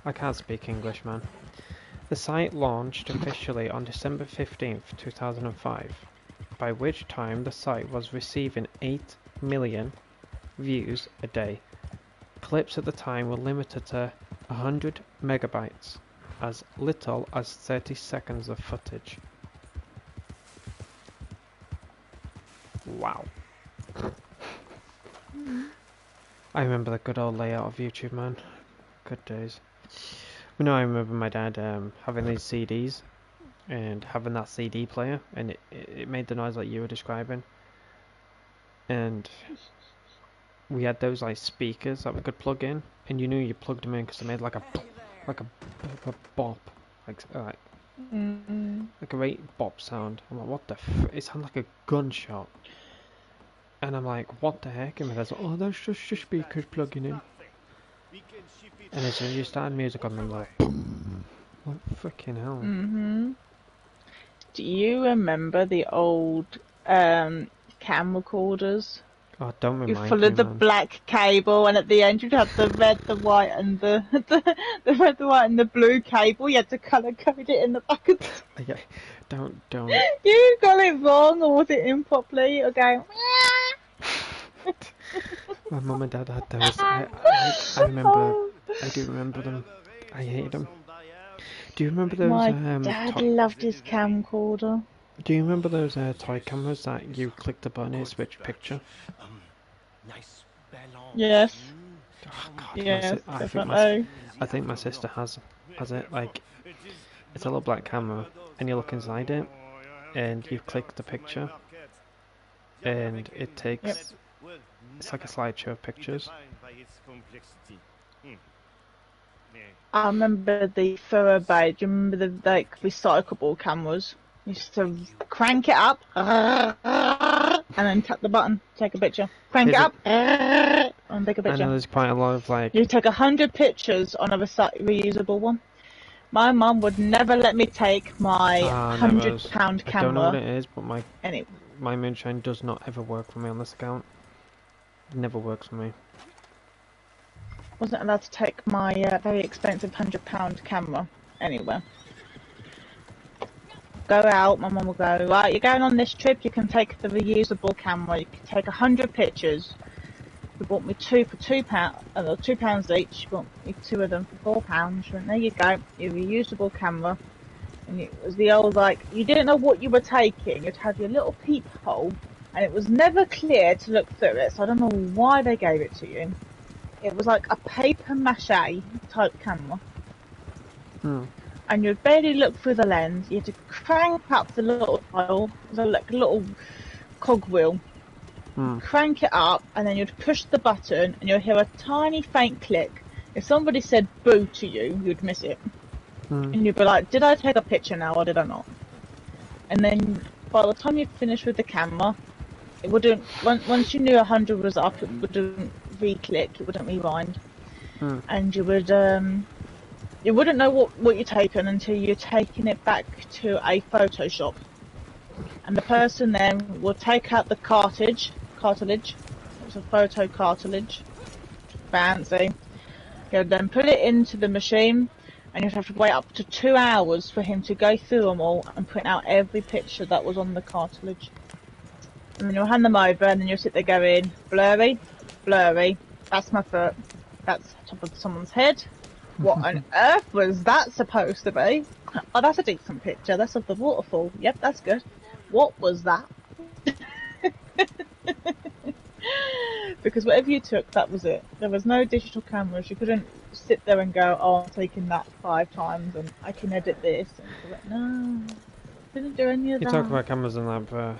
I can't speak English, man. The site launched officially on December 15th, 2005, by which time the site was receiving 8 million views a day. Clips at the time were limited to 100 megabytes, as little as 30 seconds of footage. Wow. I remember the good old layout of YouTube, man. Good days. But no, I remember my dad having these CDs and having that CD player, and it made the noise like you were describing. And we had those like speakers that we could plug in, and you knew you plugged them in because they made like a bop, like a great bop sound. I'm like, what the it sounded like a gunshot. And I'm like, what the heck? And my dad's like, oh, that's just your speakers plugging in. And as soon as you started music on them, like, boom. What freaking hell? Do you remember the old cam recorders? Oh, don't You remind me, followed the man. black cable, and at the end you'd have the red, the white, and the red, the white, and the blue cable. You had to colour code it in the back of the... Yeah, don't. You got it wrong, or was it improperly? Or going... My mum and dad had those. I remember. Oh. I do remember them. I hate them. Do you remember those? My dad loved his camcorder. Do you remember those toy cameras that you clicked the button and switch picture? Nice balance. Yes. Oh, God, Yes, I think my sister has it. Like, it's a little black camera, and you look inside it, and you click the picture, and it takes. Yep. It's like a slideshow of pictures. I remember the Faraday. Do you remember the like recyclable cameras? You used to crank it up and then tap the button, take a picture. Crank it up and take a I know picture. there's quite a lot of like. You take 100 pictures on a reusable one. My mum would never let me take my £100 camera. I don't know what it is, but my Anyway, moonshine does not ever work for me on this account. It never works for me. wasn't allowed to take my very expensive £100 camera anywhere. Go out, my mum will go, right, you're going on this trip, you can take the reusable camera, you can take 100 pictures. She bought me two for £2 each, she bought me 2 of them for £4. She went, there you go, your reusable camera. And it was the old, like, you didn't know what you were taking, you'd have your little peephole, and it was never clear to look through it, so I don't know why they gave it to you. It was like a paper mache type camera. And you'd barely look through the lens. You had to crank up the little dial, the like little cogwheel, Hmm. crank it up, and then you'd push the button, and you'll hear a tiny faint click. If somebody said boo to you, you'd miss it. Hmm. And you'd be like, did I take a picture now or did I not? And then by the time you finished with the camera, it wouldn't, once you knew 100 was up, it wouldn't re-click, it wouldn't rewind. Hmm. And you wouldn't know what you'd taken until you're taking it back to a photo shop. And the person then will take out the cartridge. It's a photo cartridge. Fancy. He'll then put it into the machine, and you'd have to wait up to 2 hours for him to go through them all and print out every picture that was on the cartridge. And then you'll hand them over, and then you'll sit there going, blurry, blurry, that's my foot, that's the top of someone's head. What on earth was that supposed to be? Oh, that's a decent picture, that's of the waterfall. Yep, that's good. What was that? Because whatever you took, that was it. There was no digital cameras. You couldn't sit there and go, oh, I'm taking that 5 times and I can edit this. And you're like, no, didn't do any of You that. talk about cameras and that, but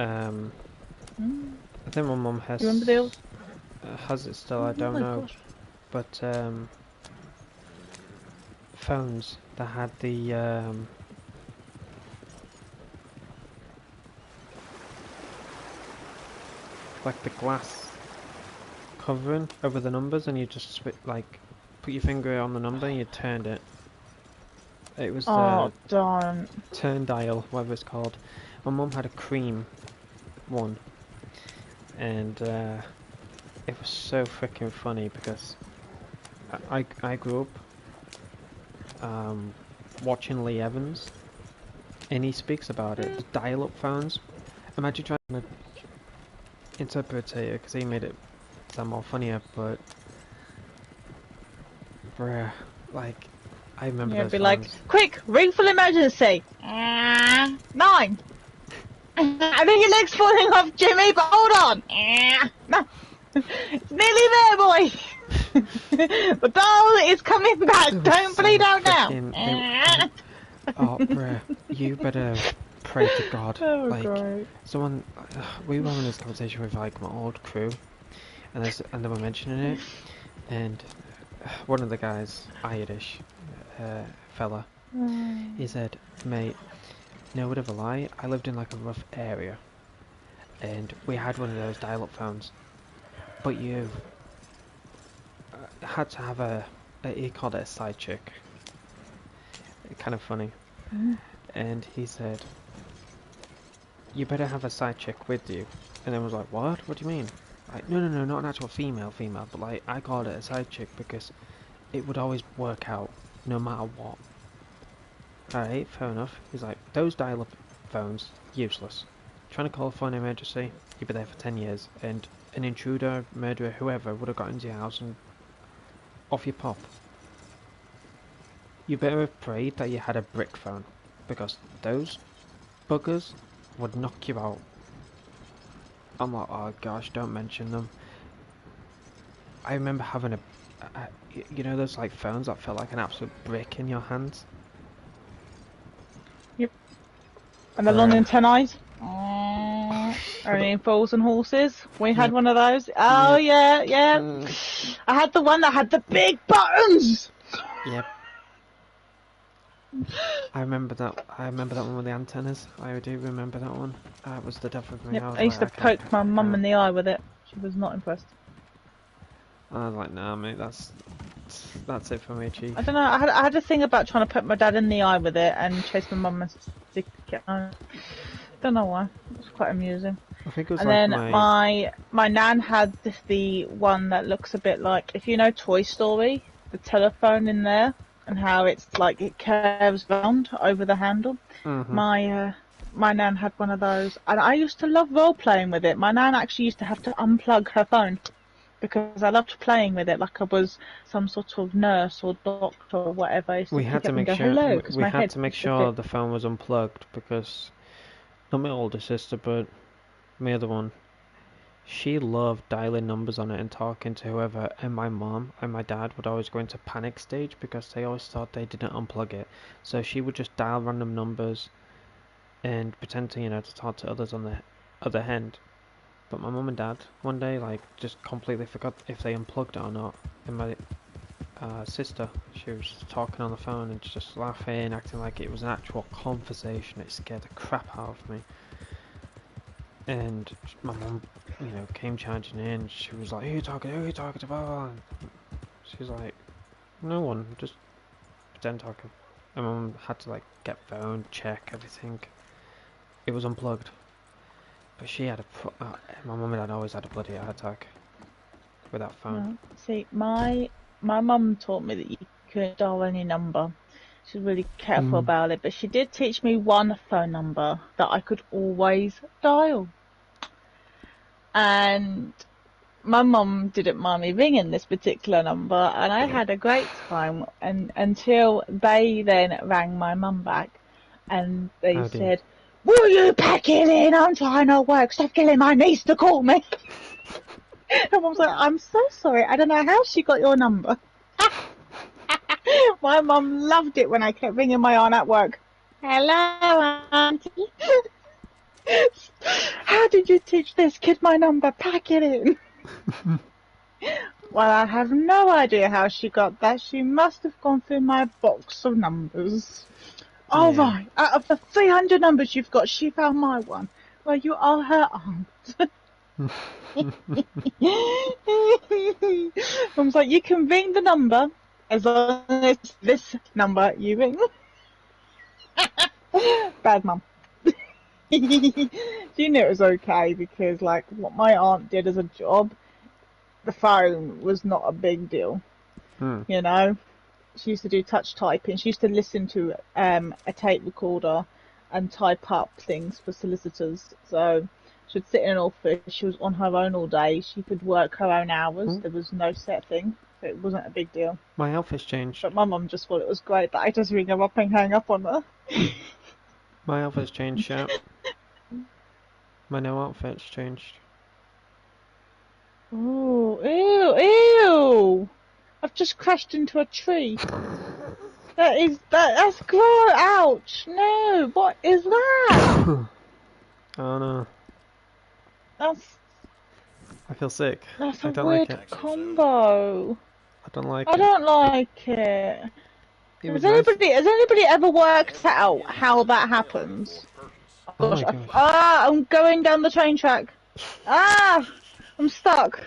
I think my mum has. You remember those? Has it still? I don't my know. gosh. But phones that had the like the glass covering over the numbers, and you just like put your finger on the number and you turned it. It was Oh, darn. turn dial, whatever it's called. My mum had a cream one, and it was so freaking funny because I grew up watching Lee Evans, and he speaks about it. The dial-up phones. Imagine trying to interpret it because he made it sound more funnier, but bruh, like I remember You'd those be phones. like, quick, ring for emergency. 9. I think your leg's falling off, Jimmy, but hold on. No. It's nearly there, boy. The doll is coming back. They were Don't so bleed out freaking- now. Oh, bruh, you better pray to God. Oh, like, great. someone, we were having this conversation with like my old crew, and they were mentioning it, and one of the guys, Irish fella, he said, mate, no word of a lie, I lived in like a rough area, and we had one of those dial-up phones, but you had to have he called it a side chick. Kind of funny. And he said, you better have a side chick with you. And I was like, what? What do you mean? Like, no, not an actual female, but like, I called it a side chick because it would always work out, no matter what. Alright, fair enough. He's like, those dial-up phones, useless. Trying to call for an emergency, you'd be there for 10 years, and an intruder, murderer, whoever would have got into your house and off you pop. You better have prayed that you had a brick phone, because those buggers would knock you out. I'm like, oh gosh, don't mention them. I remember having you know those like phones that felt like an absolute brick in your hands? Yep. And the long antennae. Only in fools and horses. We had one of those. Oh yeah. I had the one that had the big buttons. Yep. I remember that one with the antennas. I do remember that one. That was the death of me. Yep. I used to poke my mum in the eye with it. She was not impressed. I was like, nah, mate, that's it for me, chief. I don't know. I had a thing about trying to poke my dad in the eye with it and chase my mum and stick it on. Don't know why. It was quite amusing. I think it was And like then my nan had the one that looks a bit like, if you know Toy Story, the telephone in there, and how it's like it curves round over the handle. My nan had one of those, and I used to love role playing with it. My nan actually used to have to unplug her phone because I loved playing with it like I was some sort of nurse or doctor or whatever. we had to make sure the phone was unplugged because not my older sister, but my other one, she loved dialing numbers on it and talking to whoever, and my mom and my dad would always go into panic stage because they always thought they didn't unplug it. So she would just dial random numbers and pretend to, to talk to others on other end. But my mum and dad one day like just completely forgot if they unplugged it or not. And my sister, she was talking on the phone and just laughing, acting like it was an actual conversation. It scared the crap out of me. And my mum, you know, came charging in. She was like, "Who are you talking to? Who are you talking to?" Blah, blah, blah. She was like, "No one, just pretend talking." And my mum had to like get phone, check everything. It was unplugged. But she had my mum and dad always had a bloody heart attack with that phone. No. See, my mum taught me that you couldn't dial any number. She was really careful about it, but she did teach me one phone number that I could always dial. And my mum didn't mind me ringing this particular number, and I had a great time until they then rang my mum back, and they said, "Will you pack it in? I'm trying to work. Stop getting my niece to call me." And I was like, "I'm so sorry. I don't know how she got your number." My mum loved it when I kept ringing my aunt at work. "Hello, auntie. How did you teach this kid my number? Pack it in." Well, I have no idea how she got that. She must have gone through my box of numbers. Oh, Yeah. right. Out of the 300 numbers you've got, she found my one. Well, you are her aunt. Mum's like, "You can ring the number as long as it's this number you ring." Bad mum. She knew it was okay because, like, what my aunt did as a job, the phone was not a big deal. You know, she used to do touch typing. She used to listen to a tape recorder and type up things for solicitors. So she'd sit in an office. She was on her own all day. She could work her own hours. There was no set thing. So it wasn't a big deal. My outfit's changed. But my mum just thought it was great that I just ring her up and hang up on her. My outfit's changed, yeah. My new outfit's changed. Oh, ew! I've just crashed into a tree. That's gross. Ouch! No, what is that? Oh no. I feel sick. That's I a don't weird like it. combo. I don't like I it. don't like it. It was Has anybody ever worked out how that happens? Oh Gosh, my gosh. I'm going down the train track. I'm stuck.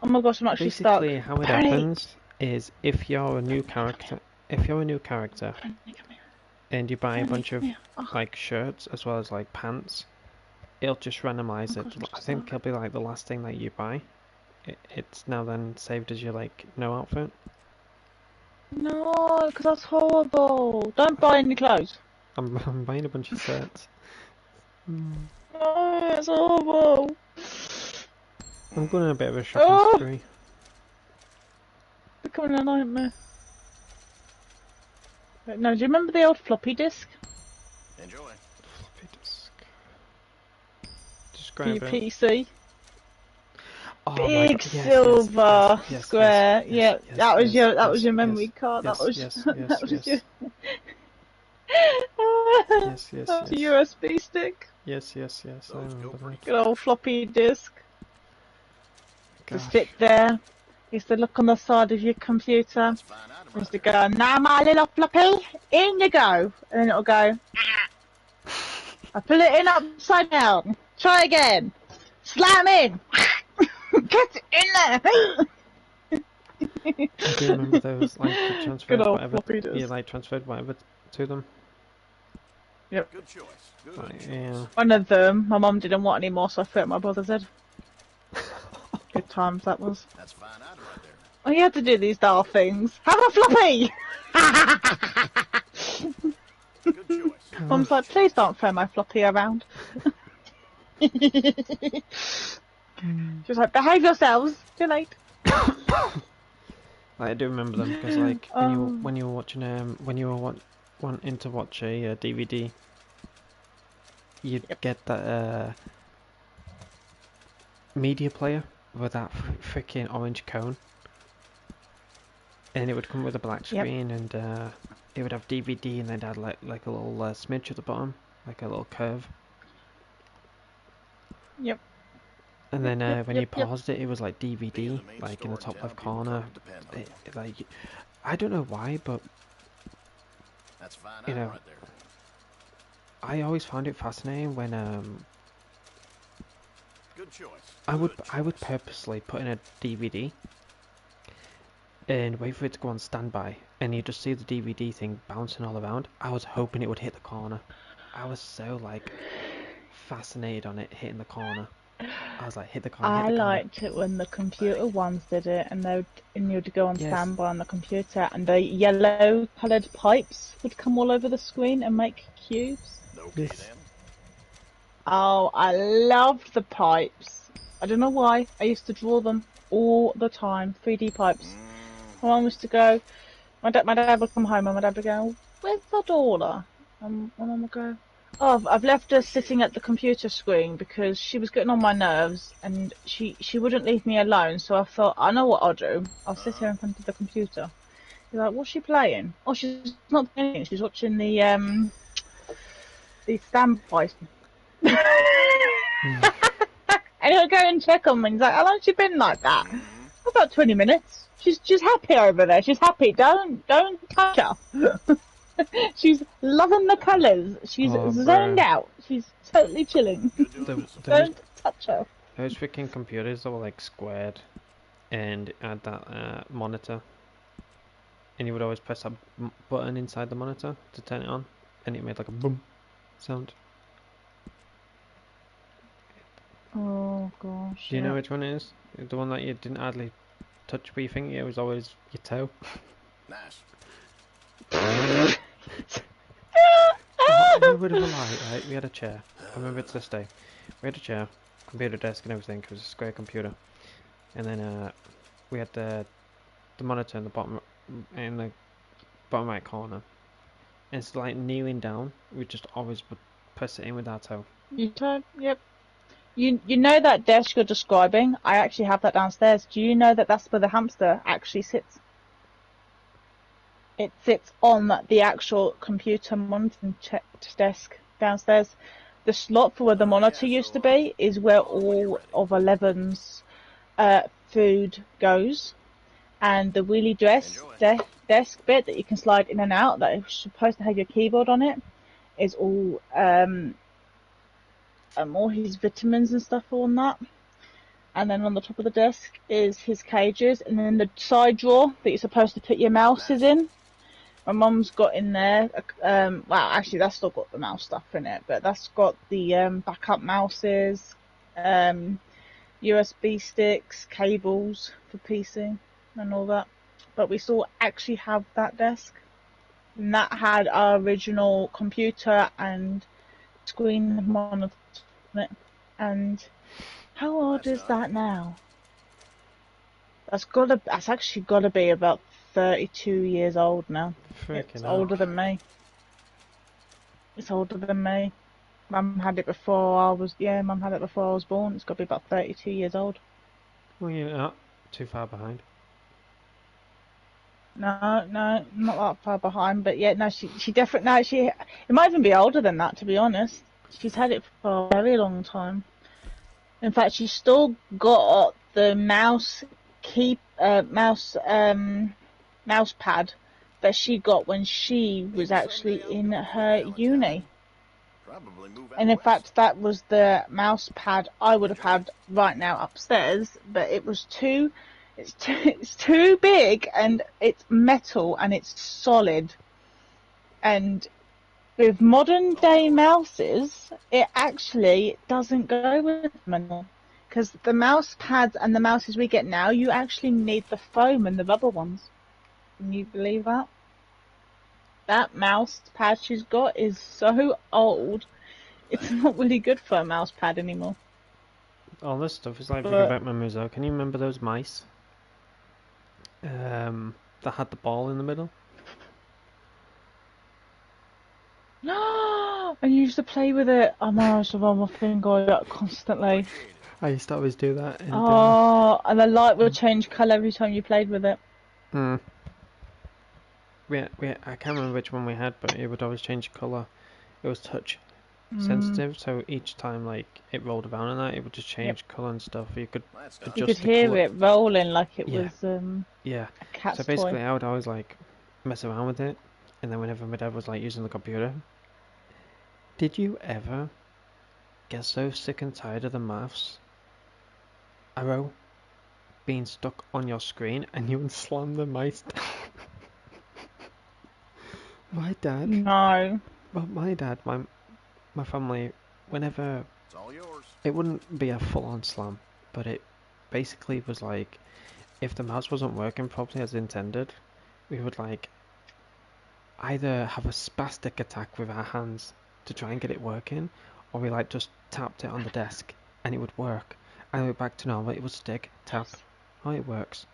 Oh my gosh, I'm actually stuck. Basically, how it happens is if you're a new character, and you buy a bunch of like shirts as well as like pants, it'll just randomize it. I think it'll be like the last thing that you buy. It's now then saved as your like no outfit. No, because that's horrible. Don't buy any clothes. I'm buying a bunch of shirts. No, it's horrible. I'm going on a bit of a shopping spree. Becoming a nightmare. No, do you remember the old floppy disk? Enjoy. Floppy disk. For your Describe it. PC? Oh Big silver square. Yes, that was yes, your yes, memory card. Yes, That was yes, that yes, was yes. your Yes, yes, that was yes. a USB stick. Yes, yes, yes. I remember that. Good old floppy disk. To Gosh. sit there. Used to look on the side of your computer. Used to go, "Now my little floppy, in you go," and then it'll go. I put it in upside down. Try again. Slam in. Get it in there. I do remember those, like, you transferred Good old whatever, floppy disk. you, like, transferred whatever to them. Yep. Good choice. Good Like, choice. yeah. One of them, my mum didn't want any more, so I threw it at my brother's head. Good times that was. That's fine out right there. Oh, you had to do these daft things. Have a floppy! Good choice. Mum's like, "Please don't throw my floppy around." She was like, "Behave yourselves. Too late." Like, I do remember them, because, like, when you were watching, when you were wanting to watch a DVD, you'd get that, media player with that freaking orange cone. And it would come with a black screen, and it would have DVD, and then it had like a little smidge at the bottom, like a little curve. Yep. And then when you Yep. paused it, it was like DVD, like in the top left corner. Like, I don't know why, but That's fine you know, right there. I always found it fascinating when Good choice. I would purposely put in a DVD and wait for it to go on standby, and you just see the DVD thing bouncing all around. I was hoping it would hit the corner. I was so like fascinated on it hitting the corner. I was like, hit the corner, hit I the corner. liked it when the computer ones did it, and you'd go on Yes. standby on the computer, and the yellow coloured pipes would come all over the screen and make cubes. Okay Yes. then. Oh, I loved the pipes. I don't know why. I used to draw them all the time. 3D pipes. My mum used to go. My dad would come home, and my dad would go, "Where's the daughter?" And my mum would go, "Oh, I've left her sitting at the computer screen because she was getting on my nerves, and she wouldn't leave me alone. So I thought, I know what I'll do. I'll sit here in front of the computer." You're like, "What's she playing?" "Oh, she's not doing anything. She's watching the standby." And he'll go and check on me. He's like, "How long's she been like that?" "About 20 minutes. She's happy over there. She's happy. Don't touch her." She's loving the colours. She's zoned out. She's totally chilling. Don't touch her. Those freaking computers that were like squared and had that monitor, and you would always press that button inside the monitor to turn it on, and it made like a boom sound. Oh gosh. Do you know which one it is? The one that you didn't hardly touch with your finger, it was always your toe. Nice. A bit of a lie, right? We had a chair. I remember it to this day. We had a chair, computer desk and everything. It was a square computer. And then we had the monitor in the bottom right corner. And it's like kneeling down. We just always would press it in with our toe. Yep. You know that desk you're describing? I actually have that downstairs. Do you know that that's where the hamster actually sits? It sits on the actual computer monitoring desk downstairs. The slot for where the monitor used to be is where all of 11's food goes. And the wheelie desk bit that you can slide in and out, that is supposed to have your keyboard on it, is all his vitamins and stuff on that. And then on the top of the desk is his cages, and then the side drawer that you're supposed to put your mouses in. My mum's got in there, well, actually that's still got the mouse stuff in it, but that's got the backup mouses, USB sticks, cables for PC and all that. But we still actually have that desk. And that had our original computer and screen monitor on it. And how old is that now? That's actually gotta be about 32 years old now. It's older than me. It's older than me. Mum had it before I was born. It's got to be about 32 years old. Well, you're not too far behind. No, not that far behind. But yeah, no, she definitely, no, it might even be older than that, to be honest. She's had it for a very long time. In fact, she's still got the mouse pad that she got when she was actually in her uni. And in fact, that was the mouse pad I would have had right now upstairs, but it's too big, and it's metal and it's solid. And with modern day mouses, it actually doesn't go with them anymore. Because the mouse pads and the mouses we get now, you actually need the foam and the rubber ones. Can you believe that? That mouse pad she's got is so old, it's not really good for a mouse pad anymore. All this stuff is like bringing back memories though. Can you remember those mice? That had the ball in the middle? And you used to play with it. Oh my gosh, my finger got constantly. I used to always do that. And, and the light would change colour every time you played with it. I can't remember which one we had, but it would always change colour. It was touch. sensitive, so each time like it rolled around and that, it would just change colour and stuff. You could That's You not could adjust the hear colour. it rolling like it Yeah. was Yeah. a cat's So basically, toy. I would always like mess around with it, and then whenever my dad was like using the computer, did you ever get so sick and tired of the maths arrow being stuck on your screen and you would slam the mice down? My dad, No. my family, whenever It's all yours. it wouldn't be a full-on slam, but it basically was like if the mouse wasn't working properly as intended, we would like either have a spastic attack with our hands to try and get it working, or we like just tapped it on the desk and it would work. And we back to normal, it would stick, tap, oh it works.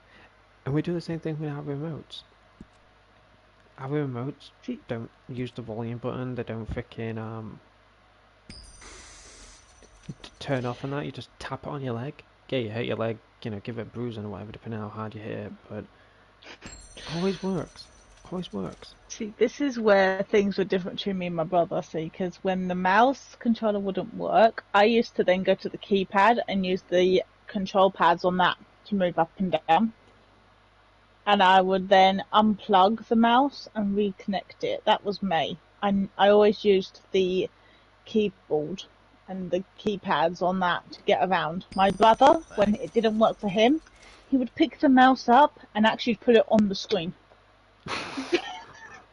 And we do the same thing with our remotes. Our remotes don't use the volume button, they don't freaking turn off and that, you just tap it on your leg. Yeah, you hit your leg, you know, give it a bruising or whatever, depending on how hard you hit it, but always works. Always works. See, this is where things were different between me and my brother, see, because when the mouse controller wouldn't work, I used to then go to the keypad and use the control pads on that to move up and down. And I would then unplug the mouse and reconnect it. That was me. I always used the keyboard and the keypads on that to get around. My brother, when it didn't work for him, he would pick the mouse up and actually put it on the screen.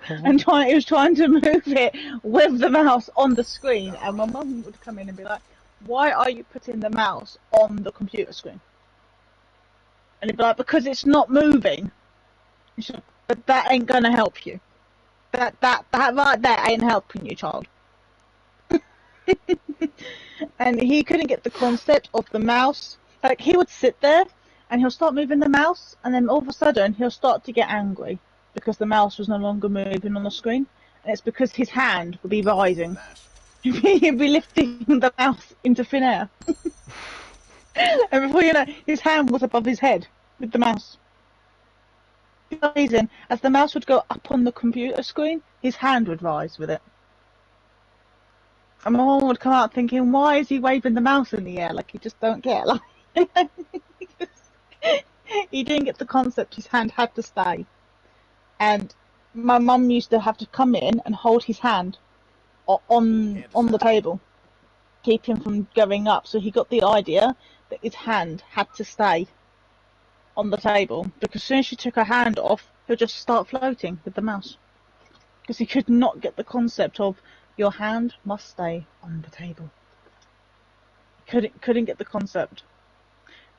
And he was trying to move it with the mouse on the screen, and my mum would come in and be like, "Why are you putting the mouse on the computer screen?" And he'd be like, "Because it's not moving." And she'd, "But that ain't gonna help you. That right there ain't helping you, child." And he couldn't get the concept of the mouse. Like, he would sit there and he'll start moving the mouse, and then all of a sudden he'll start to get angry because the mouse was no longer moving on the screen, and it's because his hand would be rising. He'd be lifting the mouse into thin air. And before you know, his hand was above his head with the mouse. For some reason, as the mouse would go up on the computer screen, his hand would rise with it. And my mum would come out thinking, why is he waving the mouse in the air? Like, he just don't get it. Like, he didn't get the concept his hand had to stay. And my mum used to have to come in and hold his hand on the table, keep him from going up. So he got the idea that his hand had to stay on the table, because as soon as she took her hand off, he'll just start floating with the mouse. Because he could not get the concept of your hand must stay on the table. Couldn't get the concept.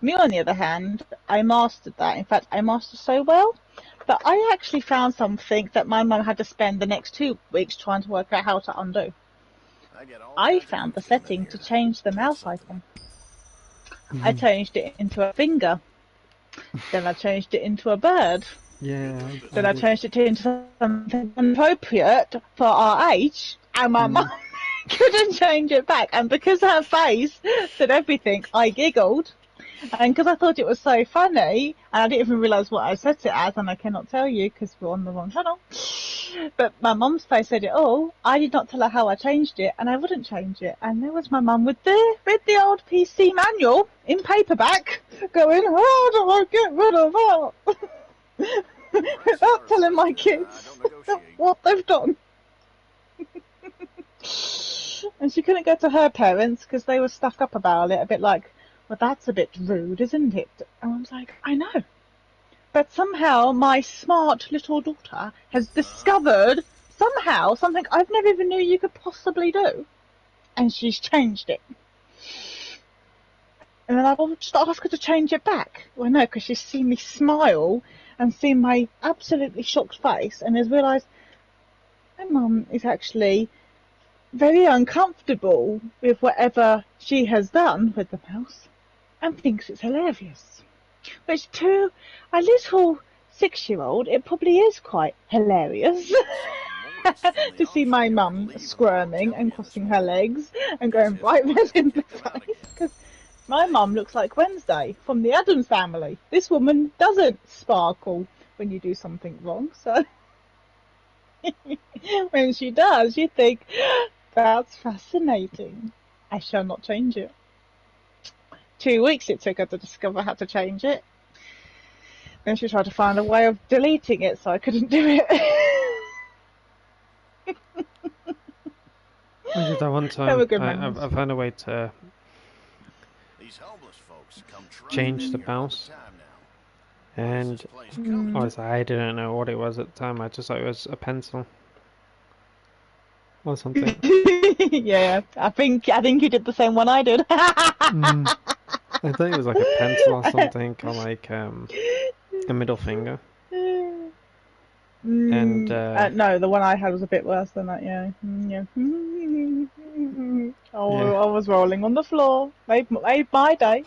Me, on the other hand, I mastered that. In fact, I mastered so well that I actually found something that my mum had to spend the next 2 weeks trying to work out how to undo. I found the setting to change the mouse icon. I changed it into a finger. Then I changed it into a bird. Yeah. Then I changed it into something appropriate for our age. And my mum couldn't change it back. And because her face said everything, I giggled. And because I thought it was so funny, and I didn't even realise what I set it as, and I cannot tell you because we're on the wrong channel. But my mum's face said it all. I did not tell her how I changed it, and I wouldn't change it. And there was my mum with the old PC manual in paperback, going, "How do I get rid of that?" Without telling my kids what they've done. And she couldn't go to her parents because they were stuck up about it, a bit like, "Well, that's a bit rude, isn't it?" And I was like, I know. But somehow my smart little daughter has discovered somehow something I've never even knew you could possibly do. And she's changed it. And then I will just ask her to change it back. Well, no, because she's seen me smile and seen my absolutely shocked face and has realised my mum is actually very uncomfortable with whatever she has done with the mouse and thinks it's hilarious. Which to a little 6-year-old, it probably is quite hilarious to see my mum squirming and crossing her legs and going bright red in the face. Because my mum looks like Wednesday from the Addams Family. This woman doesn't sparkle when you do something wrong, so when she does, you think, That's fascinating. I shall not change it. 2 weeks it took her to discover how to change it. Then she tried to find a way of deleting it, so I couldn't do it. I did that one They were time. good I memories. found a way to These homeless folks come change the trudging here all mouse, the time now. Where's and this place coming? honestly, I didn't know what it was at the time. I just thought it was a pencil or something. Yeah, I think you did the same one I did. I thought it was like a pencil or something, or like a middle finger. And No, the one I had was a bit worse than that. Yeah, yeah. Oh, Yeah. I was rolling on the floor. Made my day.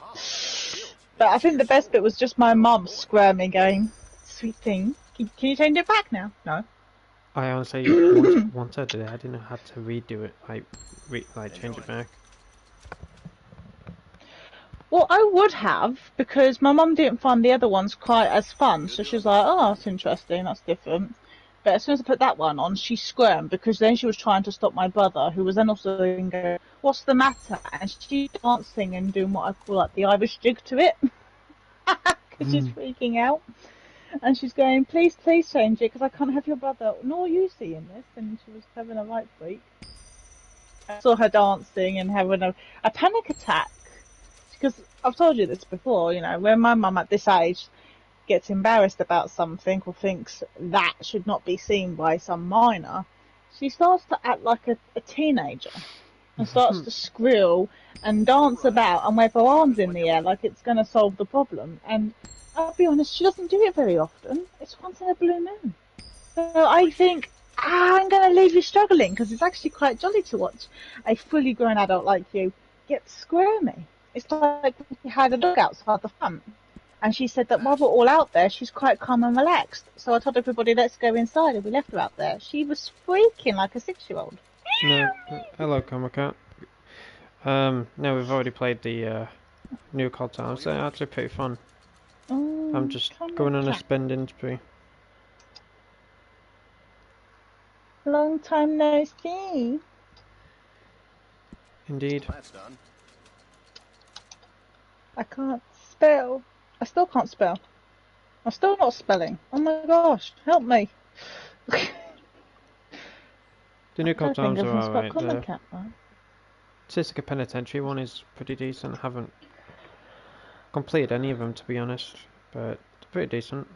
But I think the best bit was just my mum squirming, going, "Sweet thing, can you change it back now?" No. I honestly once I did it, I didn't know how to redo it, like change it back. Well, I would have, because my mum didn't find the other ones quite as fun, so she was like, "Oh, that's interesting, that's different." But as soon as I put that one on, she squirmed, because then she was trying to stop my brother, who was then also going, "What's the matter?" And she's dancing and doing what I call like the Irish jig to it, because she's freaking out. And she's going, "Please, please change it, because I can't have your brother, nor you seeing this." And she was having a right freak. I saw her dancing and having a panic attack. Because I've told you this before, you know, when my mum at this age gets embarrassed about something or thinks that should not be seen by some minor, she starts to act like a teenager and starts to squeal and dance about and wave her arms in the air like it's going to solve the problem. And I'll be honest, she doesn't do it very often. It's once in a blue moon. So I think, I'm going to leave you struggling, because it's actually quite jolly to watch a fully grown adult like you get squirmy. It's like we had a dog outside the front, and she said that while we're all out there, she's quite calm and relaxed. So I told everybody, let's go inside, and we left her out there. She was freaking like a 6-year-old. No, hello, Comicat. No, we've already played the new COD times. They're actually pretty fun. I'm just going on a spending spree. Long time no see. Indeed. That's done. I can't spell. I still can't spell. I'm still not spelling. Oh my gosh, help me. The new COD times are alright. The Right? Statistical Penitentiary one is pretty decent. I haven't completed any of them, to be honest, but they're pretty decent.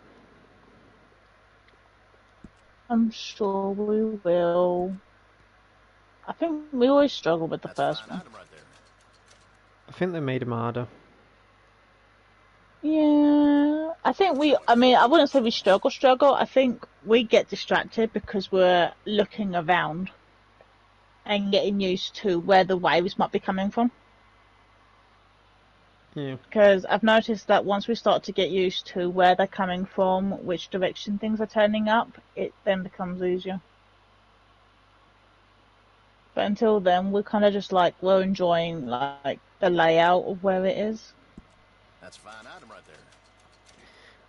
I'm sure we will. I think we always struggle with the first one. Right there. I think they made them harder. Yeah, I wouldn't say we struggle. I think we get distracted because we're looking around and getting used to where the waves might be coming from. Yeah. Because I've noticed that once we start to get used to where they're coming from, which direction things are turning up, it then becomes easier. But until then, we're kind of just like, we're enjoying like the layout of where it is. That's a fine item right there.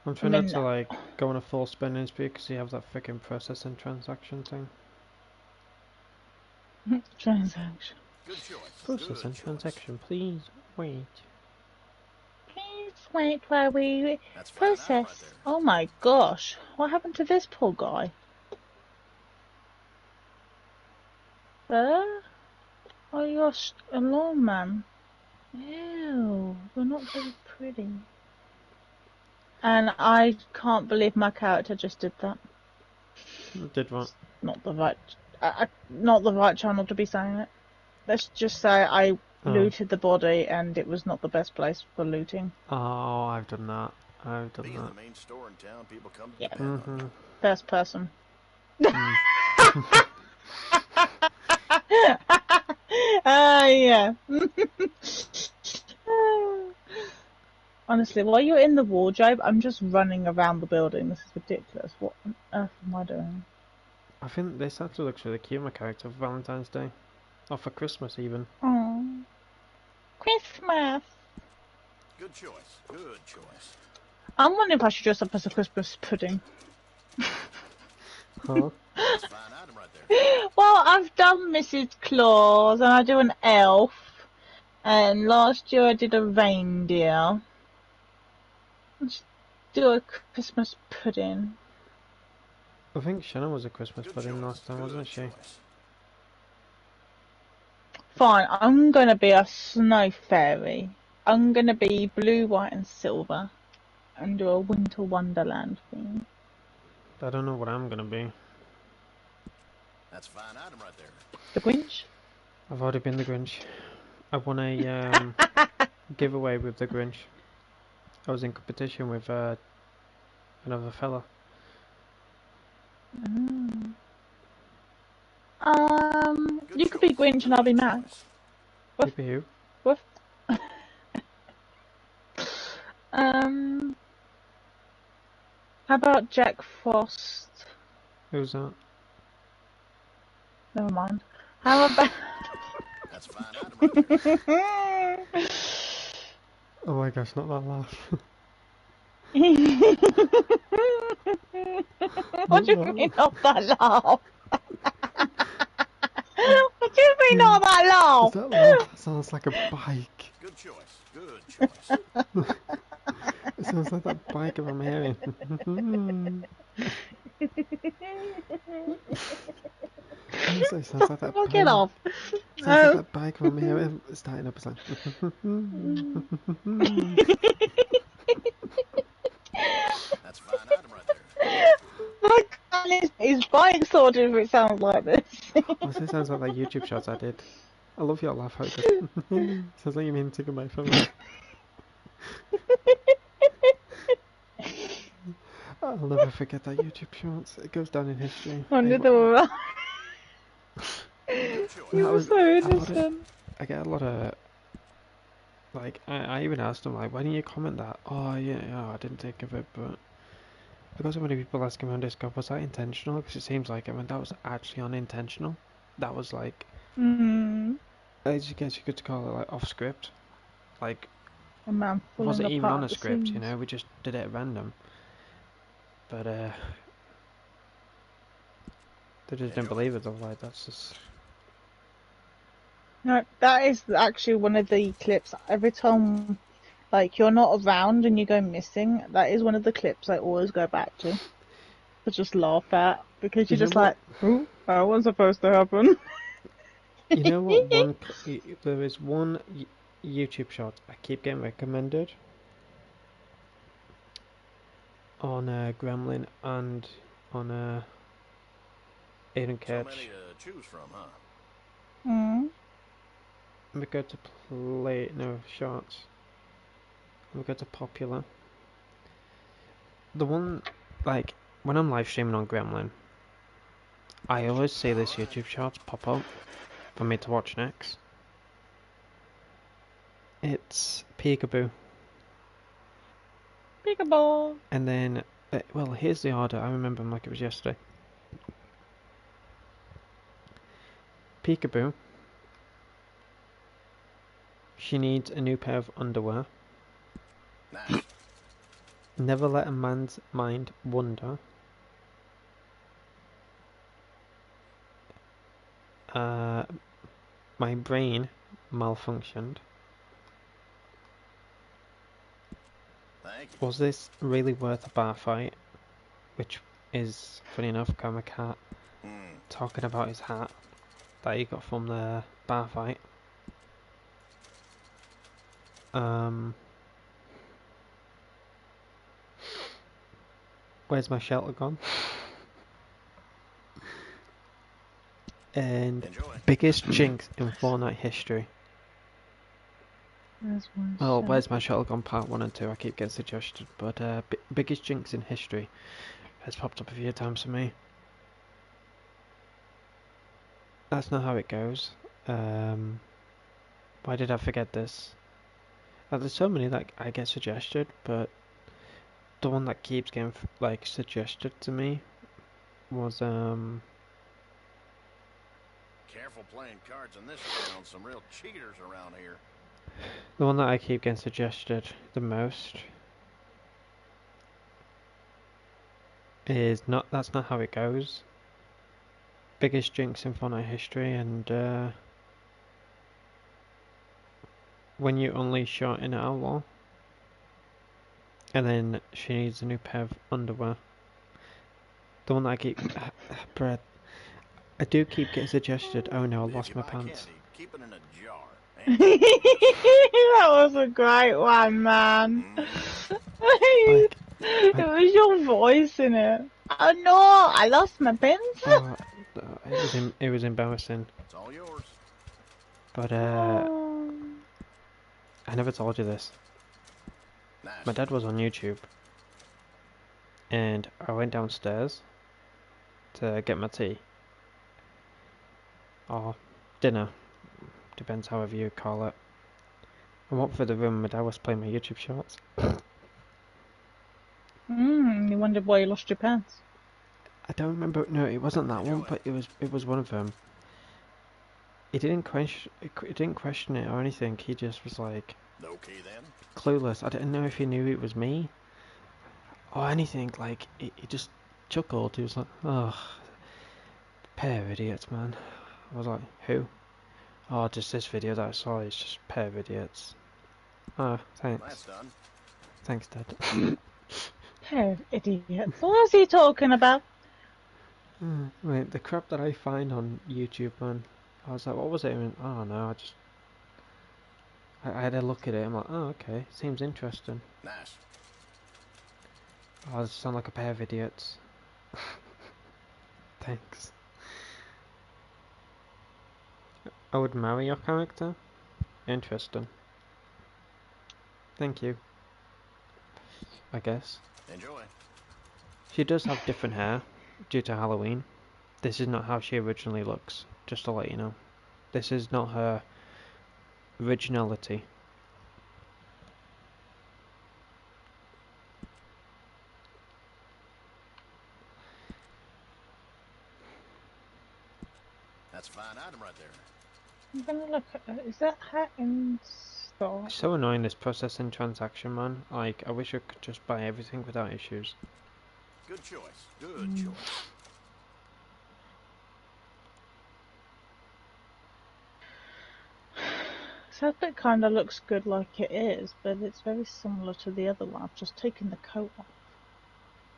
I'm trying not to like go on a full spending spree because you have that freaking processing transaction thing. Transaction. Good choice. Processing transaction, please wait. Please wait while we That's fine item process. right there. Oh my gosh, what happened to this poor guy? Sir? Oh, you're a lawman. Ew, you're not very pretty. And I can't believe my character just did that. Did what? Not the right channel to be saying it. Let's just say I looted the body, and it was not the best place for looting. Oh, I've done that. I've done Being that. the main store in town, people come to Yeah. depend on you. First person. Yeah. Honestly, while you're in the wardrobe, I'm just running around the building. This is ridiculous. What on earth am I doing? I think this actually looks really cute, my character, for Valentine's Day. Or for Christmas, even. Oh, Christmas. Good choice. Good choice. I'm wondering if I should dress up as a Christmas pudding. Huh? That's a fine item right there. Well, I've done Mrs. Claus, and I do an elf, and last year I did a reindeer. Let's do a Christmas pudding. I think Shannon was a Christmas Good pudding choice. last time, wasn't Good she? choice. Fine, I'm gonna be a snow fairy. I'm gonna be blue, white, and silver, and do a winter wonderland theme. I don't know what I'm gonna be. That's a fine item right there. The Grinch? I've already been the Grinch. I won a giveaway with the Grinch. I was in competition with another fella. You could be Grinch and I'll be Max. You be who? What? How about Jack Frost? Who's that? Never mind. How about... That's a fine item right there. Oh my gosh, not that laugh. What do you mean not that laugh? What do you mean not that laugh? That laugh sounds like a bike. Good choice. Good choice. It sounds like that bike if I'm hearing. Honestly, it sounds like that Oh, bike. get off. Sounds like that bike if I'm hearing. Starting up, it's like. That's a fine item right there. My God, his bike sorted if it sounds like this. Honestly, it sounds like that YouTube shots I did. I love your laugh, how it goes. Sounds like you mean to take my phone. I'll never forget that YouTube shorts. It goes down in history. Under the wall. Good choice. You were so innocent. I get a lot of like I even asked them like, why didn't you comment that? Oh yeah, I didn't think of it, but because so many people asking me on Discord, was that intentional? Because it seems like that was actually unintentional. That was like, I guess you could call it like off script. Like, A man it wasn't falling even on apart a at the script, you seams. know. We just did it at random. But they just didn't believe it. Though, like that's just. No, that is actually one of the clips. Every time, like, you're not around and you go missing, that is one of the clips I always go back to just laugh at, because You you're know just what? like, oh, that wasn't supposed to happen. You know what? There is one YouTube shot I keep getting recommended on Gremlin and on Aidan So Catch. many to choose from, huh? We go to shorts. We go to popular. The one, like, when I'm live streaming on Gremlin, I always see this YouTube shorts pop up for me to watch next. It's Peekaboo. Peekaboo. And then, well, here's the order. I remember them like it was yesterday. Peekaboo. She needs a new pair of underwear. Nice. Never let a man's mind wander. My brain malfunctioned. Thank you. Was this really worth a bar fight? Which is, funny enough, Karma Cat talking about his hat that he got from the bar fight. Where's my shelter gone? And Enjoy. biggest jinx in Fortnite history. Well, Where's My Shuttle Gone Part 1 and 2, I keep getting suggested, but biggest jinx in history has popped up a few times for me. That's not how it goes. Why did I forget this? There's so many that I get suggested, but the one that keeps getting like suggested to me was Careful playing cards in this town. Some real cheaters around here. the one that I keep getting suggested the most is not. That's not how it goes. biggest jinx in Fortnite history, and when you only shot in an outlaw, and then she needs a new pair of underwear. The one that I keep, Brad, I do keep getting suggested. Oh no, I lost my pants. Keep it in a jar. That was a great one, man. Like, It was your voice in it. Oh no, I lost my pins. it was embarrassing. It's all yours. But Oh. I never told you this. Nice. My dad was on YouTube, and I went downstairs to get my tea or dinner, depends however you call it. I went for the room. My dad was playing my YouTube shorts. You wondered why you lost your pants. I don't remember. No, it wasn't that one, but it was one of them. He didn't question it or anything. He just was like Okay then. clueless. I didn't know if he knew it was me or anything. Like he just chuckled. He was like, "Oh, pair of idiots, man." I was like, "Who?" "Oh, just this video that I saw. It's just pair of idiots." "Oh, thanks." That's done. Thanks, Dad. Pair of idiots. What's he talking about? Wait, the crap that I find on YouTube, man. I was like, what was it? I don't know. I had a look at it. I'm like, oh, okay. Seems interesting. Nice. Oh, I sound like a pair of idiots. Thanks. I would marry your character? Interesting. Thank you. I guess. Enjoy. She does have different hair due to Halloween. This is not how she originally looks, just to let you know. This is not her originality. That's a fine item right there. I'm gonna look at it. Is that hat in stock? It's so annoying, this processing transaction, man. Like, I wish I could just buy everything without issues. Good choice. Good choice. So that kind of looks good like it is, but it's very similar to the other one. I've just taken the coat off.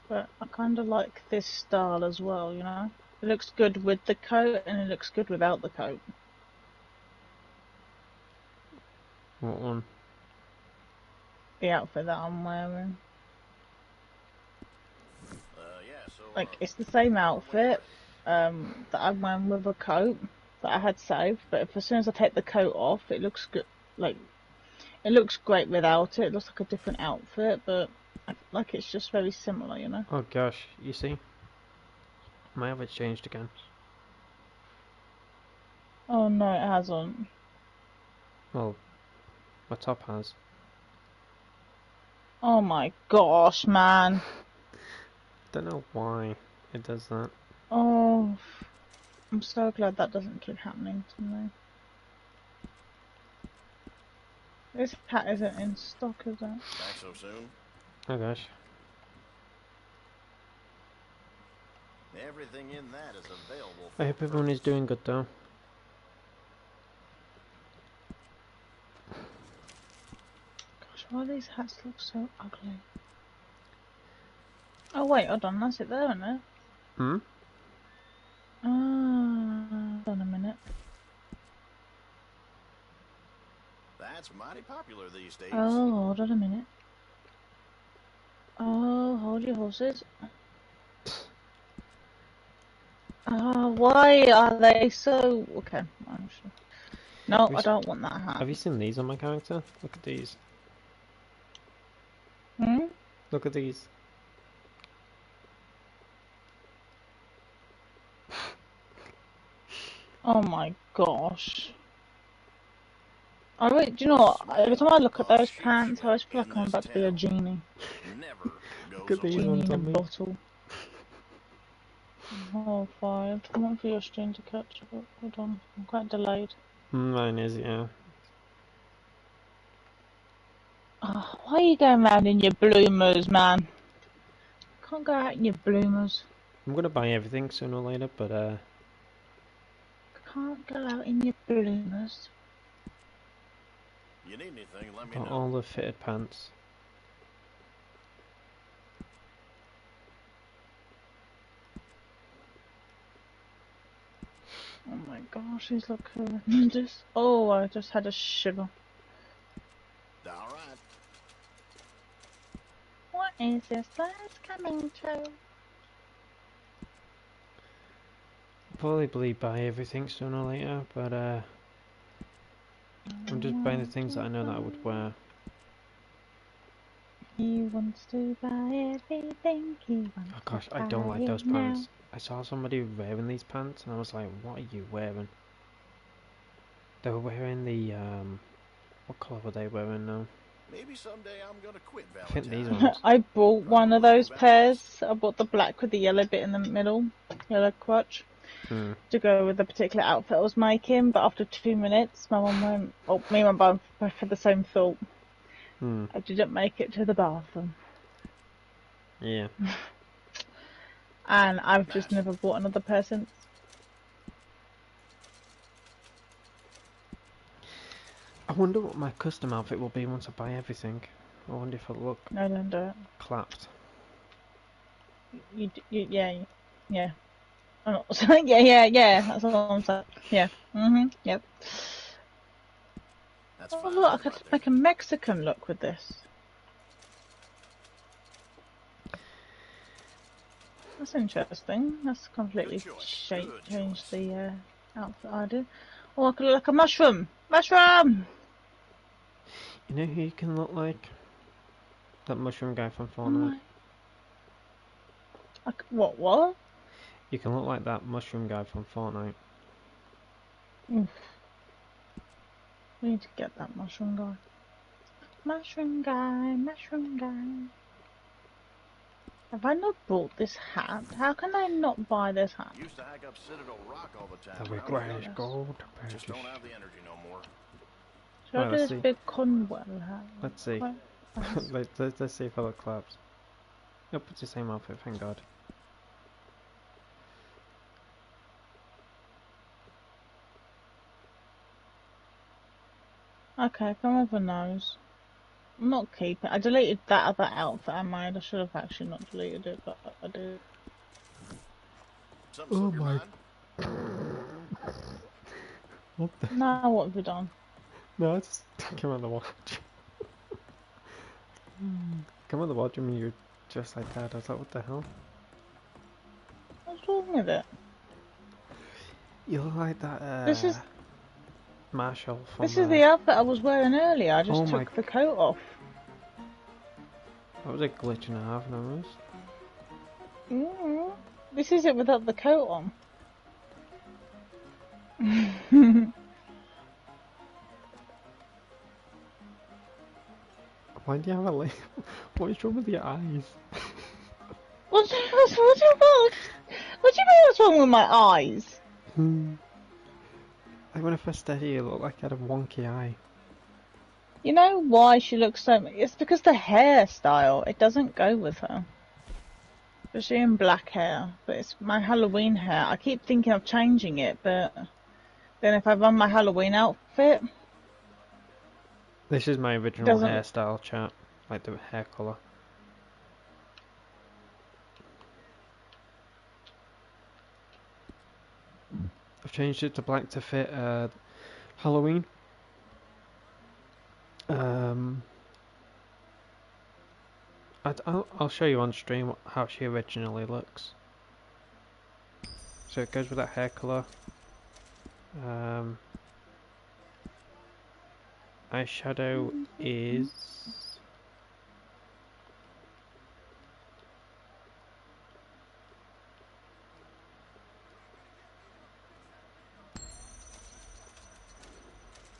But I kind of like this style as well, you know? It looks good with the coat and it looks good without the coat. What one? The outfit that I'm wearing. Yeah, so... Like, it's the same outfit that I'm wearing with a coat that I had saved, but as soon as I take the coat off, it looks good. Like, it looks great without it. It looks like a different outfit, but like it's just very similar, you know? Oh gosh, you see? My outfit's changed again. Oh no, it hasn't. Well, my top has. Oh my gosh, man. Don't know why it does that. Oh, I'm so glad that doesn't keep happening to me. This hat isn't in stock, is it? Back so soon? Oh gosh. Everything in that is available. I hope everyone is doing good though. Gosh, why do these hats look so ugly? Oh wait, hold on, that's it there, isn't it? Hmm? Hold on a minute. That's mighty popular these days. Oh, hold on a minute. Oh, hold your horses. Oh, why are they so... Okay, I'm sure. No, I don't want that hat. Have you seen these on my character? Look at these. Hmm? Look at these. Oh my gosh. Do you know what? Every time I look at those pants, I always feel like I'm about to be a genie. Never Look goes at these Genie ones in a on me. bottle. Oh, fine. I'm waiting for your stream to catch up. Hold on, I'm quite delayed. Mine is, yeah. Oh, why are you going around in your bloomers, man? Can't go out in your bloomers. I'm gonna buy everything sooner or later, but can't go out in your bloomers. You need anything, let me Got know. all the fitted pants. Oh my gosh, these look horrendous. Oh, I just had a shiver. All right. What is this that's coming to? Probably buy everything sooner or later, but I'm just buying the things that I know that I would wear. He wants to buy everything. He wants Oh gosh, to I don't buy like those it now. pants. I saw somebody wearing these pants and I was like, what are you wearing? They were wearing the, what colour were they wearing now? Maybe someday I'm gonna quit I think these Valentine. ones. I bought one of those pairs. I bought the black with the yellow bit in the middle, yellow crotch, to go with the particular outfit I was making. But after 2 minutes, my mum went, oh, me and my mum both had the same thought. I didn't make it to the bathroom. Yeah. And I've just never bought another pair since. I wonder what my custom outfit will be once I buy everything. I wonder if it'll look No, don't do it. clapped. Yeah. I'm not saying, yeah. That's all I'm saying. Yeah. Yep. That's Oh, fine. look, I could make a Mexican look with this. That's interesting. That's completely changed the outfit I did. Oh, I could look like a mushroom. Mushroom! You know who you can look like? That mushroom guy from Fortnite. What? You can look like that mushroom guy from Fortnite. Oof. We need to get that mushroom guy. Mushroom guy. Have I not bought this hat? How can I not buy this hat? Used to hack up Citadel Rock all the time. The when I was regret younger. is gold. Just don't have the energy no more. Should I do let's this see. big Conwell hat? Let's see. let's see if I look claps. Nope, it's the same outfit, thank God. Okay, come over nose. I'm not keeping. I deleted that other outfit I made. I should have actually not deleted it, but I did. Something slip your mind? What the? Now what have you done? No, I just came on the watch. Come on the watch and you're just like that. I was like, what the hell? What's wrong with it? You look like that, This is Marshall from... This is the outfit I was wearing earlier. I just Oh my took the coat off. That was a glitch and a half, no This is it without the coat on. Why do you have a lip? What is wrong with your eyes? What do you mean what's wrong with my eyes? Like when I first started you, looked like you had a wonky eye. You know why she looks so... It's because the hairstyle. It doesn't go with her. Especially in black hair. But it's my Halloween hair. I keep thinking of changing it, but... Then if I run my Halloween outfit... This is my original hairstyle chat. Like the hair colour. I've changed it to black to fit Halloween. I'll show you on stream how she originally looks. So it goes with that hair colour. Eyeshadow is...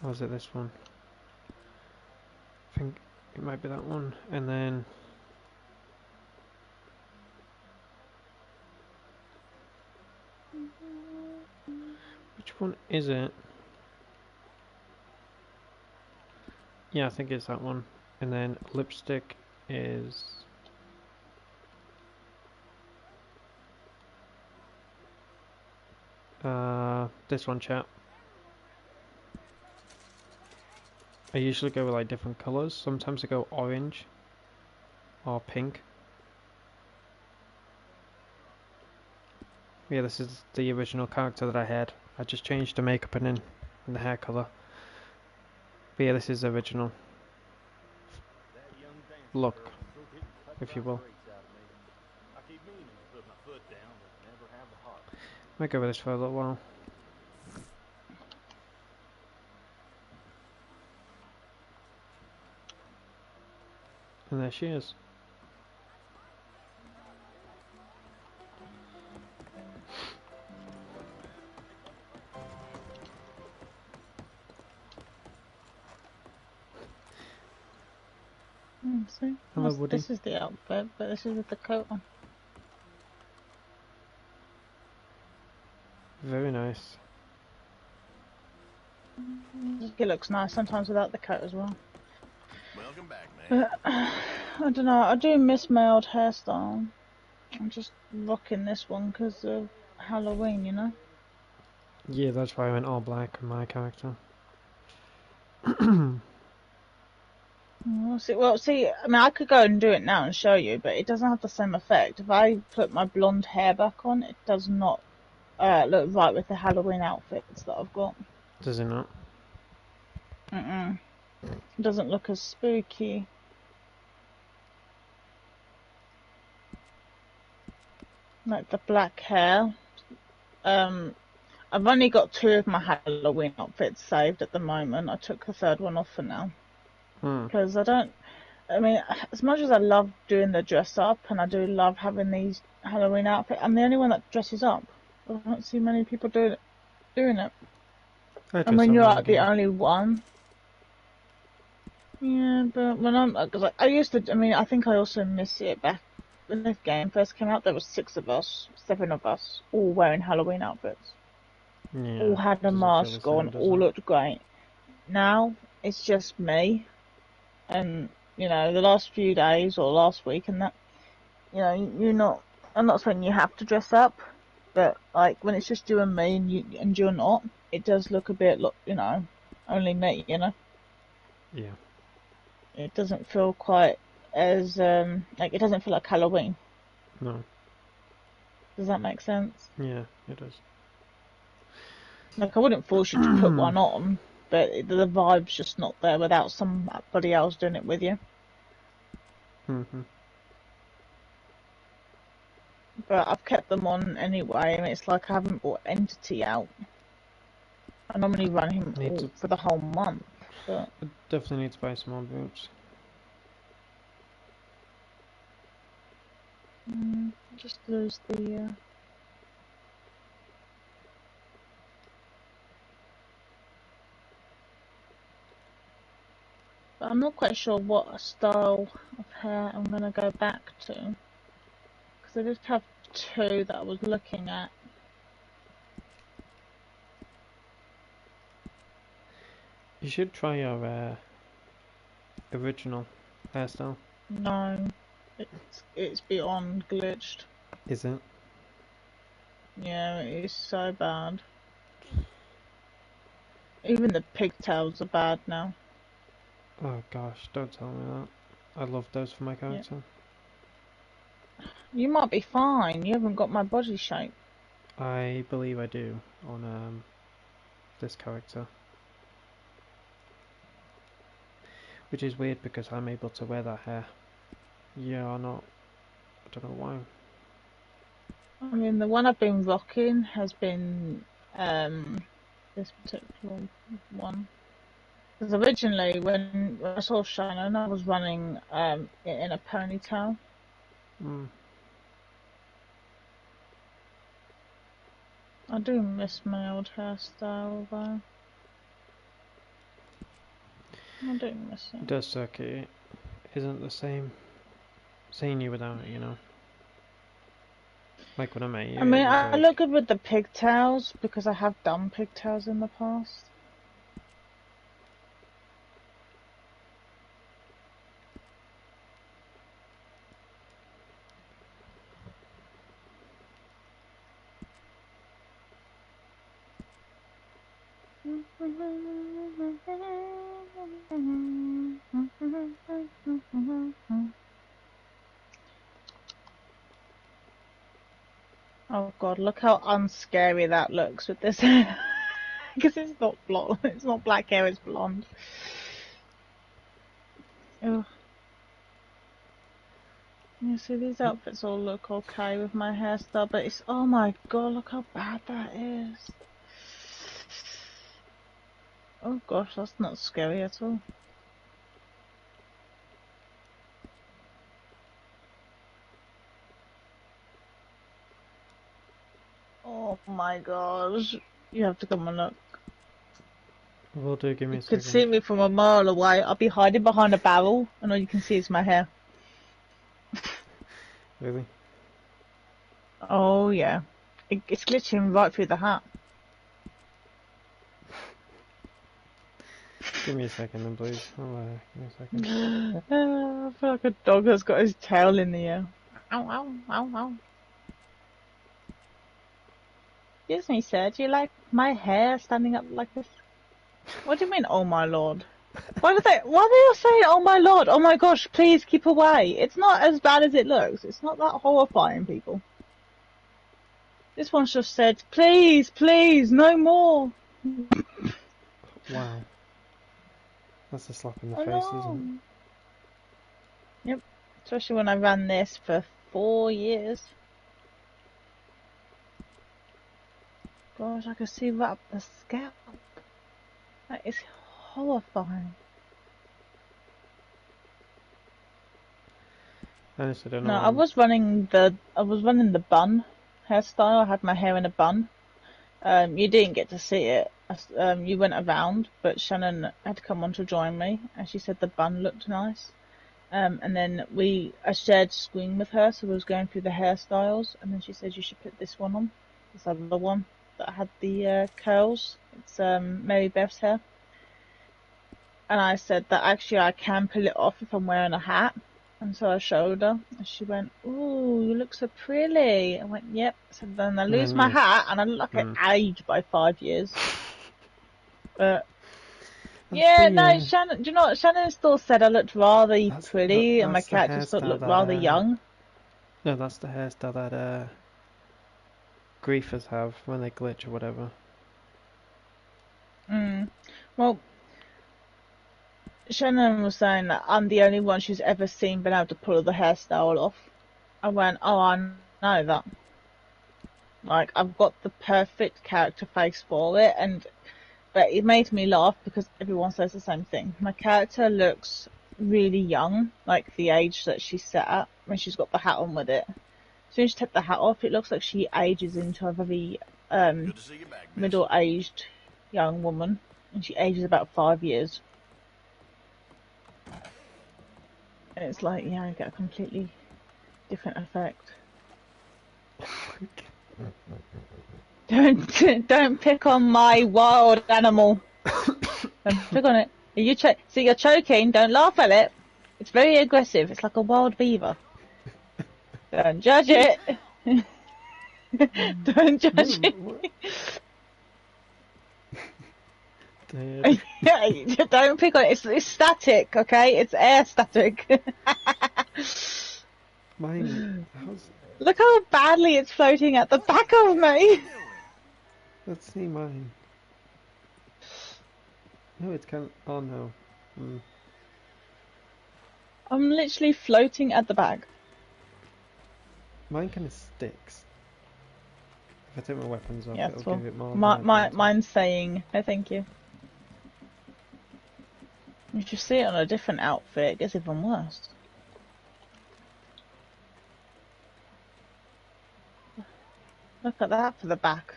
Or is it this one? I think it might be that one. And then... Which one is it? Yeah, I think it's that one. And then lipstick is... This one, chat. I usually go with like different colours. Sometimes I go orange or pink. Yeah, this is the original character that I had. I just changed the makeup and the hair colour. But yeah, this is the original look, if you will. Might go with this for a little while. And there she is. See? Hello, Woody. This is the outfit, but this is with the coat on. Very nice. It looks nice sometimes without the coat as well. Welcome back, man. But I don't know. I do miss my old hairstyle. I'm just rocking this one because of Halloween, you know. Yeah, that's why I went all black on my character. Well, see, I mean, I could go and do it now and show you, but it doesn't have the same effect. If I put my blonde hair back on, it does not look right with the Halloween outfits that I've got. Does it not? It doesn't look as spooky. Like the black hair. I've only got 2 of my Halloween outfits saved at the moment. I took the 3rd one off for now. Because I mean, as much as I love doing the dress up and I do love having these Halloween outfits, I'm the only one that dresses up. I don't see many people doing it. And when you're like the only one. Yeah, but when because I used to, I mean, I think I also miss it back when this game first came out. There was 6 of us, 7 of us, all wearing Halloween outfits. Yeah, all had a mask on, all looked great. Now it's just me, and you know, the last few days or last week and that, you know, I'm not saying you have to dress up, but like when it's just you and me and you're not, it does look a bit, you know, only me, you know. Yeah. It doesn't feel quite as like it doesn't feel like Halloween. No. Does that make sense? Yeah, it does. Like I wouldn't force you to put one on, but the vibe's just not there without somebody else doing it with you. But I've kept them on anyway, and it's like I haven't brought Entity out. I normally run him for the whole month, but I definitely need to buy some more boots. just lose the. But I'm not quite sure what style of hair I'm gonna go back to, because I just have 2 that I was looking at. You should try your original hairstyle. No, it's beyond glitched. Is it? Yeah, it is so bad. Even the pigtails are bad now. Oh gosh, don't tell me that. I love those for my character. Yeah. You might be fine. You haven't got my body shape. I believe I do on this character. Which is weird because I'm able to wear that hair. Yeah or not. I don't know why. I mean, the one I've been rocking has been this particular one. Because originally, when I saw Shannon, I was running it in a ponytail. I do miss my old hairstyle, though. I do miss it. It does suck. It isn't the same seeing you without it, you know. Like when I met you. I mean, I look good with the pigtails because I have done pigtails in the past. Oh god, look how unscary that looks with this. Because it's not blonde, it's not black hair, it's blonde. Ugh. You see, these outfits all look okay with my hairstyle, but it's, oh my god, look how bad that is. Oh gosh, that's not scary at all. Oh my gosh, you have to come and look. Will do, give me a You could second. see me from a mile away. I'll be hiding behind a barrel, and all you can see is my hair. Really? Oh yeah, it's glitching right through the hat. Give me a second then, please. Oh, give me a second. I feel like a dog has got his tail in the air. Ow, ow, ow, ow. Excuse me, sir, do you like my hair standing up like this? What do you mean, oh my lord? Why are they all saying, oh my lord, oh my gosh, please keep away? It's not as bad as it looks. It's not that horrifying, people. This one's just said, please, please, no more. Wow. That's a slap in the Oh face, no. isn't Yep, especially when I ran this for 4 years. Gosh, I can see right up the scalp. That is horrifying. it? Honestly, I don't know No, what I was running the bun hairstyle. I had my hair in a bun. You didn't get to see it. You went around, but Shannon had come on to join me, and she said the bun looked nice. And then I shared screen with her, so we was going through the hairstyles, and then she said you should put this one on, this other one that had the curls. It's Mary Beth's hair. And I said that actually I can pull it off if I'm wearing a hat. And so I showed her, and she went, "Ooh, you look so pretty." I went, "Yep." So then I lose my hat, and I look like I aged by 5 years. But yeah, no, Shannon. Do you know what? Shannon still said I looked rather pretty, and my character still looked rather young. No, that's the hairstyle that griefers have when they glitch or whatever. Well, Shannon was saying that I'm the only one she's ever seen been able to pull the hairstyle off. I went, oh, I know that. Like, I've got the perfect character face for it, but it made me laugh because everyone says the same thing. My character looks really young, like the age that she's set at when she's got the hat on with it. As soon as she takes the hat off, it looks like she ages into a very middle-aged young woman, and she ages about 5 years. And it's like, yeah, I get a completely different effect. Don't pick on my wild animal. Don't pick on it. You're choking. Don't laugh at it. It's very aggressive. It's like a wild beaver. Don't judge it. Don't judge it. Yeah, don't pick on it. It's static, okay? It's air static. Look how badly it's floating at the back of me. Let's see mine. No, it's kind of... Oh no. I'm literally floating at the back. Mine kind of sticks. If I take my weapons off, Yeah, it'll give it more... Mine's saying, no thank you. If you see it on a different outfit, it gets even worse. Look at that for the back.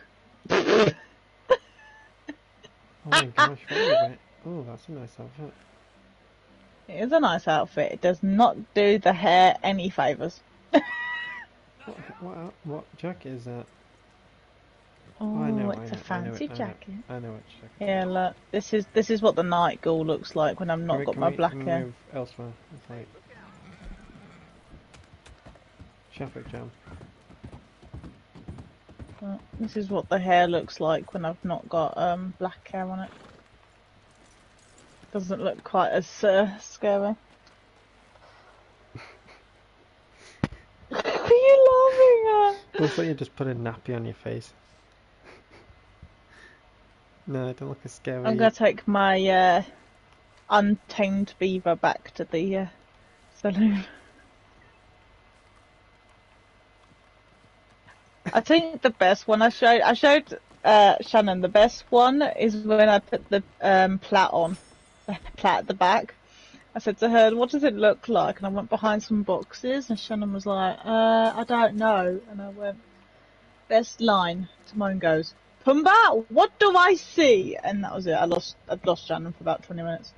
Oh my gosh, what is it? Oh, that's a nice outfit. It is a nice outfit. It does not do the hair any favours. What jacket is that? Oh, it's a fancy jacket. I know which jacket. Yeah, look, this is what the night ghoul looks like when I'm not got my black hair. Move elsewhere. It's like traffic jam. This is what the hair looks like when I've not got black hair on it. Doesn't look quite as scary. What are you laughing at? Looks like you just put a nappy on your face. No, don't look as scary. I'm gonna take my untamed beaver back to the saloon. I think the best one I showed Shannon. The best one is when I put the plait on, the plait at the back. I said to her, "What does it look like?" And I went behind some boxes, and Shannon was like, "I don't know." And I went, "Best line." Timon goes, "Pumbaa, what do I see?" And that was it. I'd lost Shannon for about 20 minutes.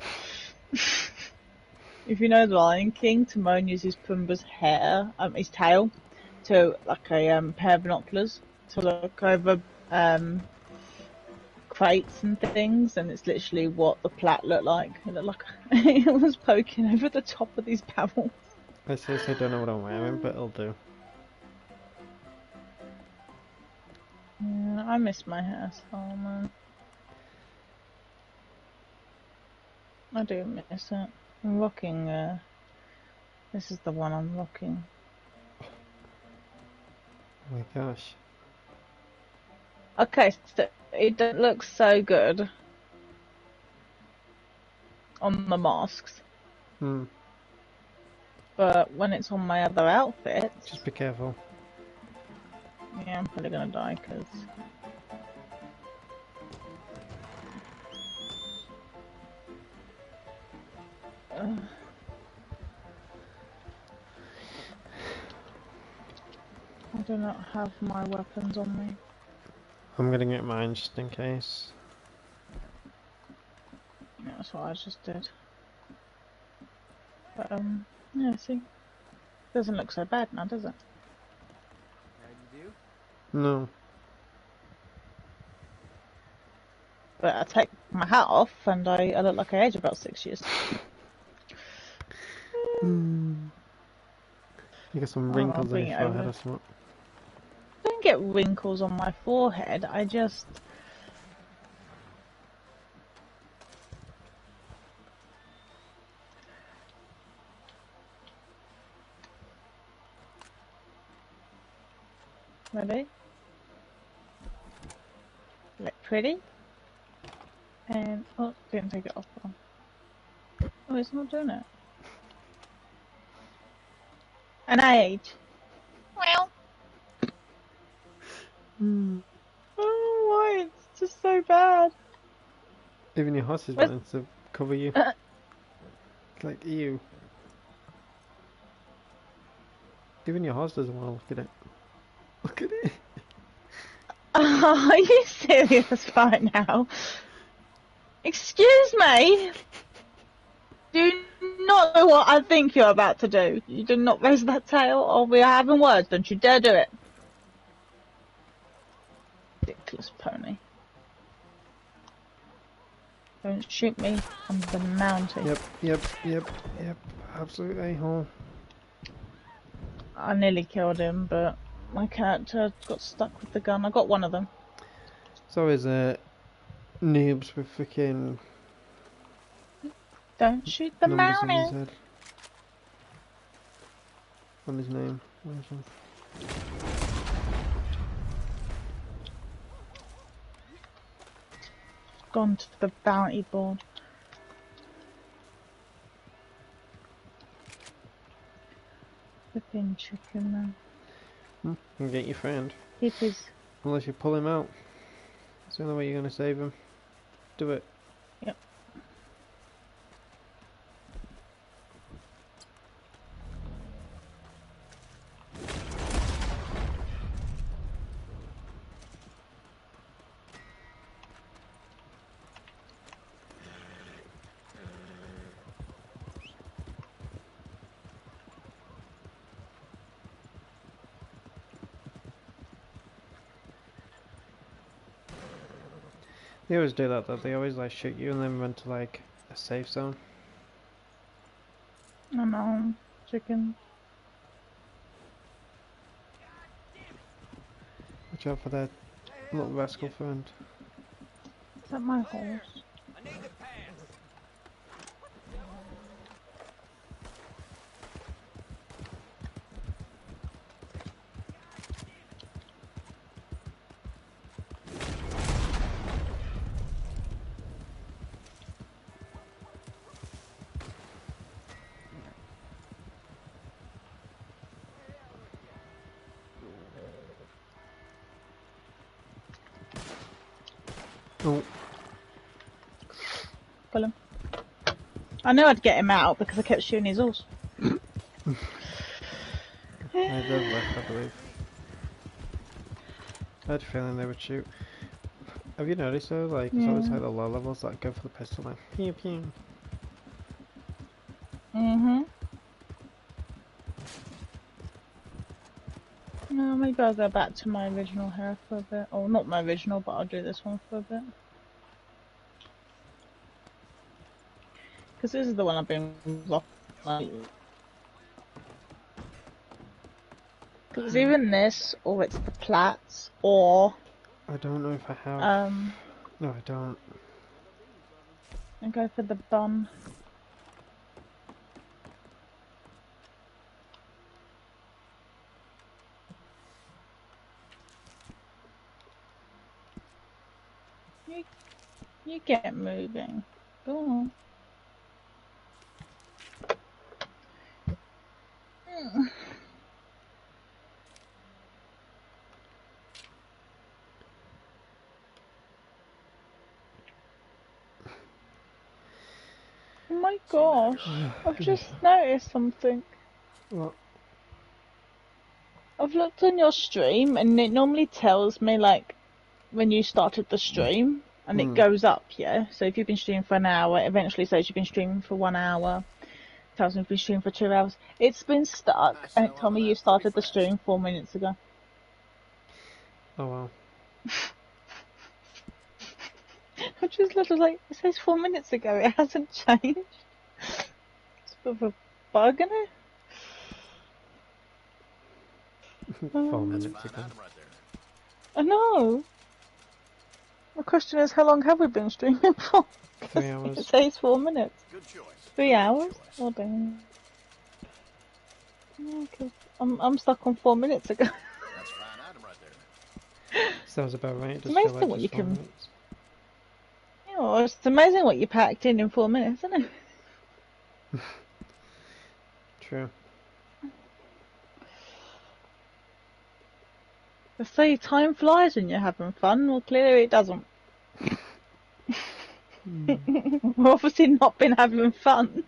If you know the Lion King, Timon uses Pumbaa's hair, his tail, to like a pair of binoculars to look over crates and things, and it's literally what the plait looked like. It looked like it was poking over the top of these barrels. I seriously don't know what I'm wearing, but it'll do. Yeah, I miss my hairstyle, man. I do miss it. I'm rocking, this is the one I'm rocking. Oh my gosh. Okay, so it looks so good on the masks, but when it's on my other outfits... Just be careful. Yeah, I'm probably gonna die, because... I do not have my weapons on me. I'm gonna get mine just in case. Yeah, that's what I just did. But, yeah, see? Doesn't look so bad now, does it? How you do? No. But I take my hat off and I look like I age about 6 years. You got some wrinkles on your forehead or something. I don't get wrinkles on my forehead, I just... Ready? Look pretty. And, oh, didn't take it off. Oh, it's not doing it. And I age. Well. I don't know why, it's just so bad. Even your horse is wanting to cover you. It's like, ew. Even your horse doesn't want to look at it. Look at it. Are you serious right now? Excuse me? Do you not know what I think you're about to do? You do not raise that tail, or we are having words. Don't you dare do it. Ridiculous pony. Don't shoot me. I'm the mountie. Yep. Absolute a-hole. I nearly killed him, but my character got stuck with the gun. I got one of them. It's always noobs with freaking Don't shoot the numbers on his mountie. head. On his name. Where's one? Gone to the bounty board. Flipping chicken, man. You can get your friend. Keep his... Unless you pull him out. That's the only way you're going to save him. Do it. Yep. They always do that though. They always like shoot you and then run to like a safe zone. I know. Chicken. Watch out for that little rascal friend. Is that my horse? I need to pass. Oh, Kill him. I knew I'd get him out because I kept shooting his horse. I did left, I believe. I had a feeling they would shoot. Have you noticed though, like, it's always like the low levels that go for the pistol, like, pew pew. Mm-hmm. No, maybe I'll go back to my original hair for a bit. Or not my original, but I'll do this one for a bit. Because this is the one I've been rocking. Because it's even this, or it's the plaits, or... I don't know if I have. No, I don't. And go for the bun. You get moving. Go on. Oh my gosh, I've just noticed something. What? I've looked on your stream and it normally tells me like when you started the stream and it goes up, yeah? So if you've been streaming for an hour, it eventually says you've been streaming for 1 hour. It tells me you've been streaming for 2 hours. It's been stuck and it told me you started the stream 4 minutes ago. Oh wow. I just looked, I was like, it says 4 minutes ago, it hasn't changed. It's a bit of a bug, isn't it? 4 minutes ago. I know. The question is, how long have we been streaming for? 3 hours. It says 4 minutes. Good choice. 3 hours? Oh damn. Yeah, 'cause I'm stuck on 4 minutes ago. That's a fine item right there. Sounds about right. It does Amazing feel like what just you 4 can- minutes. Oh, it's amazing what you packed in 4 minutes, isn't it? True. They say time flies when you're having fun. Well, clearly it doesn't. We've obviously not been having fun.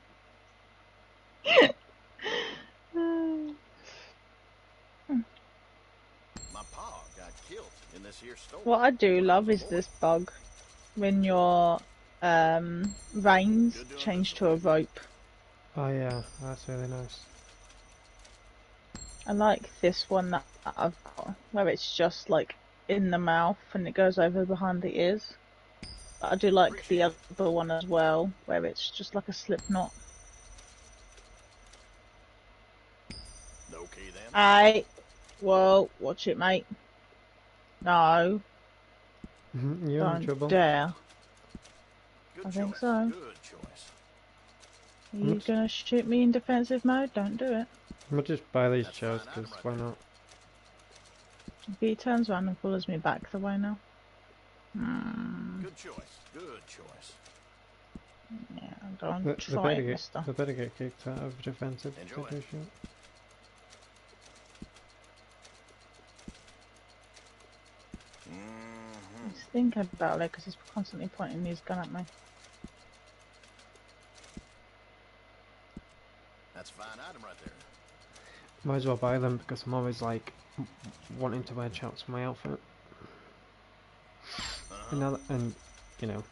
My pa got killed in this here storm. What I do love is this bug when your reins change to a rope. Oh yeah, that's really nice. I like this one that I've got, where it's just like in the mouth and it goes over behind the ears. But I do like the other one as well, where it's just like a slip knot. Okay then. Aye. Whoa, watch it, mate. No, You're in trouble. don't dare. Good I choice. think so. Good choice. Are you Oops. gonna shoot me in defensive mode? Don't do it. I'm gonna just buy these That's chairs fine, because I'm why right not? If he turns around and follows me back the way now. Good choice. Good choice. Yeah, don't They try better it, get, mister. they better get kicked out of defensive. if Enjoy. they do shoot. He's thinking about it because he's constantly pointing his gun at me. That's a fine item right there. Might as well buy them because I'm always like wanting to wear chaps for my outfit. And, now that, and you know,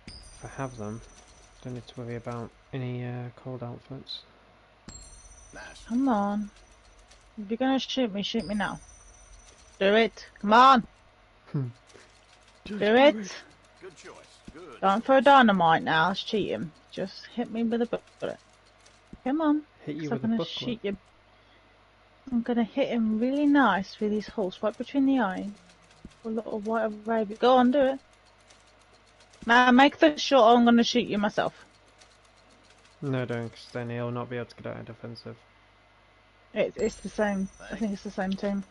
if I have them, don't need to worry about any cold outfits. Nice. Come on. If you're gonna shoot me now. Do it. Come on. Do it. Good choice. Good. Don't throw dynamite now. It's cheating. Just hit me with a bullet. Come on. Hit you 'cause with I'm a gonna booklet. shoot you. I'm gonna hit him really nice with his horse right between the eye. A little white Arabia. Go on, do it. Man, make the shot or I'm gonna shoot you myself. No, don't, because then he'll not be able to get out of defensive. It's the same. I think it's the same team.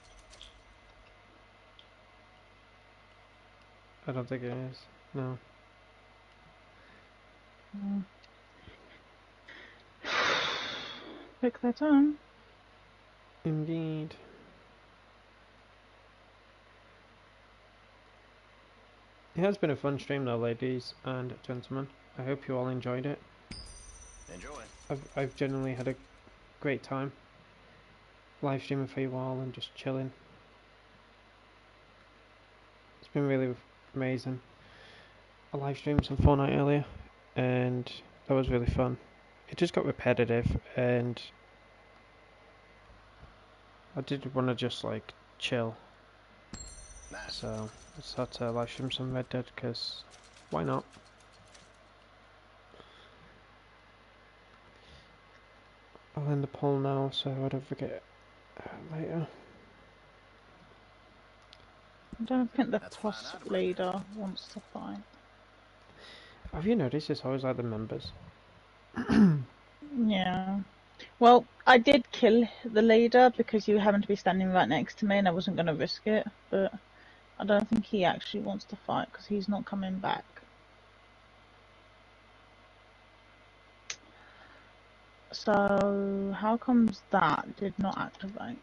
I don't think it is. No. Pick their time. Indeed. It has been a fun stream though, ladies and gentlemen. I hope you all enjoyed it. Enjoy. I've genuinely had a great time live streaming for you all and just chilling. It's been really amazing. I live streamed some Fortnite earlier and that was really fun. It just got repetitive and I did want to just like chill. Nice. So I just had to live stream some Red Dead because why not? I'll end the poll now so I don't forget later. I don't think the That's plus fine, I'd leader wants to fight. Have you noticed it's always like the members? Yeah. Well, I did kill the leader because you happened to be standing right next to me and I wasn't going to risk it, but I don't think he actually wants to fight because he's not coming back. So, how comes that did not activate?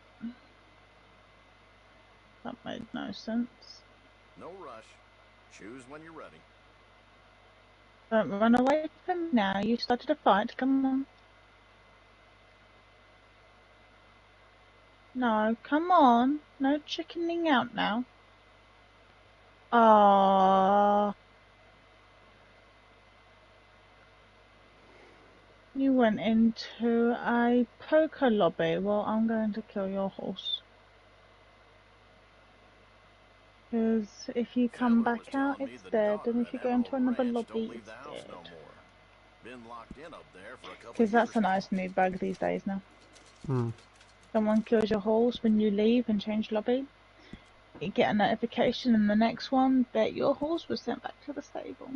That made no sense. No rush. Choose when you're ready. Don't run away from me now. You started a fight. Come on. No, come on. No chickening out now. Ah. You went into a poker lobby. Well, I'm going to kill your horse. Because if you come Fella was back out, telling me it's the dead. daughter And if at you go into Emerald another Ranch lobby, don't leave it's the house dead. no more. Been locked in up there for a couple Because of that's years a now. nice new bug these days now. Hmm. Someone kills your horse when you leave and change lobby. You get a notification in the next one that your horse was sent back to the stable.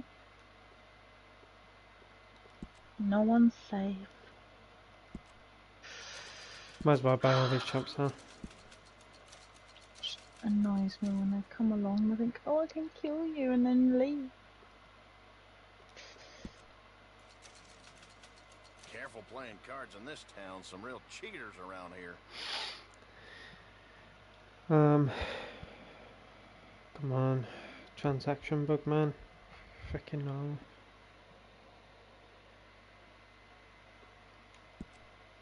No one's safe. Might as well buy all these chops now. Just annoys me when they come along and I think, oh, I can kill you, and then leave. Careful playing cards in this town. Some real cheaters around here. Come on. Transaction bug, man. Freaking no.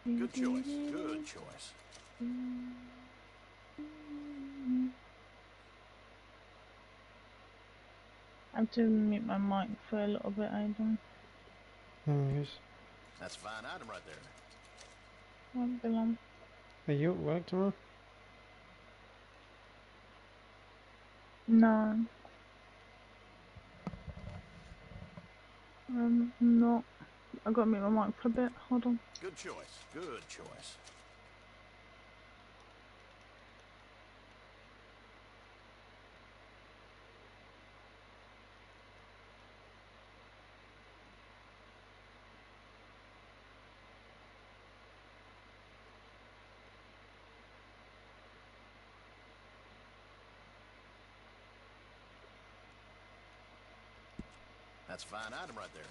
Good choice. Good choice. I have to mute my mic for a little bit, Aidan. No worries. That's a fine item right there. Won't be long. Are you at work tomorrow? No. Not. I gotta mute my mic for a bit. Hold on. Good choice. Good choice. That's a fine item right there.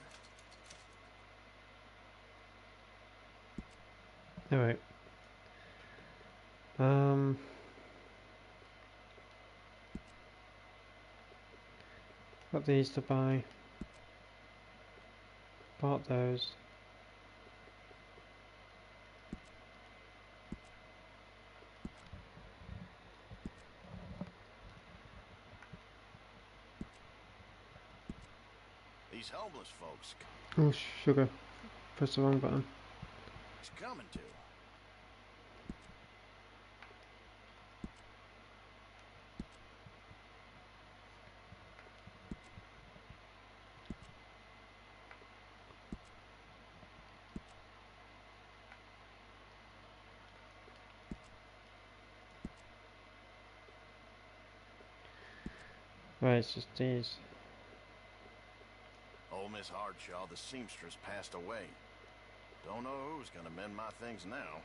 Alright. Got these to buy. Bought those. These homeless folks Oh, sugar. Press the wrong button. is coming to. Right, it's just these. Old Miss Hardshaw, the seamstress, passed away. Don't know who's gonna mend my things now.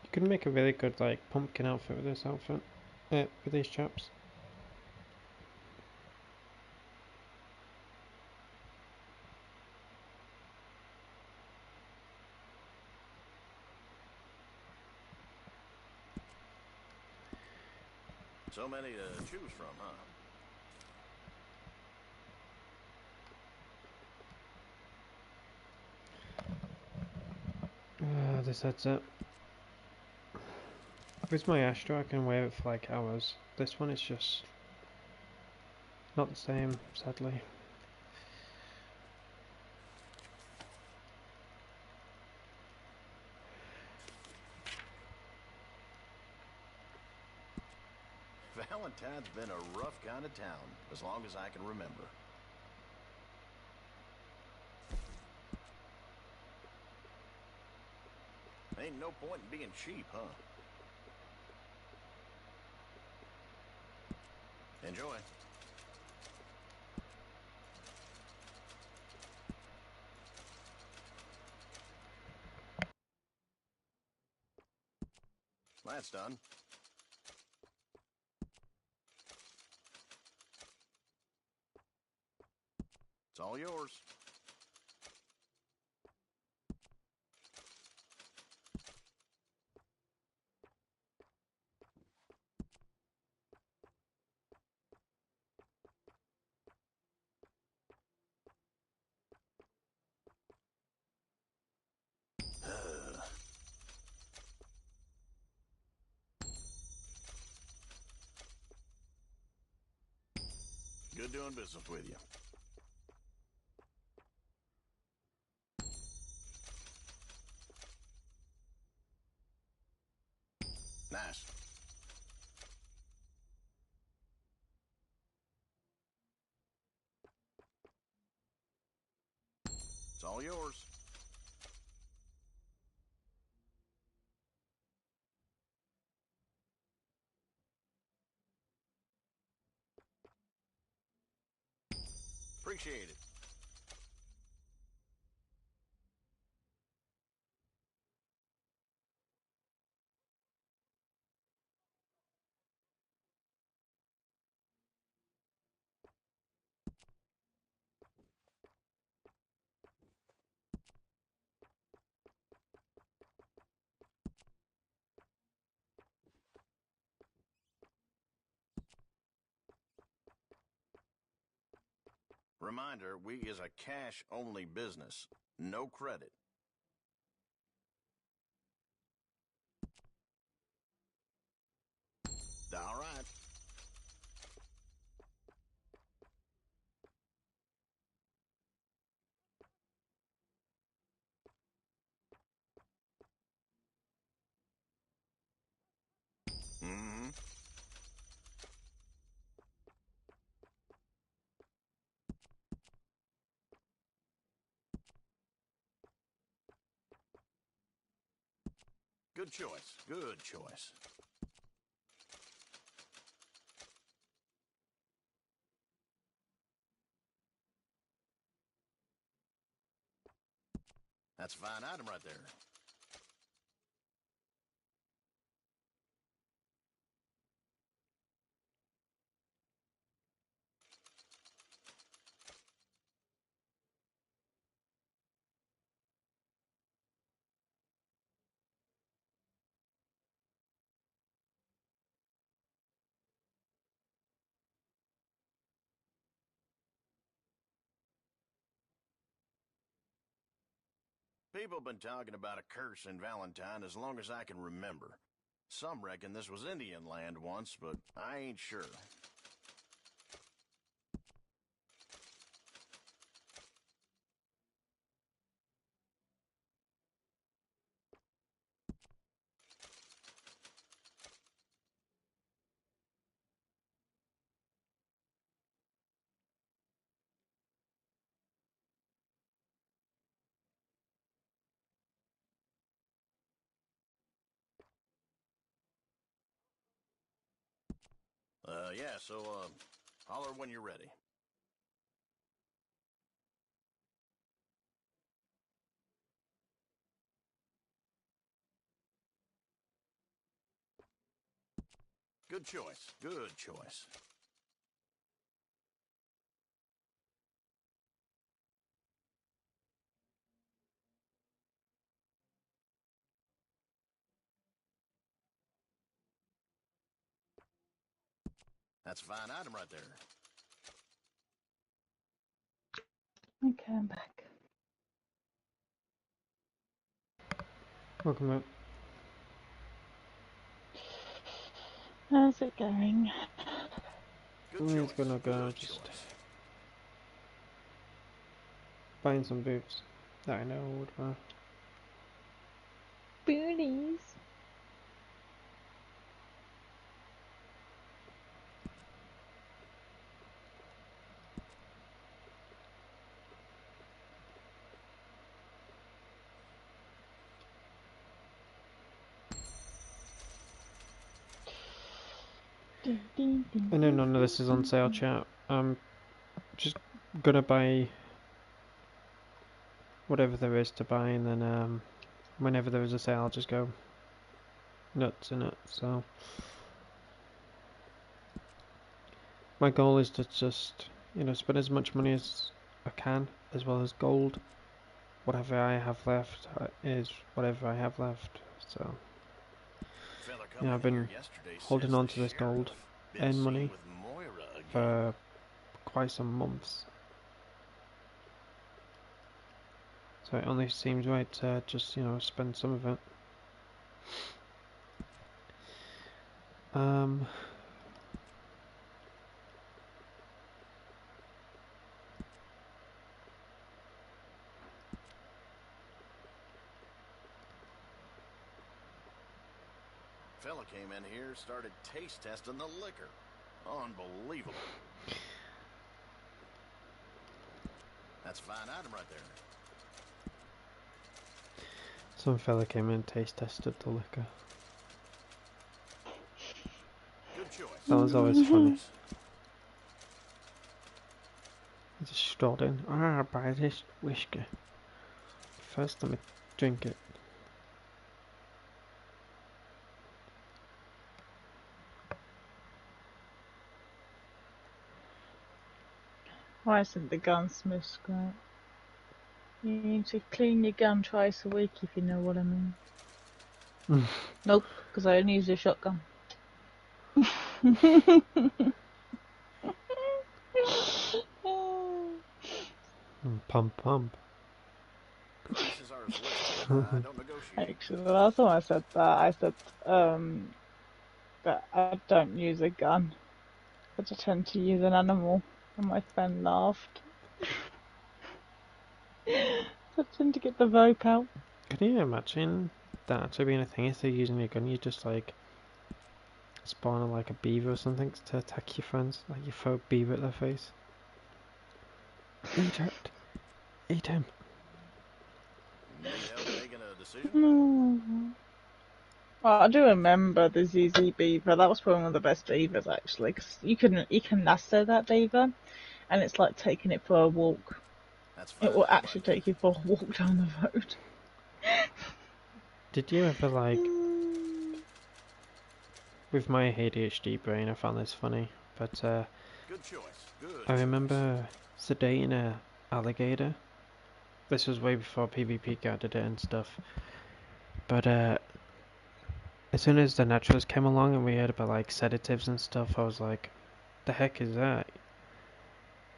You could make a really good like pumpkin outfit with this outfit. With these chaps. So many to choose from, huh? This headset. With my Astro I can wear it for like hours. This one is just not the same, sadly. Valentine's been a rough kind of town, as long as I can remember. Ain't no point in being cheap, huh? Enjoy. That's done. It's all yours. Good doing business with you. Nice. It's all yours. Appreciate it. Reminder, we is a cash-only business. No credit. All right. Mm-hmm. Good choice. Good choice. That's a fine item right there. People been talking about a curse in Valentine as long as I can remember. Some reckon this was Indian land once, but I ain't sure. Yeah, so, holler when you're ready. Good choice. Good choice. That's a fine item right there. Okay, I'm back. Welcome up. How's it going? Good It's choice. gonna go Good just choice. buying some boots that I know would wear. Booties. I know none of this is on sale, chat. I'm just gonna buy whatever there is to buy, and then whenever there is a sale, I'll just go nuts in it. So my goal is to just, spend as much money as I can, as well as gold. Whatever I have left is whatever I have left. So I've been holding on to this gold and money for quite some months. So it only seems right to just, spend some of it. Fella came in here, started taste testing the liquor. Unbelievable. That's a fine item right there. Some fella came in and taste tested the liquor. Good choice. That was always funny. He just strolled in. I'll buy this whiskey. First, let me drink it. Why isn't the gunsmith scrap? You need to clean your gun twice a week, if you know what I mean. Nope, because I only use a shotgun. Pump, pump. Prices are as listed. I don't negotiate. Actually, the last time I said that, I said that I don't use a gun, but I tend to use an animal, and my friend laughed. I tend to get the rope out. Can you imagine that actually being a thing? If they're using a gun, you just like spawn like a beaver or something to attack your friends. Like you throw a beaver at their face. Eat it! Eat him! Need help making a decision? Well, I do remember the ZZ beaver. That was probably one of the best beavers, actually, because you can lasso that beaver, and it's like taking it for a walk. That's fine. It will actually take you for a walk down the road. Did you ever like, with my ADHD brain, I found this funny, but Good choice. Good I remember sedating a alligator. This was way before PvP did it and stuff. But as soon as the naturalists came along and we heard about like sedatives and stuff, I was like, the heck is that?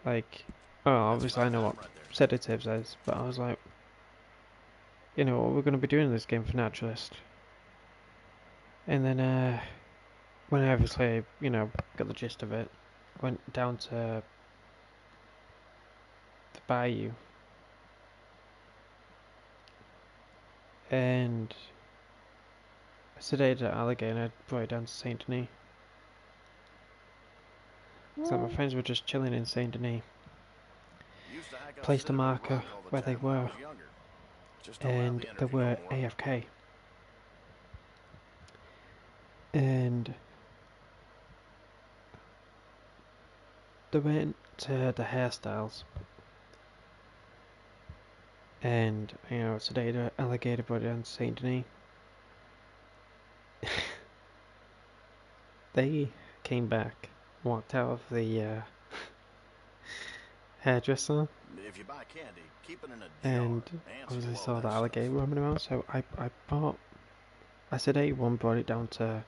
Like, oh, obviously I know what sedatives is, but I was like, what we're going to be doing in this game for naturalist. And then when I obviously, got the gist of it, went down to the bayou. And I sedated an alligator and I brought it down to Saint Denis. So my friends were just chilling in Saint Denis. Placed a marker where they were, and they were AFK. And they went to the hairstyles, and you know today the alligator brought it down to Saint Denis. They came back, walked out of the hairdresser, If you buy candy, keep it in a and jar. Ants obviously will saw love the that alligator stuff. roaming around. So I sedated one, brought it down to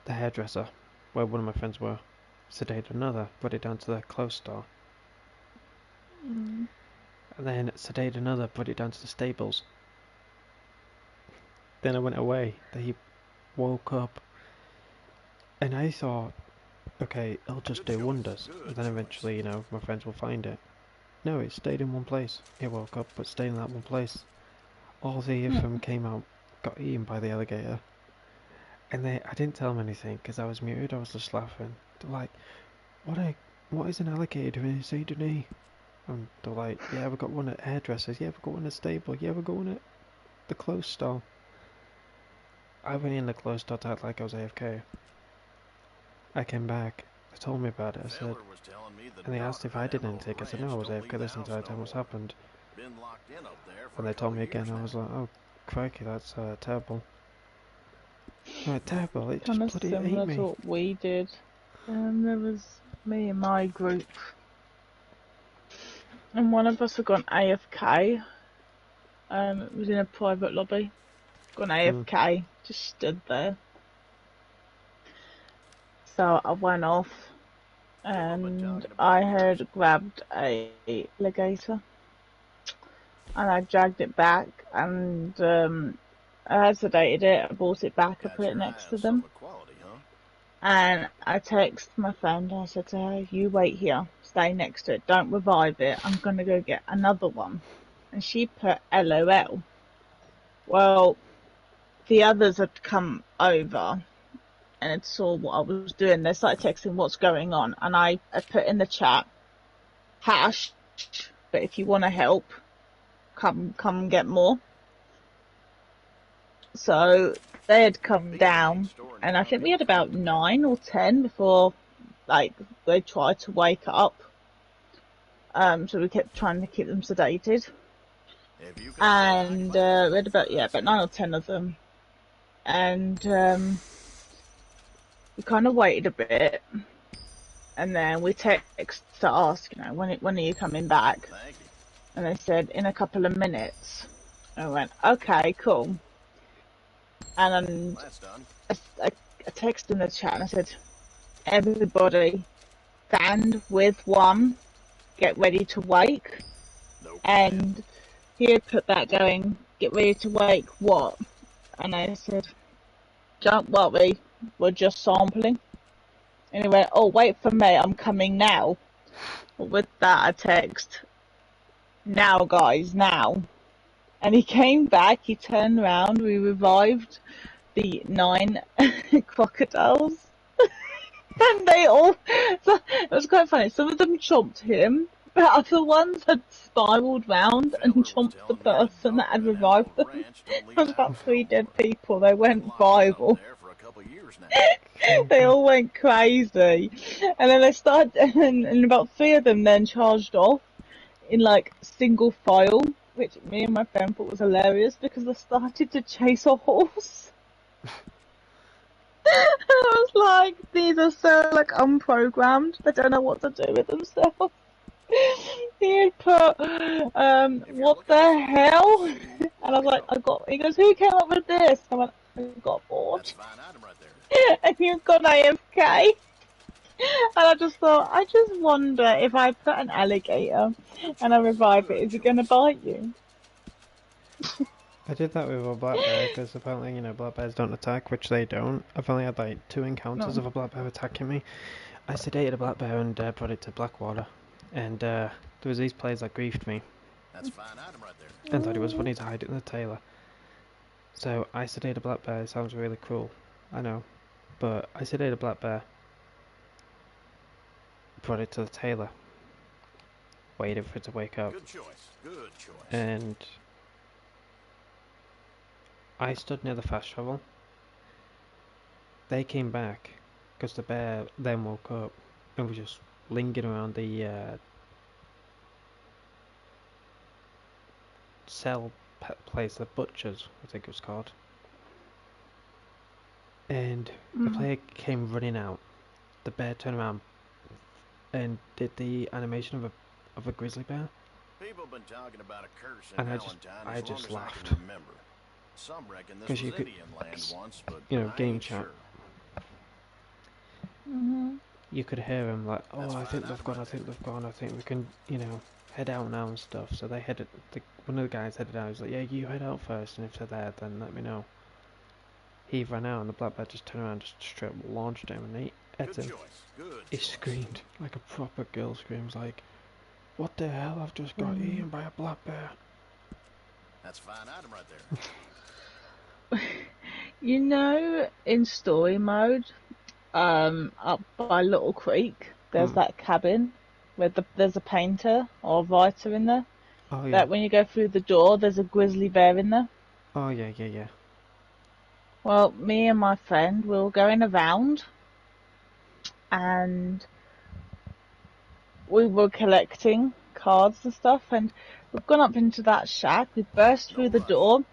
the hairdresser, where one of my friends were. Sedated another, brought it down to the clothes store. Mm. And then sedated another, brought it down to the stables. Then I went away. They woke up, and I thought, okay, it'll just do wonders. And then eventually, you know, my friends will find it. No, it stayed in one place. It woke up, but stayed in that one place. All three of them came out, got eaten by the alligator. And I didn't tell them anything because I was muted. I was just laughing. They're like, what is an alligator doing in Saint Denis? And they're like, yeah, we've got one at hairdressers. Yeah, we've got one at stable. Yeah, we've got one at the clothes store. I went in the clothes store to act like I was AFK. I came back. They told me about it. I said, Feller was telling me the and they asked if I daughter did at Emerald anything. I said, no, I Ranch was don't leave AFK the this entire house time. no What's more. happened? Been locked in up there for And a they told couple me again. years I was now. like, oh, crikey, that's terrible. Right, terrible. It Kind just of bloody ate similar to me. what we did. There was me and my group, and one of us had gone AFK. It was in a private lobby. Gone AFK, just stood there. So I went off, and I had grabbed a alligator, and I dragged it back, and I had sedated it. I brought it back. I Got put it your eye next on to them. something of quality, huh? And I texted my friend, I said to her, you wait here, stay next to it, don't revive it, I'm going to go get another one. And she put LOL. Well, the others had come over and had saw what I was doing. They started texting what's going on. And I put in the chat, hash, but if you want to help, come get more. So they had come down, and I think we had about 9 or 10 before, like, they tried to wake up. So we kept trying to keep them sedated. And we had about 9 or 10 of them. And we kind of waited a bit. And then we texted to ask, you know, when are you coming back? And they said, in a couple of minutes. And I went, okay, cool. And I texted in the chat and I said, everybody, stand with one, get ready to wake. And he had put that going, get ready to wake what? And I said, don't worry, we're just sampling. And he went, oh, wait for me, I'm coming now. But with that, I text, now guys, now. And he came back, he turned around, we revived the 9 crocodiles. And they all, so it was quite funny. Some of them chomped him, but other ones had spiraled round and chomped the person that had revived them. There was about 3 dead people. They went viral. They all went crazy. And then they started, and about 3 of them then charged off in like single file, which me and my friend thought was hilarious because they started to chase a horse. I was like, these are so like unprogrammed. They don't know what to do with themselves. He had put, what the hell? And I was like, he goes, who came up with this? I went, I got bored. And you've got AFK. And I just thought, I just wonder if I put an alligator and I revive it, is it going to bite you? I did that with a black bear because apparently, you know, black bears don't attack, which they don't. I've only had like 2 encounters of a black bear attacking me. I sedated a black bear and brought it to Blackwater, and there was these players that griefed me. That's a fine item right there. And thought it was funny to hide it in the tailor. So I sedated a black bear. It sounds really cruel, I know, but I sedated a black bear, brought it to the tailor, waited for it to wake up. Good choice. Good choice. And I stood near the fast travel. They came back because the bear then woke up. and we just lingered around the sell place, the butchers, I think it was called. And the player came running out. The bear turned around and did the animation of a grizzly bear. People been talking about a curse in And Valentine I as just long as laughed. I can remember. Some reckon this was Because you could, Indian land once, but you know, I game ain't chat. sure. You could hear him like, oh, That's I think fine, they've I'm gone, right I think there. they've gone, I think we can, you know, head out now and stuff. So they headed, one of the guys headed out, he was like, yeah, you head out first, and if they're there, then let me know. He ran out, and the black bear just turned around, just straight up launched him, and he ate Good him. choice. Good He choice. screamed, like a proper girl screams, like, what the hell, I've just got eaten by a black bear. That's a fine item right there. You know, in story mode, up by Little Creek, there's that cabin where there's a painter or a writer in there. Oh, yeah. That when you go through the door, there's a grizzly bear in there. Oh, yeah, yeah, yeah. Well, me and my friend, we were going around, and we were collecting cards and stuff, and we've gone up into that shack, we burst through the door,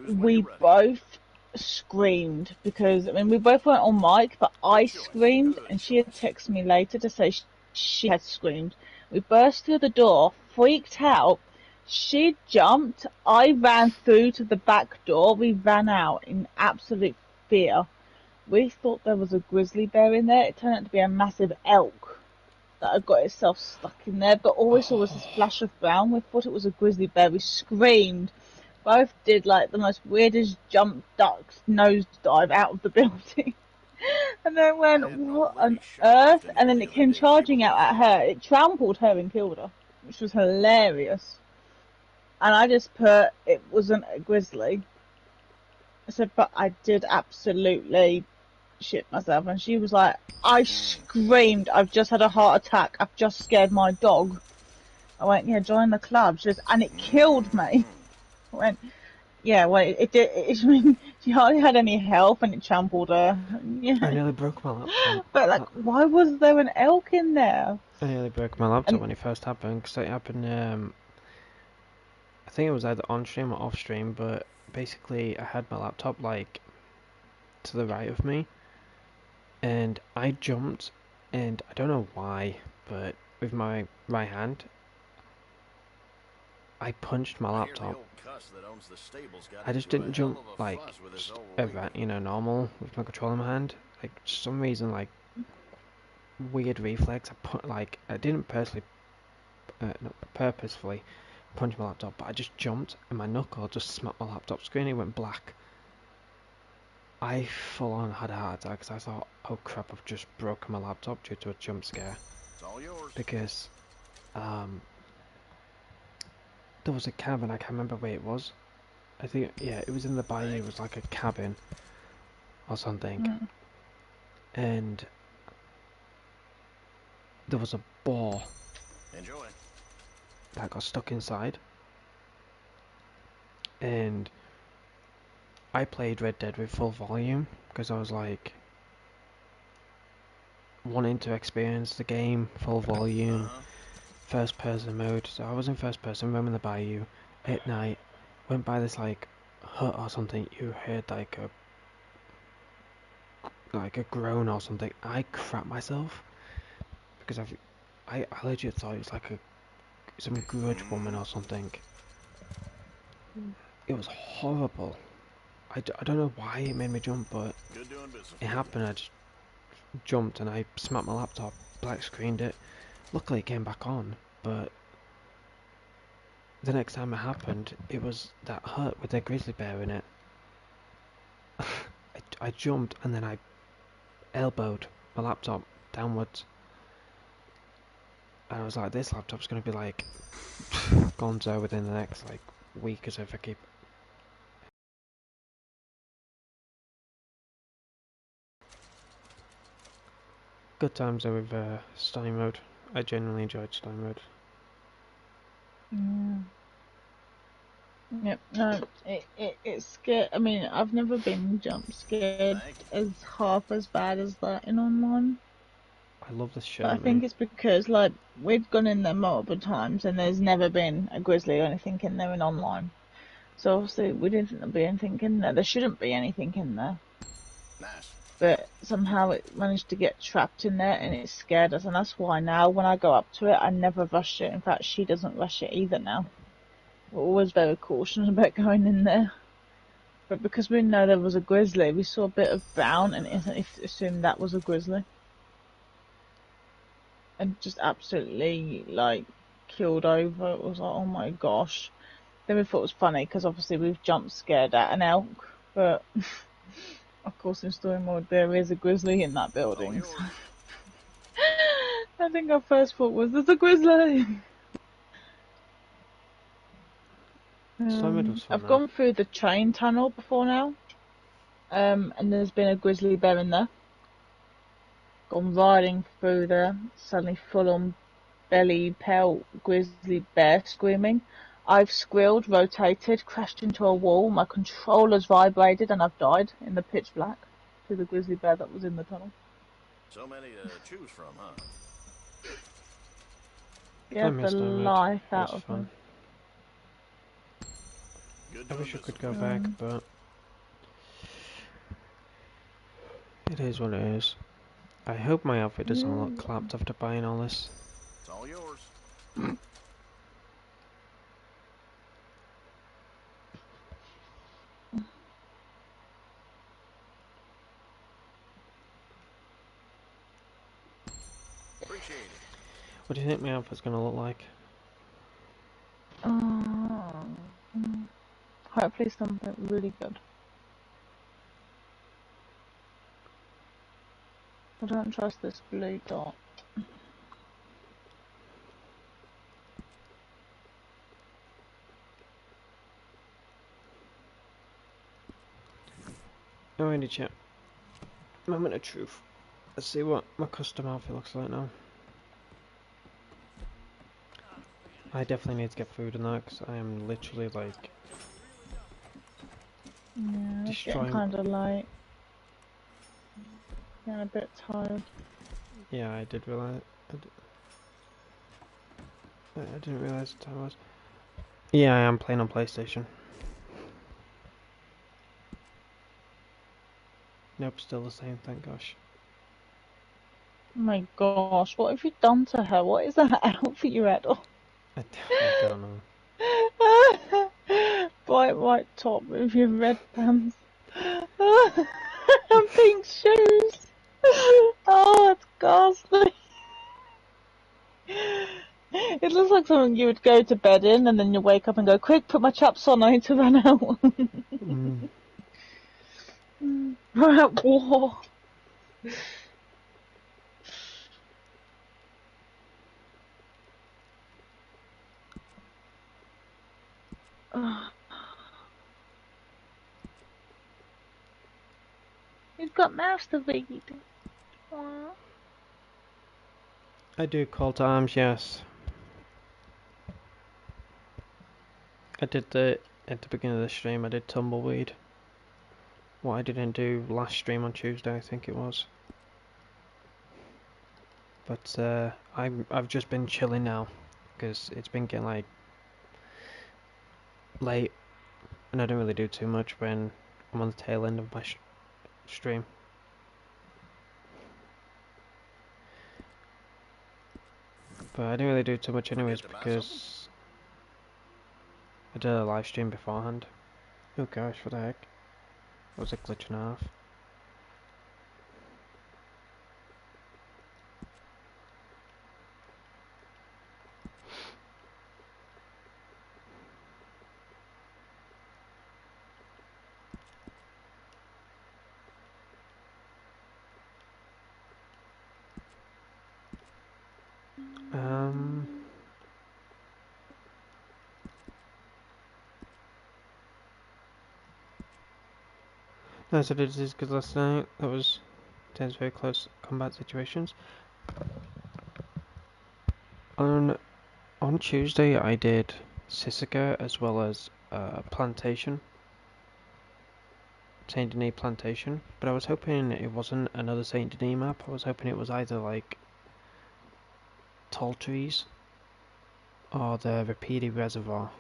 we both screamed, because, I mean, we both weren't on mic, but I screamed, and she had texted me later to say she had screamed. We burst through the door, freaked out, she jumped, I ran through to the back door, we ran out in absolute fear. We thought there was a grizzly bear in there, it turned out to be a massive elk that had got itself stuck in there, but all we saw was a splash of brown. We thought it was a grizzly bear, we screamed. Both did like the most weirdest jump ducks nosedive out of the building. And then went, what on earth? And then it came charging out at her. It trampled her and killed her, which was hilarious. And I just put, it wasn't a grizzly. I said, but I did absolutely shit myself. And she was like, I screamed, I've just had a heart attack, I've just scared my dog. I went, yeah, join the club. She goes, and it killed me. I went, yeah, well, it did. I mean, she hardly had any health, and it trampled her. Yeah. I nearly broke my laptop. But like, why was there an elk in there? I nearly broke my laptop when it first happened, because it happened, I think it was either on stream or off stream, but basically I had my laptop like to the right of me, and I jumped, and I don't know why, but with my right hand, I punched my laptop. I just didn't jump like you know, normal with my controller in my hand. Like for some reason, like weird reflex. I didn't not purposefully punch my laptop, but I just jumped and my knuckle just smacked my laptop screen. It went black. I full on had a heart attack because I thought, oh crap, I've just broken my laptop due to a jump scare. It's all yours. Because there was a cabin, I can't remember where it was. I think, yeah, it was in the bayou. It was like a cabin or something. And there was a boar. Enjoy. That got stuck inside. And I played Red Dead with full volume because I was like wanting to experience the game full volume, first person mode. So I was in first person, roaming the bayou at night. Went by this like hut or something. You heard like a groan or something. I crapped myself because I legit thought it was like some grudge woman or something. It was horrible. I don't know why it made me jump, but it happened. I just jumped and I smacked my laptop, black screened it. Luckily it came back on, but the next time it happened, it was that hut with a grizzly bear in it. I jumped and then I elbowed my laptop downwards. And I was like, this laptop's going to be like gonzo within the next like week or so if I keep. Good times though with story mode. I genuinely enjoyed story mode. Yep, no, it's scared. I mean, I've never been jump scared as half as bad as that in online. I love this shit. But I think it's because, like, we've gone in there multiple times and there's never been a grizzly or anything in there in online. So obviously we didn't think there'd be anything in there. There shouldn't be anything in there. Nice. But somehow it managed to get trapped in there and it scared us. And that's why now when I go up to it, I never rush it. In fact, she doesn't rush it either now. We're always very cautious about going in there. But because we know there was a grizzly, we saw a bit of brown and instantly assumed that was a grizzly. And just absolutely, like, killed over. It was like, oh my gosh. Then we thought it was funny because obviously we've jump scared at an elk. But, of course, in story mode, there is a grizzly in that building. So. I think our first thought was, there's a grizzly! I've gone through the train tunnel before now, and there's been a grizzly bear in there. Gone riding through there, suddenly full-on belly pelt grizzly bear screaming. I've squealed, rotated, crashed into a wall, my controllers vibrated, and I've died in the pitch black to the grizzly bear that was in the tunnel. So many to choose from, huh? Yeah, the life out of fun. I wish I could go back, but it is what it is. I hope my outfit doesn't look clapped after buying all this. It's all yours. Appreciate it. What do you think my outfit's gonna look like? Hopefully something really good. I don't trust this blue dot. Alrighty, chat. Moment of truth. Let's see what my custom outfit looks like now. I definitely need to get food in that because I am literally like it's getting kind of late. Getting a bit tired. Yeah, I did realize. I didn't realize what time it was. Yeah, I am playing on PlayStation. Nope, still the same. Thank gosh. Oh my gosh, what have you done to her? What is that outfit you had on? I don't know. Bright white top with your red pants. And pink shoes. Oh, it's ghastly. It looks like something you would go to bed in and then you wake up and go, quick, put my chaps on, I need to run out. We're at war. You've got mouse to read. Aww. I do call to arms, yes. I did at the beginning of the stream. I did tumbleweed. What I didn't do last stream on Tuesday, I think it was. But I've just been chilling now because it's been getting like late, and I don't really do too much when I'm on the tail end of my stream. But I didn't really do too much anyways because I did a live stream beforehand. Oh gosh, what the heck? That was a glitch and a half. No, so did this good last night. That was 10 very close combat situations. On Tuesday I did Sisika as well as Plantation. Saint Denis Plantation. But I was hoping it wasn't another Saint Denis map. I was hoping it was either like Tall trees or the repeated reservoir.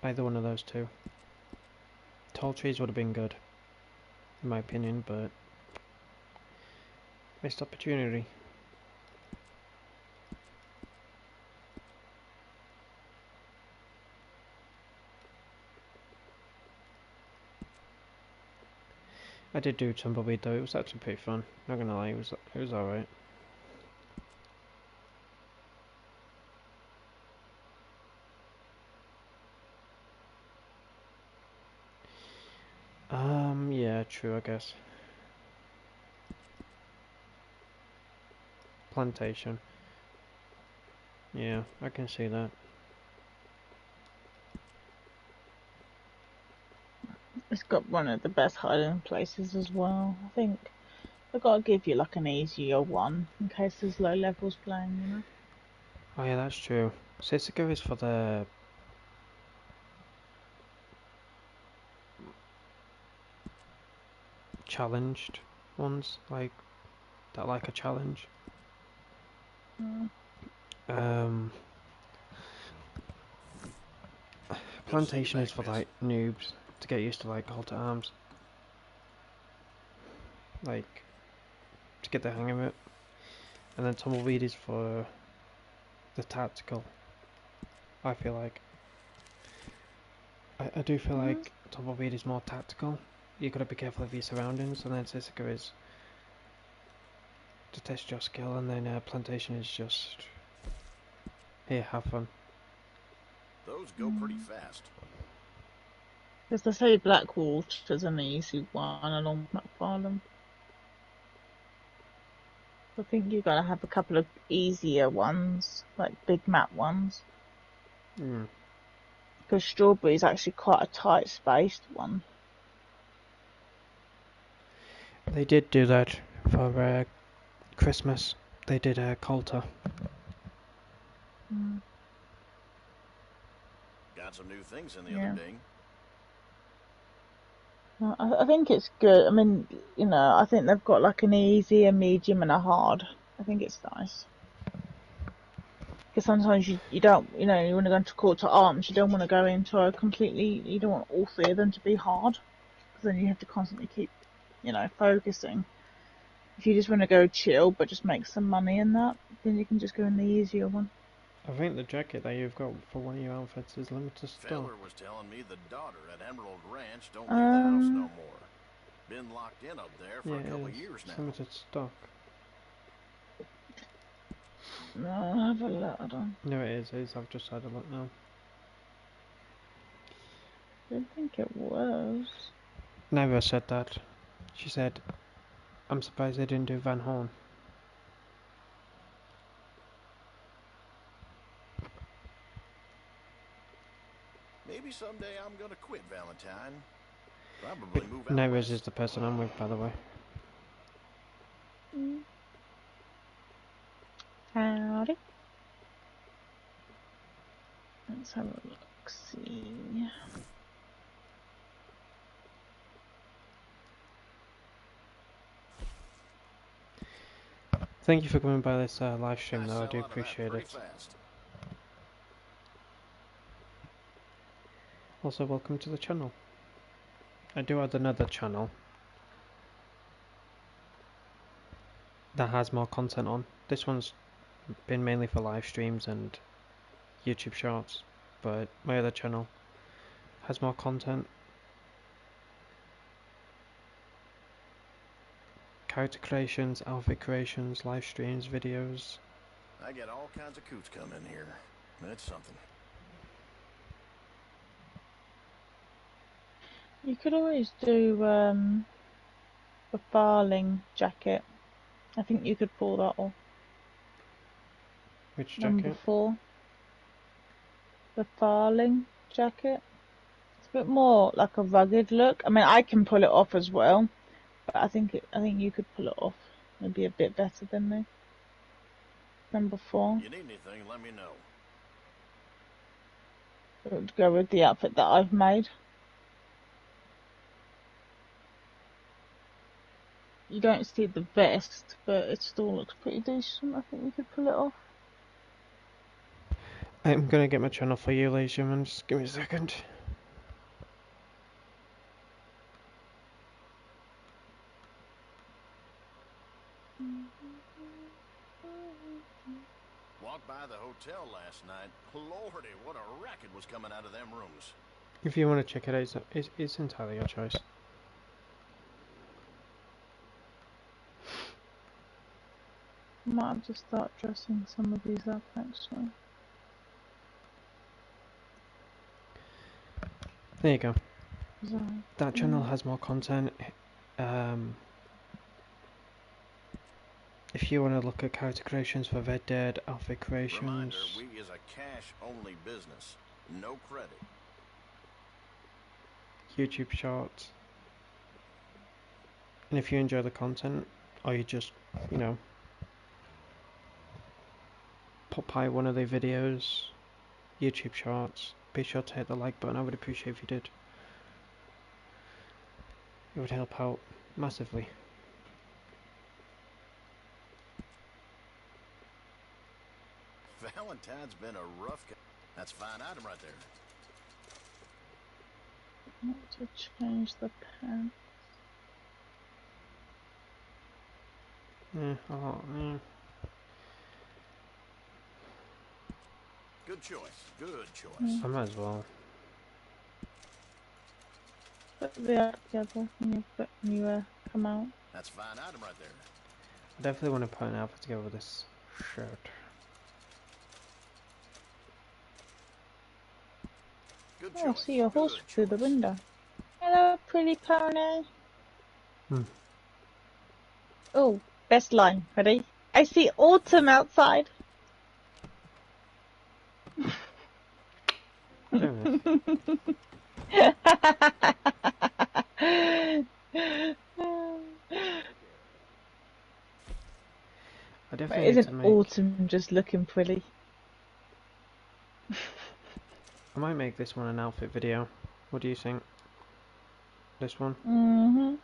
Either one of those two. Tall trees would have been good, in my opinion, but missed opportunity. I did do Tumbleweed though, it was actually pretty fun. Not gonna lie, it was alright. Yeah, true, I guess. Plantation. Yeah, I can see that. It's got one of the best hiding places as well. I think I've got to give you like an easier one in case there's low levels playing, you know. Oh yeah, that's true. Sisika is for the challenged ones, like that like a challenge. Um, Plantation is for like noobs to get used to like call to arms, like to get the hang of it. And then Tumbleweed is for the tactical. I feel like I do feel like Tumbleweed is more tactical. You gotta be careful of your surroundings, and then Sisika is to test your skill, and then Plantation is just here, have fun. Those go pretty fast. Because they say Blackwater's an easy one along McFarlane. I think you're gonna have a couple of easier ones, like big map ones. Because Strawberry is actually quite a tight spaced one. They did do that for Christmas. They did Coulter. Got some new things in the other day. I think it's good. I mean, you know, I think they've got like an easy, a medium, and a hard. I think it's nice. Because sometimes you don't, you know, you want to go into Court to Arms, you don't want to go into a completely, you don't want all three of them to be hard. Because then you have to constantly keep, you know, focusing. If you just want to go chill, but just make some money in that, then you can just go in the easier one. I think the jacket that you've got for one of your outfits is limited stock. Feller was telling me the daughter at Emerald Ranch don't leave the house no more. Been locked in up there for a couple years now. Limited stock. No, I have a lot on. No, it is. I've just had a look now. I didn't think it was. Never said that. She said, I'm surprised they didn't do Van Horn. Maybe someday I'm gonna quit Valentine. Probably move out. Nevis is the person I'm with, by the way. Howdy. Let's have a look. See. Thank you for coming by this live stream, though. I do appreciate it. Also, welcome to the channel. I do have another channel that has more content on. This one's been mainly for live streams and YouTube shorts, but my other channel has more content. Character creations, outfit creations, live streams, videos. I get all kinds of coots come in here. That's something. You could always do the Farling jacket. I think you could pull that off. Which Number jacket? 4. The Farling jacket. It's a bit more like a rugged look. I mean, I can pull it off as well, but I think you could pull it off. Maybe a bit better than me. Number 4. You need anything, let me know. It would go with the outfit that I've made. you don't see the vest, but it still looks pretty decent. I think we could pull it off. I'm gonna get my channel for you, lazy man. Just give me a second. Walked by the hotel last night. Lordy, what a racket was coming out of them rooms. If you want to check it out, it's entirely your choice. Might have to start dressing some of these up actually. There you go. So, That channel has more content. If you want to look at character creations for Red Dead, outfit creations. Reminder, we is a cash-only business. No credit. YouTube shorts. And if you enjoy the content, or you just, you know, pop by one of the videos, YouTube shorts, be sure to hit the like button. I would appreciate if you did. It would help out massively. Valentine's been a rough... That's a fine item right there. not to change the pen. Good choice. Good choice. I might as well. Put the art together when you come out. That's a fine item right there. I definitely want to put an outfit together with this shirt. Good Oh, I choice. see your horse Good through the choice. window. Hello, pretty pony. Oh, best line. Ready? I see autumn outside. Very nice. I But definitely need to isn't make. autumn just looking pretty? I might make this one an outfit video. What do you think? This one? Mm-hmm.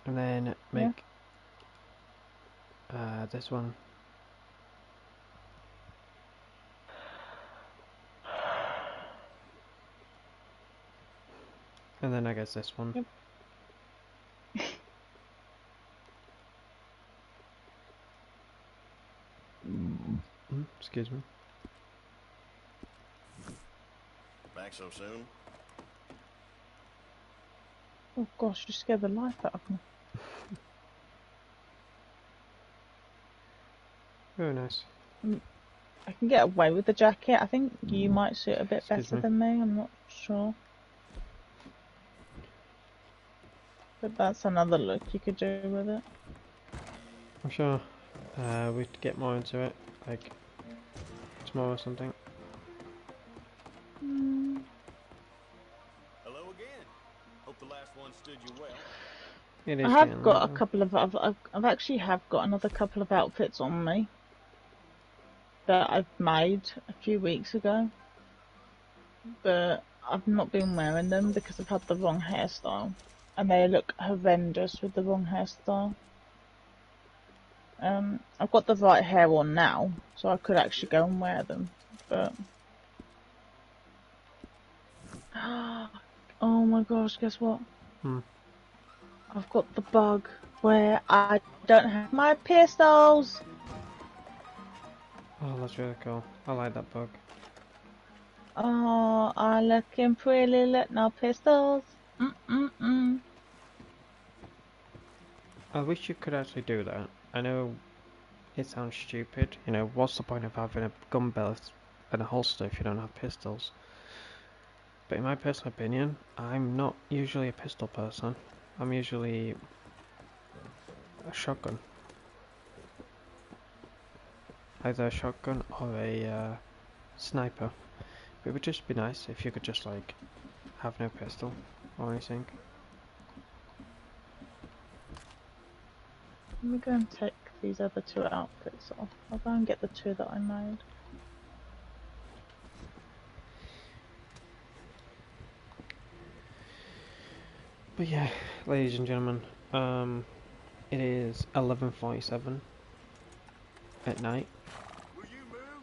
And then make this one. And then I guess this one. Yep. Excuse me. Back so soon? Oh gosh, you scared the life out of me. Very nice. I can get away with the jacket. I think you might suit a bit Excuse better me. than me. I'm not sure. But that's another look you could do with it. I'm sure we'd get more into it, like tomorrow or something. Hello again. Hope the last one stood you well. It is I have getting got a late, couple of. I've actually have got another couple of outfits on me that I've made a few weeks ago, but I've not been wearing them because I've had the wrong hairstyle, and they look horrendous with the wrong hairstyle. I've got the right hair on now, so I could actually go and wear them, but oh my gosh, guess what? I've got the bug where I don't have my pistols. Oh, that's really cool. I like that bug. Oh, I'm looking pretty lit, no pistols. I wish you could actually do that. I know it sounds stupid. You know, what's the point of having a gun belt and a holster if you don't have pistols? But in my personal opinion, I'm not usually a pistol person. I'm usually a shotgun. Either a shotgun or a sniper. But it would just be nice if you could just like have no pistol or anything. Let me go and take these other two outfits off. I'll go and get the two that I made. But yeah, ladies and gentlemen, it is 11:47 at night, Will you move?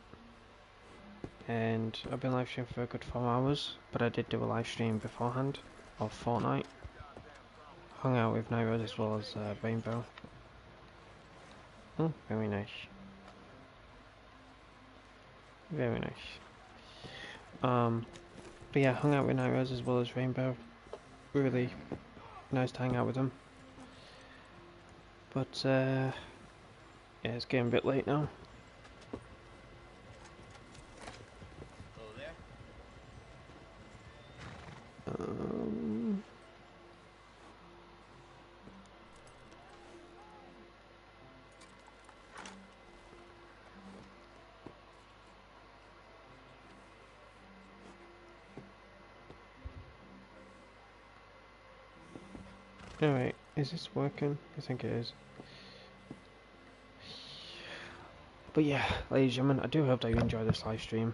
and I've been live streaming for a good 4 hours, but I did do a live stream beforehand of Fortnite. Hung out with Nairo as well as Rainbow. Oh, very nice. Very nice. But yeah, hung out with Nairo as well as Rainbow. Really nice to hang out with them. But yeah, it's getting a bit late now. Hello there. Alright, is this working? I think it is. But yeah, ladies and gentlemen, I do hope that you enjoy this live stream.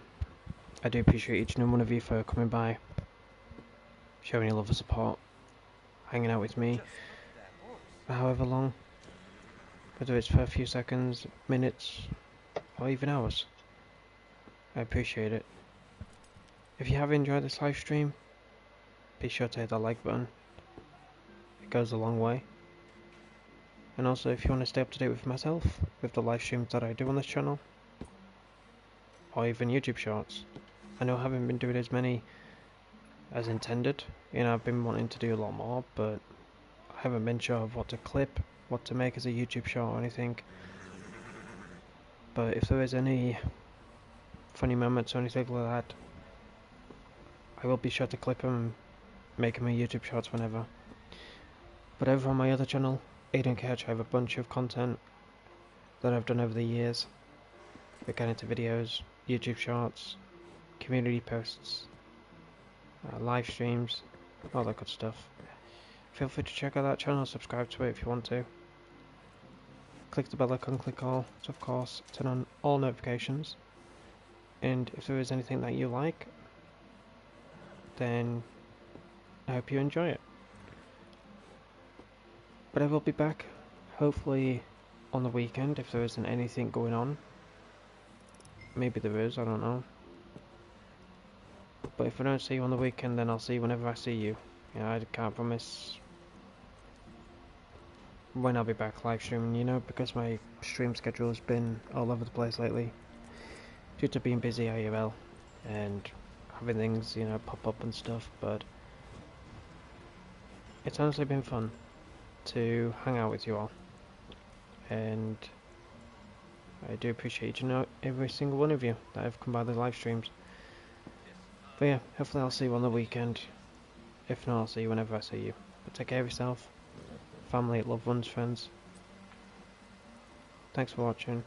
I do appreciate each and one of you for coming by, showing your love and support, hanging out with me for however long, whether it's for a few seconds, minutes, or even hours. I appreciate it. If you have enjoyed this live stream, be sure to hit that like button. It goes a long way. And also, if you want to stay up to date with myself, with the live streams that I do on this channel, or even YouTube shorts. I know I haven't been doing as many as intended. You know, I've been wanting to do a lot more, but I haven't been sure of what to clip, what to make as a YouTube short or anything. But if there is any funny moments or anything like that, I will be sure to clip them and make them a YouTube shorts whenever. But over on my other channel, Aidan NIGHTCAFE, I have a bunch of content that I've done over the years. We get into videos, YouTube shorts, community posts, live streams, all that good stuff. Feel free to check out that channel, subscribe to it if you want to. Click the bell icon, click all, to of course turn on all notifications. And if there is anything that you like, then I hope you enjoy it. But I will be back, hopefully on the weekend if there isn't anything going on. Maybe there is, I don't know. But if I don't see you on the weekend, then I'll see you whenever I see you. I can't promise when I'll be back live streaming, you know, because my stream schedule has been all over the place lately. Due to being busy IRL and having things, you know, pop up and stuff, but it's honestly been fun to hang out with you all. And I do appreciate, you know, every single one of you that have come by the live streams. But yeah, hopefully I'll see you on the weekend. If not, I'll see you whenever I see you. But take care of yourself, family, loved ones, friends. Thanks for watching.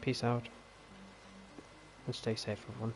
Peace out. And stay safe, everyone.